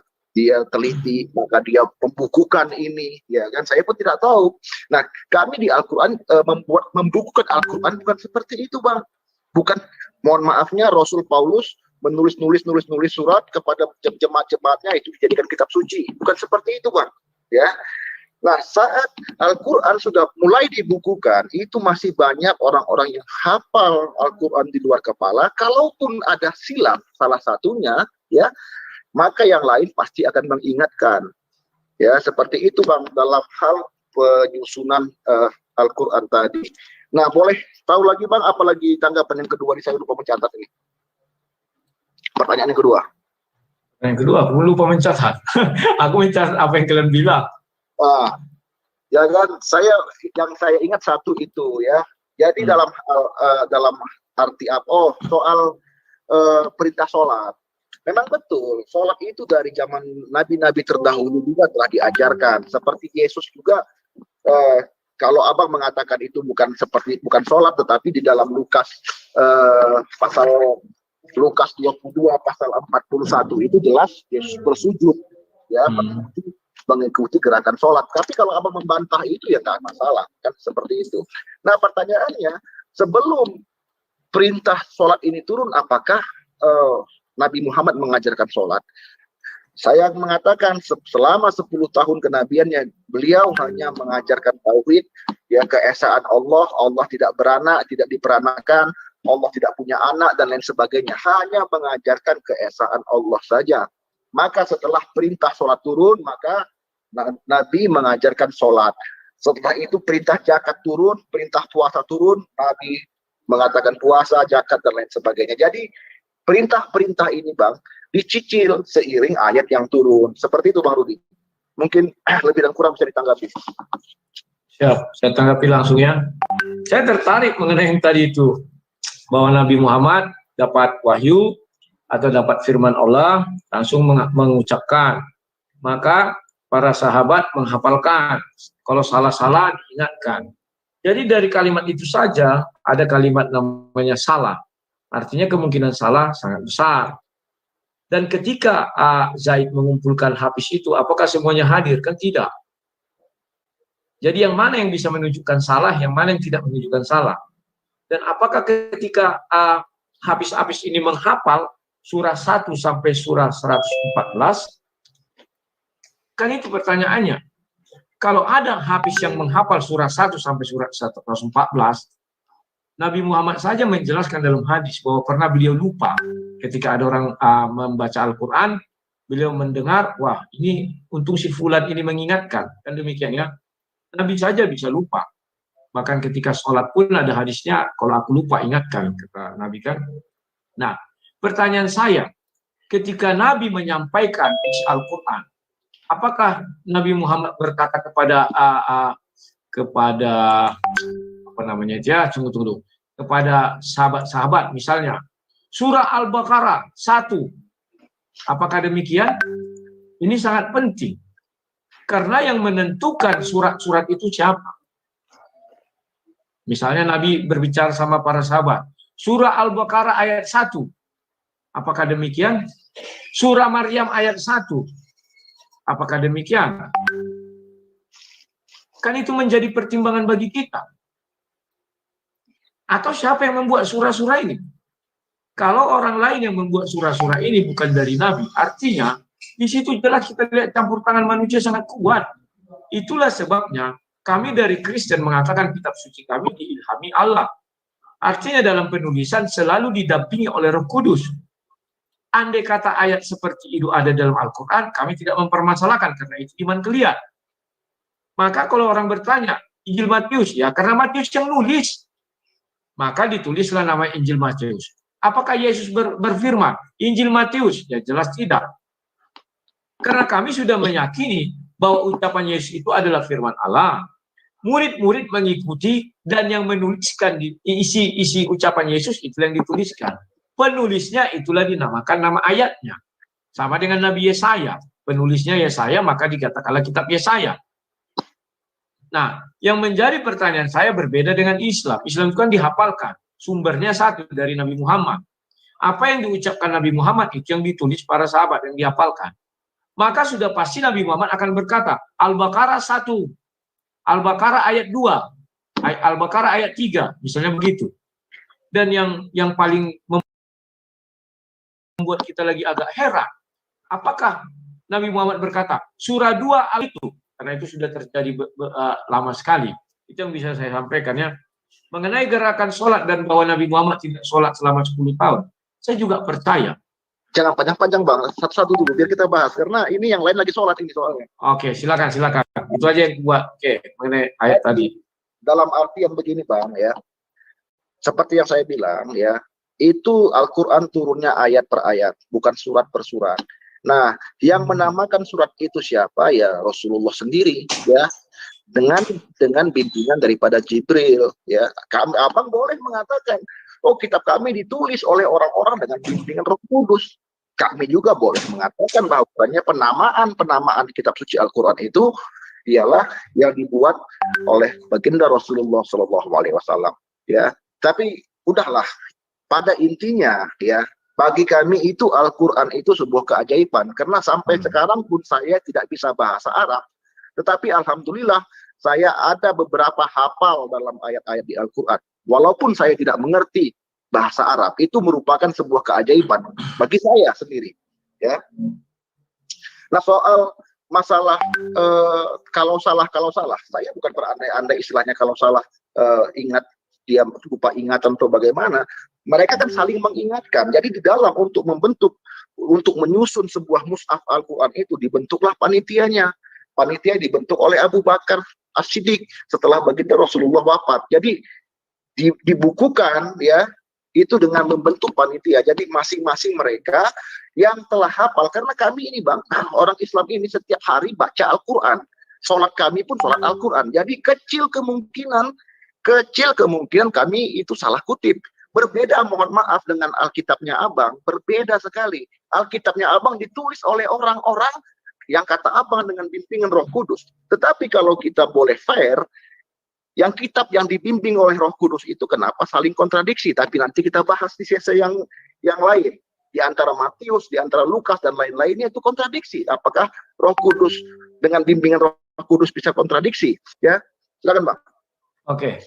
teliti, maka dia membukukan ini, ya kan? Saya pun tidak tahu. Nah, kami di Al-Quran membukukan Al-Quran bukan seperti itu, Bang. Bukan, mohon maafnya, Rasul Paulus menulis surat kepada jemaat-jemaatnya itu dijadikan kitab suci. Bukan seperti itu, Bang. Ya. Nah, saat Al-Quran sudah mulai dibukukan, itu masih banyak orang-orang yang hafal Al-Quran di luar kepala. Kalaupun ada silap salah satunya, ya, maka yang lain pasti akan mengingatkan. Ya, seperti itu Bang dalam hal penyusunan Al-Quran tadi. Nah, boleh tahu lagi Bang, apalagi tanggapan yang kedua ini, saya lupa mencatat ini. Pertanyaan yang kedua. Yang kedua, aku lupa mencatat. Aku mencatat apa yang kalian bilang. Ya kan, yang saya ingat satu itu ya. Jadi dalam arti apa? Soal perintah sholat. Memang betul, sholat itu dari zaman nabi-nabi terdahulu juga telah diajarkan. Seperti Yesus juga, kalau Abang mengatakan itu bukan sholat, tetapi di dalam Lukas pasal Lukas 22 pasal 41 itu jelas Yesus bersujud, ya, mengikuti gerakan sholat. Tapi kalau Abang membantah itu ya nggak masalah, kan seperti itu. Nah, pertanyaannya, sebelum perintah sholat ini turun, apakah Nabi Muhammad mengajarkan sholat? Saya mengatakan selama 10 tahun kenabiannya, beliau hanya mengajarkan tauhid, ya, keesaan Allah, Allah tidak beranak, tidak diperanakan, Allah tidak punya anak, dan lain sebagainya. Hanya mengajarkan keesaan Allah saja. Maka setelah perintah sholat turun, maka Nabi mengajarkan sholat. Setelah itu perintah zakat turun, perintah puasa turun, Nabi mengatakan puasa, zakat, dan lain sebagainya. Jadi perintah-perintah ini Bang dicicil seiring ayat yang turun. Seperti itu Bang Rudi. Mungkin lebih dan kurang bisa ditanggapi. Siap, saya tanggapi langsung ya. Saya tertarik mengenai yang tadi itu, bahwa Nabi Muhammad dapat wahyu atau dapat firman Allah langsung mengucapkan. Maka para sahabat menghafalkan. Kalau salah-salah diingatkan. Jadi dari kalimat itu saja ada kalimat namanya salah. Artinya kemungkinan salah sangat besar. Dan ketika Zaid mengumpulkan Hafiz itu, apakah semuanya hadir? Kan tidak. Jadi yang mana yang bisa menunjukkan salah, yang mana yang tidak menunjukkan salah. Dan apakah ketika Hafiz-Hafiz ini menghafal, surah 1 sampai surah 114, kan itu pertanyaannya. Kalau ada hafiz yang menghafal surah 1 sampai surah 114, Nabi Muhammad saja menjelaskan dalam hadis bahwa pernah beliau lupa ketika ada orang membaca Al-Quran, beliau mendengar, wah ini untung si fulan ini mengingatkan, kan demikian ya. Nabi saja bisa lupa. Bahkan ketika sholat pun ada hadisnya, kalau aku lupa ingatkan, kata Nabi kan. Nah, pertanyaan saya, ketika Nabi menyampaikan isi Al-Quran, apakah Nabi Muhammad berkata kepada apa namanya dia, tunggu, kepada sahabat-sahabat misalnya, surah Al-Baqarah 1, apakah demikian? Ini sangat penting, karena yang menentukan surat-surat itu siapa? Misalnya Nabi berbicara sama para sahabat, surah Al-Baqarah ayat 1, apakah demikian? Surah Maryam ayat 1, apakah demikian? Kan itu menjadi pertimbangan bagi kita. Atau siapa yang membuat surah-surah ini? Kalau orang lain yang membuat surah-surah ini bukan dari Nabi, artinya di situ jelas kita lihat campur tangan manusia sangat kuat. Itulah sebabnya kami dari Kristen mengatakan kitab suci kami diilhami Allah. Artinya dalam penulisan selalu didampingi oleh Roh Kudus. Andai kata ayat seperti itu ada dalam Al-Quran, kami tidak mempermasalahkan karena itu iman kalian. Maka kalau orang bertanya, Injil Matius, ya karena Matius yang nulis, maka ditulislah nama Injil Matius. Apakah Yesus berfirman, Injil Matius? Ya jelas tidak. Karena kami sudah meyakini bahwa ucapan Yesus itu adalah firman Allah. Murid-murid mengikuti dan yang menuliskan isi ucapan Yesus itu yang dituliskan. Penulisnya itulah dinamakan nama ayatnya. Sama dengan Nabi Yesaya. Penulisnya Yesaya, maka dikatakanlah kitab Yesaya. Nah, yang menjadi pertanyaan saya berbeda dengan Islam. Islam itu kan dihafalkan. Sumbernya satu dari Nabi Muhammad. Apa yang diucapkan Nabi Muhammad itu yang ditulis para sahabat yang dihafalkan. Maka sudah pasti Nabi Muhammad akan berkata, Al-Baqarah 1, Al-Baqarah ayat 2, Al-Baqarah ayat 3, misalnya begitu. Dan yang paling membuat kita lagi agak heran, apakah Nabi Muhammad berkata, surah 2 itu, karena itu sudah terjadi lama sekali. Itu yang bisa saya sampaikan ya. Mengenai gerakan sholat dan bahwa Nabi Muhammad tidak sholat selama 10 tahun, saya juga percaya. Jangan panjang-panjang Bang, satu-satu dulu biar kita bahas, karena ini yang lain lagi sholat ini soalnya. Oke, silakan. Itu aja yang buat mengenai ayat tadi. Dalam arti yang begini Bang ya, seperti yang saya bilang ya, itu Al-Quran turunnya ayat per ayat, bukan surat per surat. Nah, yang menamakan surat itu siapa? Ya Rasulullah sendiri, ya, dengan bimbingan daripada Jibril, ya. Abang boleh mengatakan, oh kitab kami ditulis oleh orang-orang dengan bimbingan Roh Kudus. Kami juga boleh mengatakan bahwasanya penamaan kitab suci Al-Quran itu ialah yang dibuat oleh baginda Rasulullah SAW, ya. Tapi udahlah, pada intinya, ya. Bagi kami itu Al-Quran itu sebuah keajaiban. Karena sampai sekarang pun saya tidak bisa bahasa Arab. Tetapi Alhamdulillah saya ada beberapa hafal dalam ayat-ayat di Al-Quran. Walaupun saya tidak mengerti bahasa Arab. Itu merupakan sebuah keajaiban bagi saya sendiri. Ya. Nah soal masalah kalau salah. Saya bukan berandai-andai istilahnya kalau salah ingat dia lupa ingatan atau bagaimana. Mereka kan saling mengingatkan. Jadi di dalam untuk menyusun sebuah mushaf Al-Quran itu dibentuklah panitianya. Panitia dibentuk oleh Abu Bakar As-Siddiq setelah baginda Rasulullah wafat. Jadi dibukukan ya itu dengan membentuk panitia. Jadi masing-masing mereka yang telah hafal, karena kami ini Bang, orang Islam ini setiap hari baca Al-Quran. Sholat kami pun sholat Al-Quran. Jadi kecil kemungkinan kami itu salah kutip. Berbeda, mohon maaf, dengan Alkitabnya Abang, berbeda sekali. Alkitabnya Abang ditulis oleh orang-orang yang kata Abang dengan bimbingan Roh Kudus. Tetapi kalau kita boleh fair, yang kitab yang dibimbing oleh Roh Kudus itu kenapa saling kontradiksi? Tapi nanti kita bahas di sesi yang lain. Di antara Matius, di antara Lukas dan lain-lainnya itu kontradiksi. Apakah Roh Kudus dengan bimbingan Roh Kudus bisa kontradiksi? Ya, silakan Bang. Oke.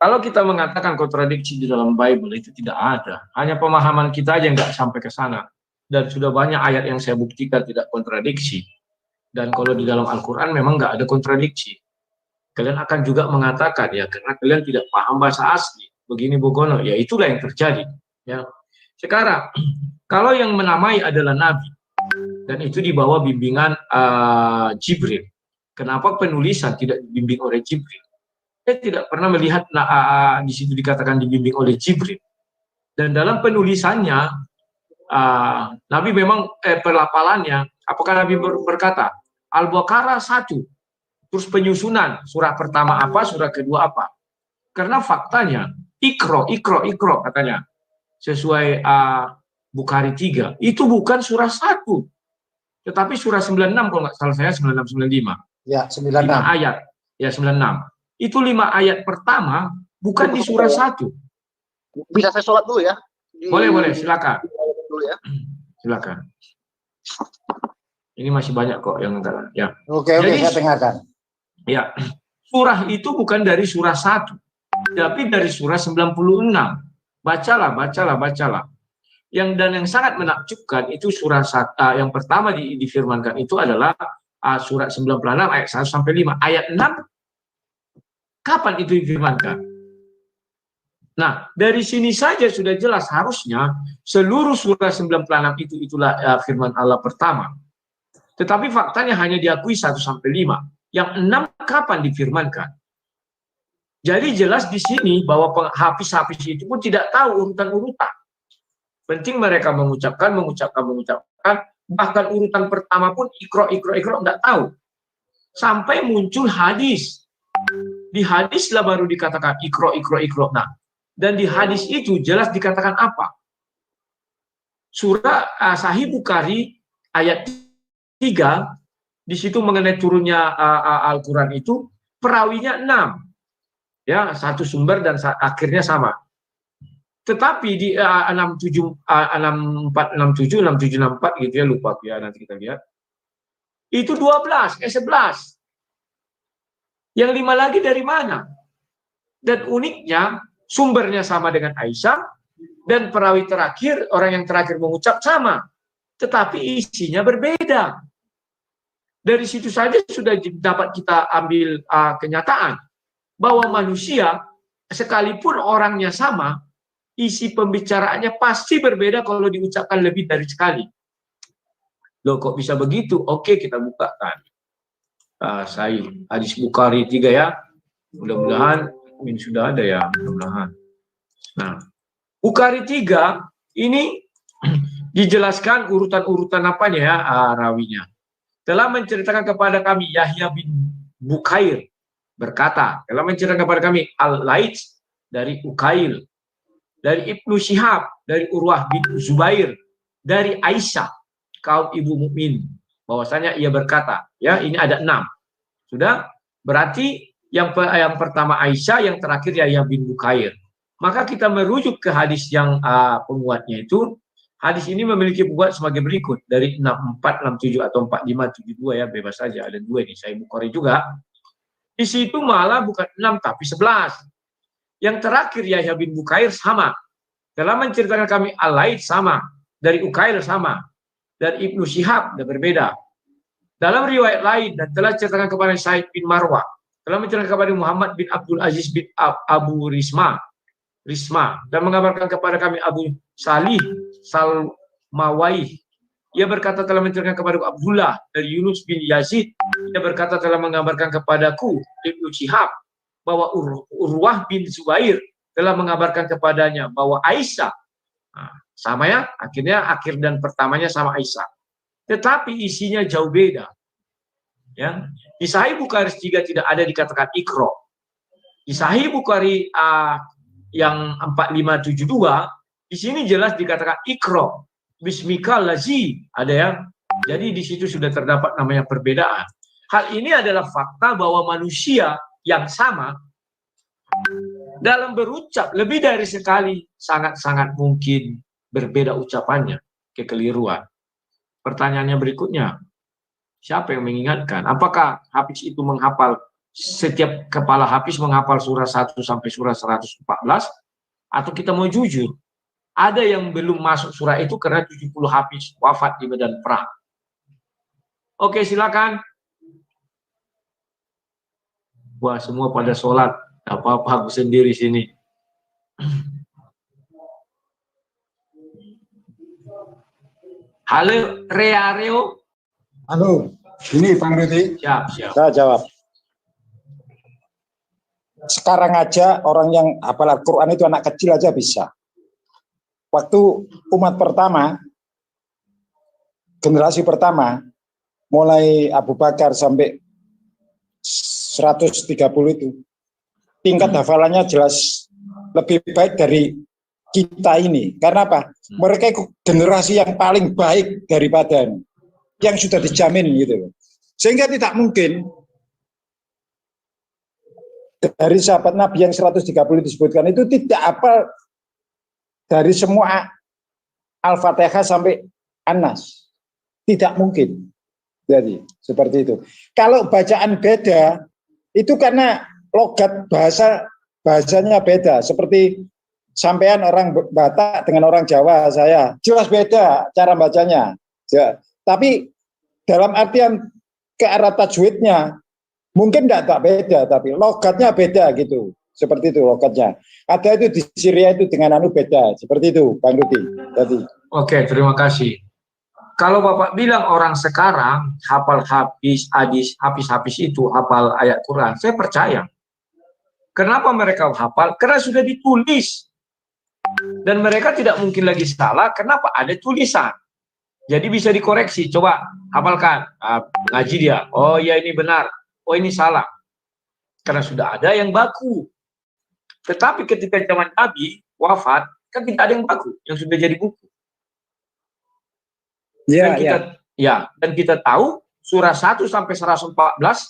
Kalau kita mengatakan kontradiksi di dalam Bible itu tidak ada. Hanya pemahaman kita aja yang nggak sampai ke sana. Dan sudah banyak ayat yang saya buktikan tidak kontradiksi. Dan kalau di dalam Al-Quran memang nggak ada kontradiksi. Kalian akan juga mengatakan, ya karena kalian tidak paham bahasa asli. Begini Bogono, ya itulah yang terjadi. Ya. Sekarang, kalau yang menamai adalah Nabi, dan itu di bawah bimbingan Jibril. Kenapa penulisan tidak dibimbing oleh Jibril? Saya tidak pernah melihat di situ dikatakan dibimbing oleh Jibril. Dan dalam penulisannya, Nabi memang pelafalannya, apakah Nabi berkata, Al-Baqarah 1, terus penyusunan, surah pertama apa, surah kedua apa. Karena faktanya, ikro katanya, sesuai Bukhari 3, itu bukan surah 1, tetapi surah 96 kalau nggak salah saya, 96-95. Ya, 96. 5 ayat, ya 96. Itu 5 ayat pertama bukan di surah 1. Bisa saya sholat dulu ya? Boleh, silakan. Dulu ya. Silakan. Ini masih banyak kok yang enggak. Ya. Oke, saya dengarkan. Ya, surah itu bukan dari surah 1, tapi dari surah 96. Bacalah. Yang sangat menakjubkan itu surah yang pertama difirmankan itu adalah surat 96 ayat 1 sampai 5. Ayat 6 kapan itu difirmankan? Nah, dari sini saja sudah jelas harusnya seluruh surah 96 itulah firman Allah pertama. Tetapi faktanya hanya diakui 1 sampai 5. Yang 6 kapan difirmankan? Jadi jelas di sini bahwa hafiz-hafiz itu pun tidak tahu urutan-urutan. Penting mereka mengucapkan, bahkan urutan pertama pun ikro enggak tahu. Sampai muncul hadis. Di hadis lah baru dikatakan ikro. Nah, dan di hadis itu jelas dikatakan apa? Surah Sahih Bukhari ayat 3, di situ mengenai turunnya Al-Quran itu, perawinya 6. Ya, satu sumber dan akhirnya sama. Tetapi di 64, 67, 64 gitu ya, lupa ya, nanti kita lihat. Itu 11. Yang 5 lagi dari mana? Dan uniknya, sumbernya sama dengan Aisyah, dan perawi terakhir, orang yang terakhir mengucap sama. Tetapi isinya berbeda. Dari situ saja sudah dapat kita ambil kenyataan bahwa manusia, sekalipun orangnya sama, isi pembicaraannya pasti berbeda kalau diucapkan lebih dari sekali. Loh kok bisa begitu? Oke, kita bukakan. Saya hadis Bukhari 3 ya. Mudah-mudahan ini sudah ada ya, mudah-mudahan. Nah, Bukhari 3 ini dijelaskan urutan-urutan apanya ya, rawinya. Telah menceritakan kepada kami Yahya bin Bukair berkata, telah menceritakan kepada kami Al-Laits dari Ukail, dari Ibnu Syihab, dari Urwah bin Zubair, dari Aisyah, kaum ibu mukmin, bahwasanya ia berkata, ya ini ada 6. Sudah? Berarti yang pertama Aisyah, yang terakhir Yahya bin Bukair. Maka kita merujuk ke hadis yang penguatnya itu. Hadis ini memiliki penguat sebagai berikut, dari 64, 67 atau 45, 72 ya, bebas saja. Ada 2 nih, saya Bukhari juga. Di situ malah bukan 6 tapi 11. Yang terakhir Yahya bin Bukair sama. Telah menceritakan kami Al-Laits sama, dari Ukail sama, dari Ibnu Syihab dan berbeda. Dalam riwayat lain, dan telah ceritakan kepada Said bin Marwah, telah menceritakan kepada Muhammad bin Abdul Aziz bin Abu Risma, dan mengabarkan kepada kami Abu Salih Salmawaih. Ia berkata telah menceritakan kepada Abdullah dari Yunus bin Yazid. Ia berkata telah mengabarkan kepadaku Ibnu Syihab bahwa Urwah bin Zubair telah mengabarkan kepadanya bahwa Aisyah, sama ya, akhirnya akhir dan pertamanya sama Aisyah. Tetapi isinya jauh beda. Ya. Di Sahih Bukhari 3 tidak ada dikatakan ikro. Di Sahih Bukhari yang 4572 di sini jelas dikatakan ikro. Bismika lazi, ada ya. Jadi di situ sudah terdapat namanya perbedaan. Hal ini adalah fakta bahwa manusia yang sama dalam berucap lebih dari sekali sangat-sangat mungkin berbeda ucapannya, kekeliruan. Pertanyaannya berikutnya, siapa yang mengingatkan? Apakah Hafiz itu menghafal setiap kepala hafiz menghafal surah 1 sampai surah 114, atau kita mau jujur, ada yang belum masuk surah itu karena 70 hafiz wafat di medan perang. Oke, silakan. Wah, semua pada sholat. Apa-apa, aku sendiri sini. Halo, Reareo. Halo, ini Bang Rudi. Siap. Saya jawab. Sekarang aja orang yang hafal Al-Quran itu anak kecil aja bisa. Waktu umat pertama, generasi pertama, mulai Abu Bakar sampai 130 itu, tingkat hafalannya jelas lebih baik dari kita ini. Karena apa? Mereka itu generasi yang paling baik daripada yang sudah dijamin gitu. Sehingga tidak mungkin dari sahabat Nabi yang 130 disebutkan itu tidak hafal dari semua Al-Fatihah sampai An-Nas. Tidak mungkin. Jadi seperti itu. Kalau bacaan beda itu karena logat bahasanya beda. Seperti sampean orang Batak dengan orang Jawa, saya jelas beda cara bacanya. Ya. Tapi dalam artian ke arah tajwidnya mungkin tidak beda, tapi logatnya beda gitu. Seperti itu logatnya. Ada itu di Syria itu dengan beda. Seperti itu, Bang Rudi. Jadi. Oke, terima kasih. Kalau Bapak bilang orang sekarang hafal habis itu hafal ayat Quran, saya percaya. Kenapa mereka hafal? Karena sudah ditulis. Dan mereka tidak mungkin lagi salah, kenapa? Ada tulisan. Jadi bisa dikoreksi, coba hafalkan. Ngaji dia, oh ya ini benar, oh ini salah. Karena sudah ada yang baku. Tetapi ketika zaman Nabi wafat, kan tidak ada yang baku, yang sudah jadi buku. Dan kita tahu surah 1 sampai 114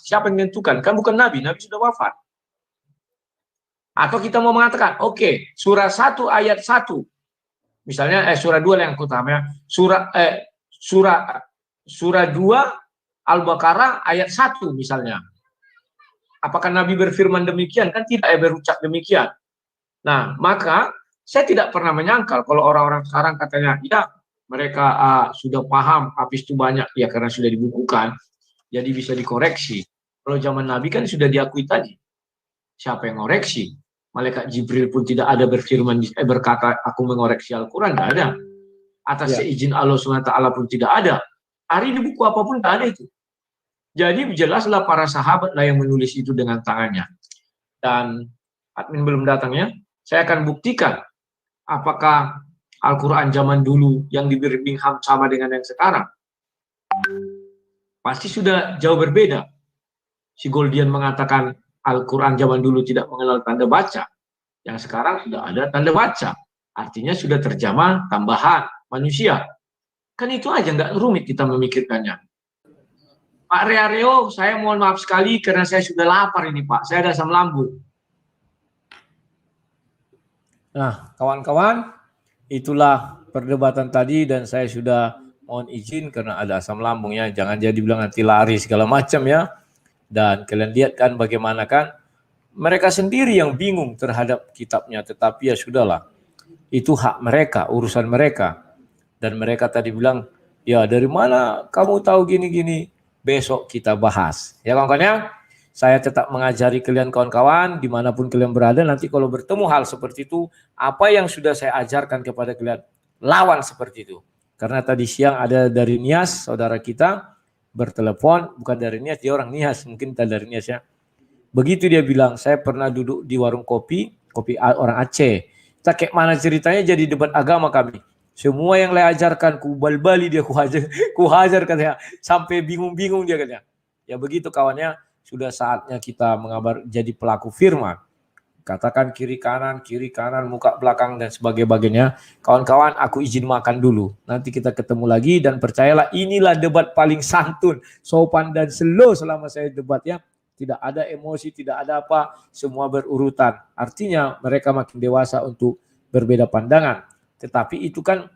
siapa yang menentukan? Kan bukan Nabi sudah wafat. Atau kita mau mengatakan, oke, surah 1 ayat 1. Misalnya surah 2 yang utama, surah 2 Al-Baqarah ayat 1 misalnya. Apakah Nabi berfirman demikian? Kan tidak berucap demikian. Nah, maka saya tidak pernah menyangkal kalau orang-orang sekarang katanya, ya mereka sudah paham habis itu banyak, ya karena sudah dibukukan, jadi bisa dikoreksi. Kalau zaman Nabi kan sudah diakui tadi. Siapa yang ngoreksi? Malaikat Jibril pun tidak ada berfirman berkata aku mengoreksi Al-Quran, tidak ada. Atas seizin Allah SWT pun tidak ada. Hari di buku apapun tidak ada itu. Jadi jelaslah para sahabat lah yang menulis itu dengan tangannya. Dan admin belum datang ya. Saya akan buktikan apakah Al-Quran zaman dulu yang di Birmingham sama dengan yang sekarang. Pasti sudah jauh berbeda. Si Goldian mengatakan Al-Quran zaman dulu tidak mengenal tanda baca. Yang sekarang sudah ada tanda baca. Artinya sudah terjemah tambahan manusia. Kan itu aja, nggak rumit kita memikirkannya. Pak Reareo, saya mohon maaf sekali karena saya sudah lapar ini Pak. Saya ada asam lambung. Nah, kawan-kawan, itulah perdebatan tadi dan saya sudah mohon izin karena ada asam lambungnya. Jangan jadi bilang nanti lari segala macam ya. Dan kalian lihat kan bagaimana kan mereka sendiri yang bingung terhadap kitabnya. Tetapi ya sudahlah, itu hak mereka, urusan mereka. Dan mereka tadi bilang, ya dari mana kamu tahu gini-gini? Besok kita bahas. Ya kawan-kawan, saya tetap mengajari kalian kawan-kawan dimanapun kalian berada. Nanti kalau bertemu hal seperti itu, apa yang sudah saya ajarkan kepada kalian, lawan seperti itu. Karena tadi siang ada dari Nias, saudara kita, bertelepon, bukan dari Nias, dia orang Nias, mungkin dari Nias ya. Begitu dia bilang, saya pernah duduk di warung kopi orang Aceh. Kita kayak mana ceritanya jadi debat agama kami. Semua yang saya ajarkan, ku bal-bali dia, ku hajar katanya. Sampai bingung-bingung dia katanya. Ya begitu kawannya, sudah saatnya kita jadi pelaku firman. Katakan kiri kanan, muka belakang dan sebagainya. Kawan-kawan, aku izin makan dulu. Nanti kita ketemu lagi dan percayalah inilah debat paling santun, sopan dan slow selama saya debat ya. Tidak ada emosi, tidak ada apa, semua berurutan. Artinya mereka makin dewasa untuk berbeda pandangan. Tetapi itu kan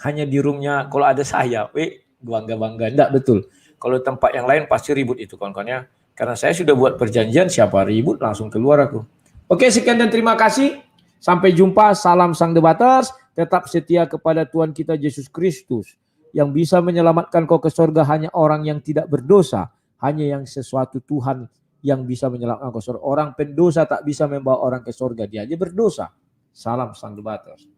hanya di roomnya kalau ada saya, bangga-bangga. Enggak betul. Kalau tempat yang lain pasti ribut itu kawan-kawannya. Karena saya sudah buat perjanjian, siapa ribut langsung keluar aku. Oke, sekian dan terima kasih. Sampai jumpa, salam Sang Debaters. Tetap setia kepada Tuhan kita Yesus Kristus. Yang bisa menyelamatkan kau ke surga hanya orang yang tidak berdosa. Hanya yang sesuatu Tuhan yang bisa menyelamatkan kau ke surga. Orang pendosa tak bisa membawa orang ke surga. Dia aja berdosa. Salam Sang Debaters.